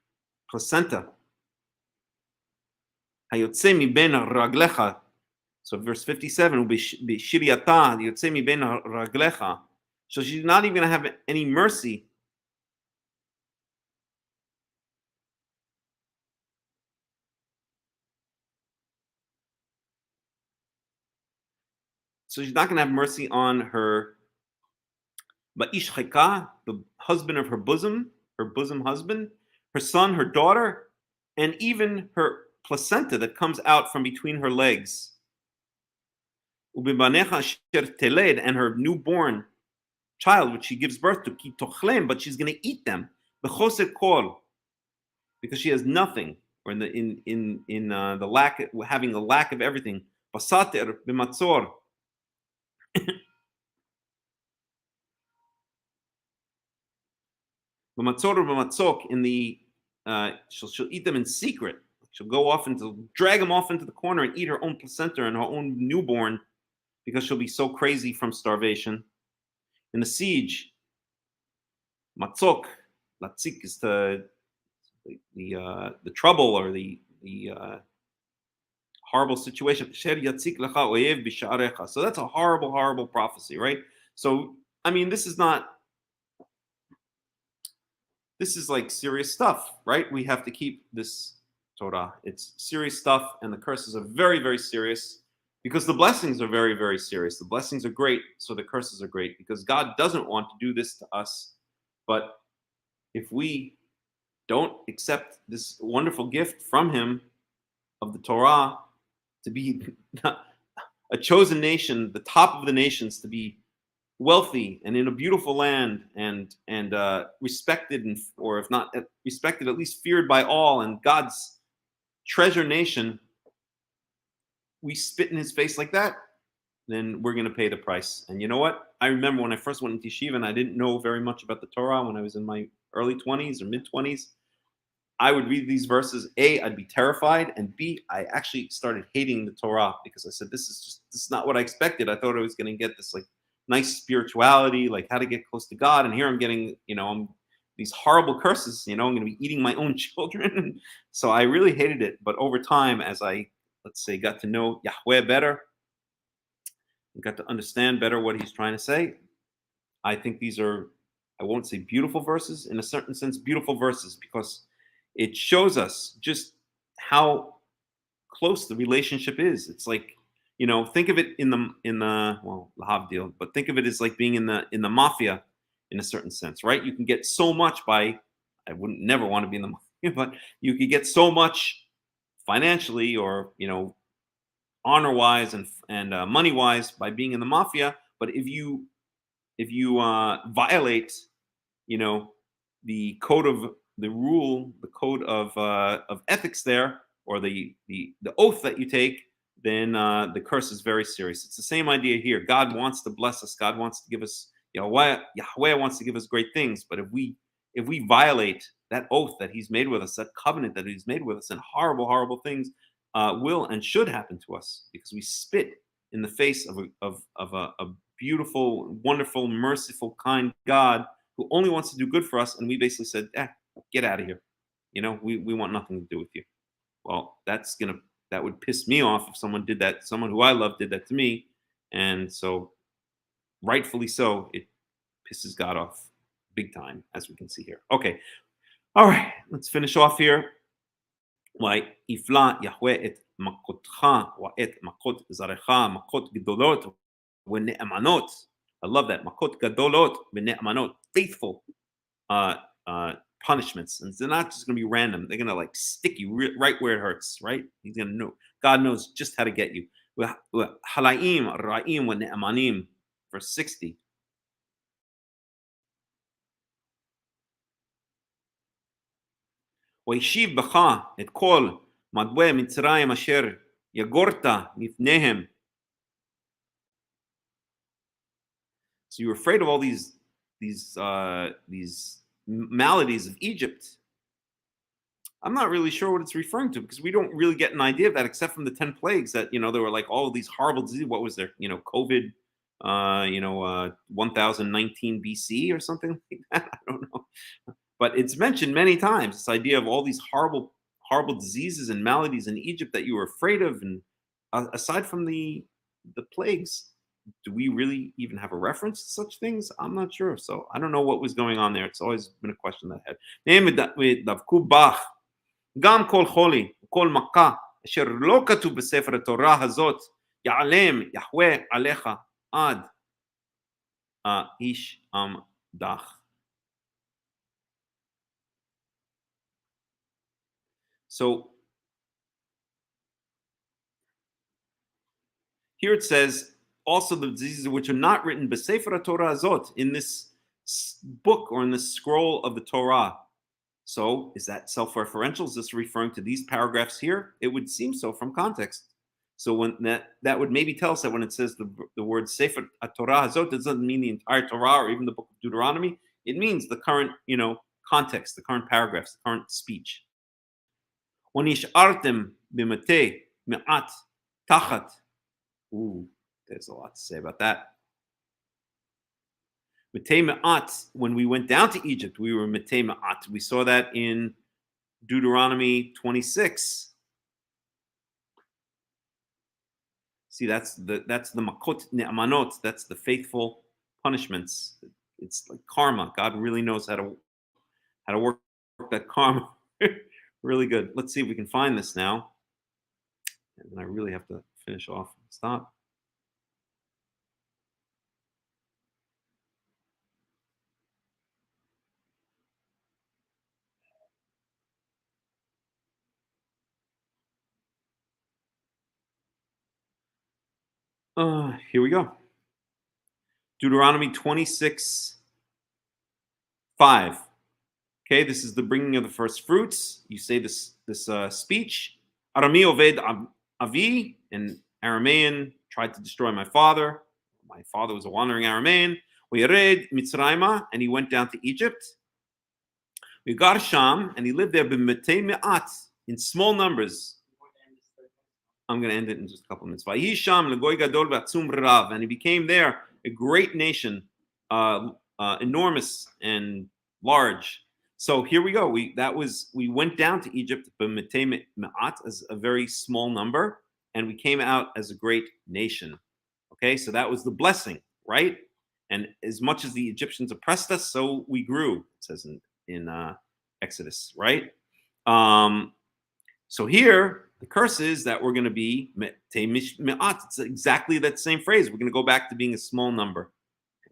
Placenta. Hayotze mi ben raglecha. So verse 57, bishliata yotze mi ben raglecha. So she's not even going to have any mercy So she's not going to have mercy on her Ba'ish Chayka, the husband of her bosom husband, her son, her daughter, and even her placenta that comes out from between her legs. Ubibanecha asher teled, and her newborn child, which she gives birth to, ki tochlem, but she's going to eat them. Bechoser kol, because she has nothing, or in the lack, having a lack of everything. Basater b'matzor. B'matzor or b'matzok, in the she'll eat them in secret. She'll drag them off into the corner and eat her own placenta and her own newborn, because she'll be so crazy from starvation. In the siege, matzok, latzik is the trouble or the horrible situation. So that's a horrible, horrible prophecy, right? So I mean, this is like serious stuff, right? We have to keep this Torah. It's serious stuff, and the curses are very, very serious, because the blessings are very, very serious. The blessings are great, so the curses are great, because God doesn't want to do this to us. But if we don't accept this wonderful gift from him of the Torah, to be a chosen nation, the top of the nations, to be wealthy and in a beautiful land, and respected, or if not respected, at least feared by all, and God's treasure nation, we spit in his face like that, then we're going to pay the price. And you know what? I remember when I first went into yeshiva and I didn't know very much about the Torah when I was in my early 20s or mid 20s. I would read these verses. A, I'd be terrified, and B, I actually started hating the Torah, because I said, this is not what I expected. I thought I was going to get this like nice spirituality, like how to get close to God, and here I'm getting, these horrible curses. I'm going to be eating my own children. So I really hated it. But over time, as I, let's say, got to know Yahweh better, got to understand better what he's trying to say, I think these are, I won't say beautiful verses, in a certain sense, beautiful verses, because it shows us just how close the relationship is. It's like, think of it in the well, lahavdil, but think of it as like being in the mafia, in a certain sense, right? You can get so much by, I wouldn't never want to be in the mafia, but you could get so much financially, or honor wise and money wise, by being in the mafia. But if you violate, the code of the rule, the code of ethics there, or the oath that you take, then the curse is very serious. It's the same idea here. God wants to bless us. God wants to give us, Yahweh wants to give us great things. But if we violate that oath that he's made with us, that covenant that he's made with us, and horrible, horrible things will and should happen to us, because we spit in the face of a beautiful, wonderful, merciful, kind God who only wants to do good for us, and we basically said, get out of here. We want nothing to do with you. Well, that would piss me off if someone did that. Someone who I love did that to me, and so rightfully so, it pisses God off big time, as we can see here. Okay, all right, let's finish off here. Why ifla Yahweh et makotcha wa et makot zarecha makot gedolot ve'ne'amanot. I love that, makot gadolot ve'ne'amanot, faithful punishments, and they're not just going to be random. They're going to like stick you right where it hurts. Right? He's going to know. God knows just how to get you. Halaim ra'im ve'ne'amanim, verse 60. וישיב בך את כל מדוע מצרים אשר יגורת לפניהם. So you're afraid of all these maladies of Egypt. I'm not really sure what it's referring to, because we don't really get an idea of that, except from the 10 plagues that, there were like all of these horrible diseases. What was there? COVID, 1019 BC or something like that. I don't know. But it's mentioned many times, this idea of all these horrible, horrible diseases and maladies in Egypt that you were afraid of. And aside from the plagues, do we really even have a reference to such things? I'm not sure. So I don't know what was going on there. It's always been a question that I had. גם כל חולי, כל מכה, אשר לא כתוב בספר התורה הזאת, Ya'alem Yahweh alecha ad ish amdach. So here it says also the diseases which are not written b'sefer Torah azot, in this book or in this scroll of the Torah. So is that self-referential? Is this referring to these paragraphs here? It would seem so from context. So when that would maybe tell us that when it says the word sefer Torah hazot, it doesn't mean the entire Torah or even the book of Deuteronomy. It means the current, context, the current paragraphs, the current speech. Onish'artem b'matei me'at tachat. Ooh, there's a lot to say about that. Matei me'at, when we went down to Egypt, we were matei me'at. We saw that in Deuteronomy 26. See, that's the makot ne'amanot. That's the faithful punishments. It's like karma. God really knows how to work that karma. Really good. Let's see if we can find this now. And then I really have to finish off. Stop. Here we go. Deuteronomy 26, 5. Okay, this is the bringing of the first fruits. You say this speech. Arami oved avi, an Aramean tried to destroy my father. My father was a wandering Aramean. Weyared Mitzrayma, and he went down to Egypt. Vigar Sham, and he lived there b'metei me'at, in small numbers. I'm going to end it in just a couple of minutes. Vayisham legoy gadol v'atzum rav, and he became there a great nation, enormous and large. So here we go. We went down to Egypt b'metei me'at, as a very small number, and we came out as a great nation. Okay, so that was the blessing, right? And as much as the Egyptians oppressed us, so we grew. It says in Exodus, right? So here, the curse is that we're going to be metei me'at. It's exactly that same phrase. We're going to go back to being a small number.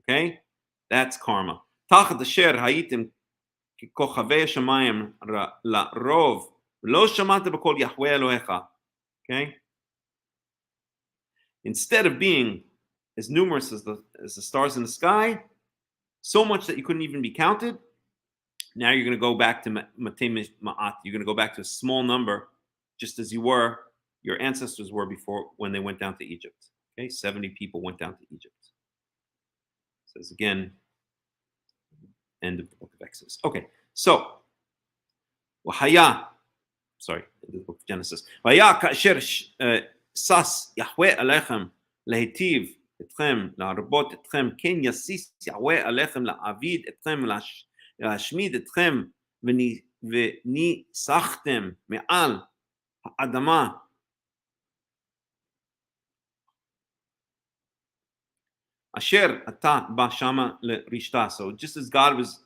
Okay, that's karma. Tachat asher hayitim kochavei shamayim la'rov lo shamata b'kol Yahweh Elohecha. Okay, instead of being as numerous as the stars in the sky, so much that you couldn't even be counted, now you're going to go back to metei me'at. You're going to go back to a small number, just as your ancestors were before when they went down to Egypt. Okay, 70 people went down to Egypt. It says again, end of the book of Exodus. Okay, so Wahaya, sorry, the book of Genesis. Vaya kasher sas Yahweh alechem lehitiv etchem la'arbot etchem ken yasis Yahweh alechem la'avid etchem להשמיד אתכם וניסחתם מעל האדמה. אשר אתה בא שמה לרשתה. So just as God was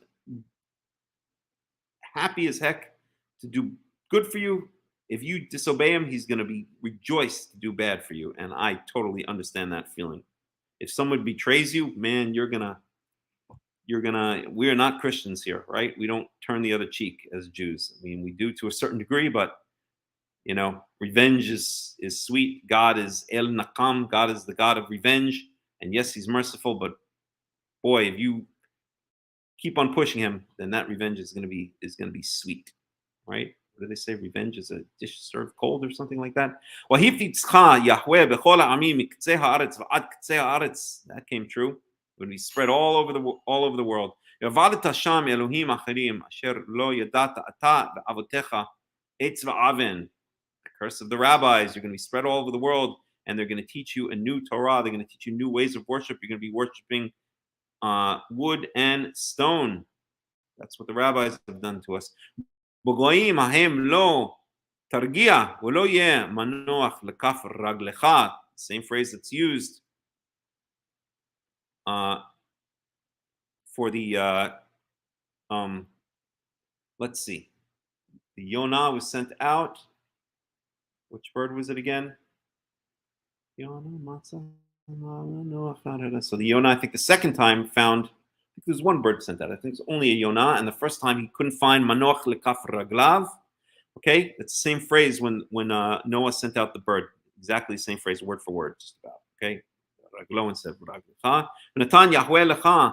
happy as heck to do good for you, if you disobey him, he's going to be rejoiced to do bad for you. And I totally understand that feeling. If someone betrays you, man, we're not Christians here, right? We don't turn the other cheek as Jews. I mean, we do to a certain degree, but revenge is sweet. God is El Nakam. God is the God of revenge. And yes, he's merciful, but boy, if you keep on pushing him, then that revenge is gonna be sweet. Right? What do they say? Revenge is a dish served cold or something like that. That came true. Would be spread all over the world. The curse of the rabbis. You're going to be spread all over the world, and they're going to teach you a new Torah. They're going to teach you new ways of worship. You're going to be worshiping wood and stone. That's what the rabbis have done to us. Same phrase that's used for the let's see, the Yonah was sent out. Which bird was it again? Yonah, Matzah, Noah found it. So the Yonah, I think the second time found, I think there was one bird sent out. I think it was only a Yonah, and the first time he couldn't find Manoch lekaf raglav. Okay, it's the same phrase when Noah sent out the bird. Exactly the same phrase, word for word, just about. Okay, raglo instead of raglecha. Natan Yahweh lecha.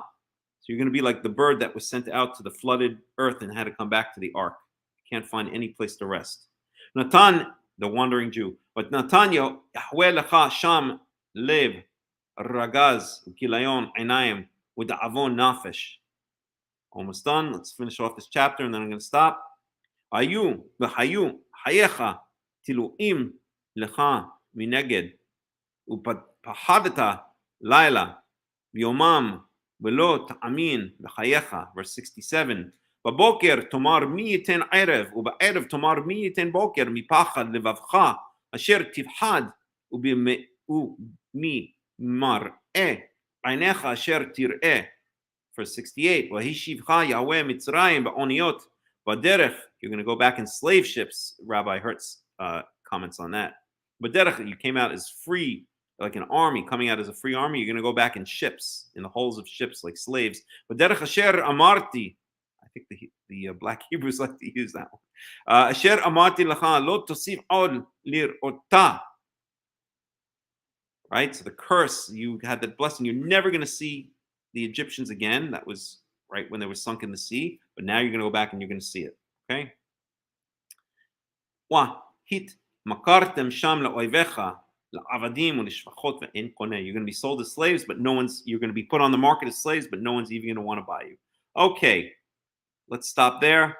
So you're going to be like the bird that was sent out to the flooded earth and had to come back to the ark. You can't find any place to rest. Natan, the wandering Jew. But Natan Yahweh lecha sham lev ragaz kilayon einayim with the avon nafesh. Almost done. Let's finish off this chapter and then I'm going to stop. Ayu v'hayu hayecha tiluim lecha mineged upahadata laila v'yomam v'lo ta'amin v'chayecha. Verse 67. בבוקר תאמר מי ייתן ערב, ובערב תאמר מי ייתן בוקר, מפחד לבבך, אשר תפחד, וממראה עיניך אשר תראה. Verse 68. והשיבך יהוה מצרים באוניות בדרך. You're going to go back in slave ships. Rabbi Hertz comments on that. בדרך, you came out as free, like an army, coming out as a free army. You're going to go back in ships, in the hulls of ships, like slaves. בדרך אשר אמרתי, I think the black Hebrews like to use that one. Asher amati lacha lo tosif od lirota. Right? So the curse, you had that blessing. You're never going to see the Egyptians again. That was right when they were sunk in the sea. But now you're going to go back and you're going to see it. Okay? Wa hit makartem sham la'oivecha la'avadim u'lishvachot ve'en koneh. You're going to be sold as slaves, but you're going to be put on the market as slaves, but no one's even going to want to buy you. Okay. Let's stop there.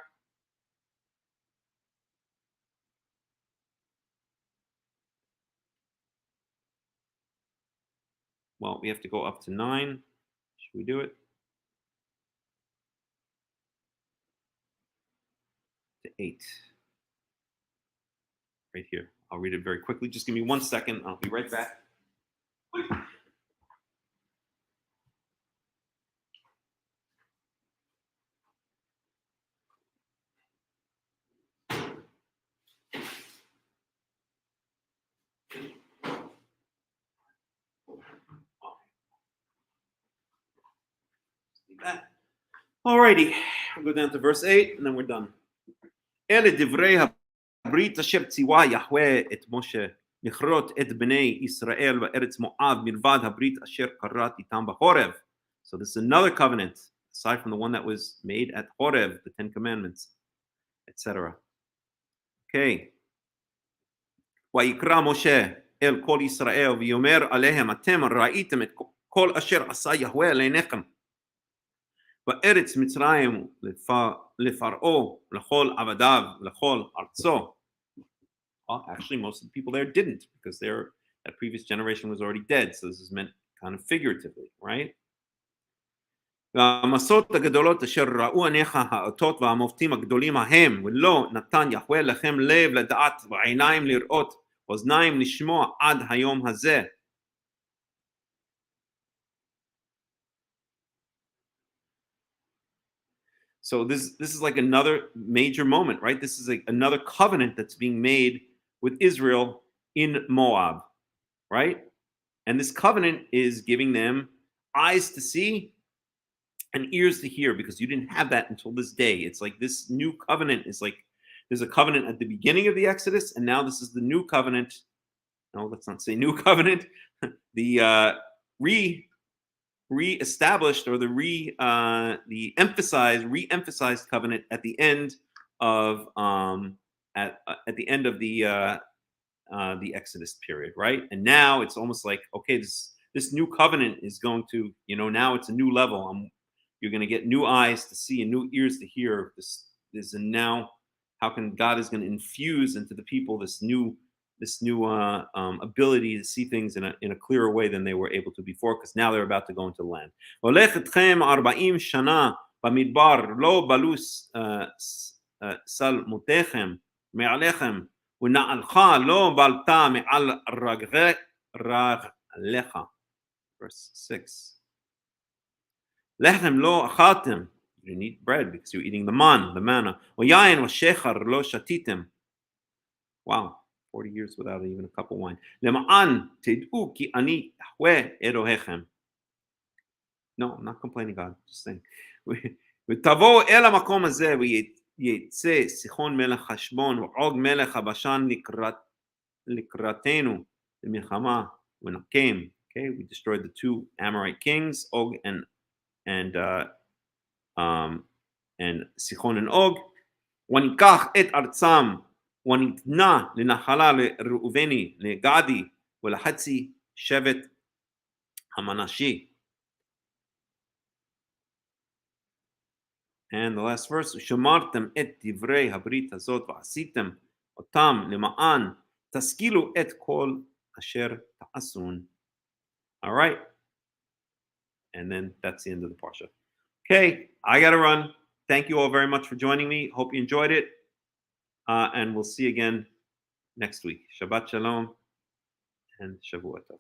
Well, we have to go up to 9. Should we do it? To 8. Right here. I'll read it very quickly. Just give me 1 second. I'll be right back. Alrighty, I'll go down to verse 8 and then we're done. אלה דברי הברית אשר ציווה יהוה את משה לכרות את בני ישראל בארץ מואב מלבד הברית אשר כרת איתם בחורב. So this is another covenant aside from the one that was made at Horeb, the 10 commandments, etc. Okay. ויקרא משה אל כל ישראל ויאמר עליהם אתם ראיתם את כל אשר עשה יהוה לעיניכם בארץ מצרים לפרעה לכל עבדיו לכל ארצו. Well, actually, most of the people there didn't because that previous generation was already dead. So this is meant kind of figuratively, right? והמסות הגדולות אשר ראו עיניך האותות והמופתים הגדולים ההם ולא נתן יהוה לכם לב לדעת ועיניים לראות אוזניים לשמוע עד היום הזה. So this is like another major moment, right? This is like another covenant that's being made with Israel in Moab, right? And this covenant is giving them eyes to see and ears to hear because you didn't have that until this day. It's like this new covenant is like there's a covenant at the beginning of the Exodus, and now this is the new covenant. No, let's not say new covenant. The re-established or the re-emphasized covenant at the end of at the end of the Exodus period, right? And now it's almost like okay, this new covenant is going to, now it's a new level. You're going to get new eyes to see and new ears to hear. This and now, how can God is going to infuse into the people this new ability to see things in a clearer way than they were able to before, because now they're about to go into the land. הולך אתכם 40 שנה במדבר, לא בלו שלמותיכם מעליכם, ונעלך לא בלתה מעל רגליך. Verse 6. לחם לא אכלתם, you didn't eat bread because you're eating the manna, ויין ושחר לא שתיתם. Wow. 40 years without even a cup of wine. למען תדעו כי אני יהוה אלוהיכם. No, I'm not complaining, God. Just saying. ותבואו אל המקום הזה ויצא סיחון מלך חשבון ועוג מלך הבשן לקראתנו למלחמה ונקם. Okay, we destroyed the two Amorite kings, Og and Sichon and Og. וניקח את ארצם וניתנה לנחלה לראובני, לגדי ולחצי שבט המנשי. And the last verse, שמרתם את דברי הברית הזאת ועשיתם אותם למען תשכילו את כל אשר תעשון. All right. And then that's the end of the parsha. Okay, I got to run. Thank you all very much for joining me. Hope you enjoyed it. And we'll see you again next week. Shabbat Shalom and Shavua Tov.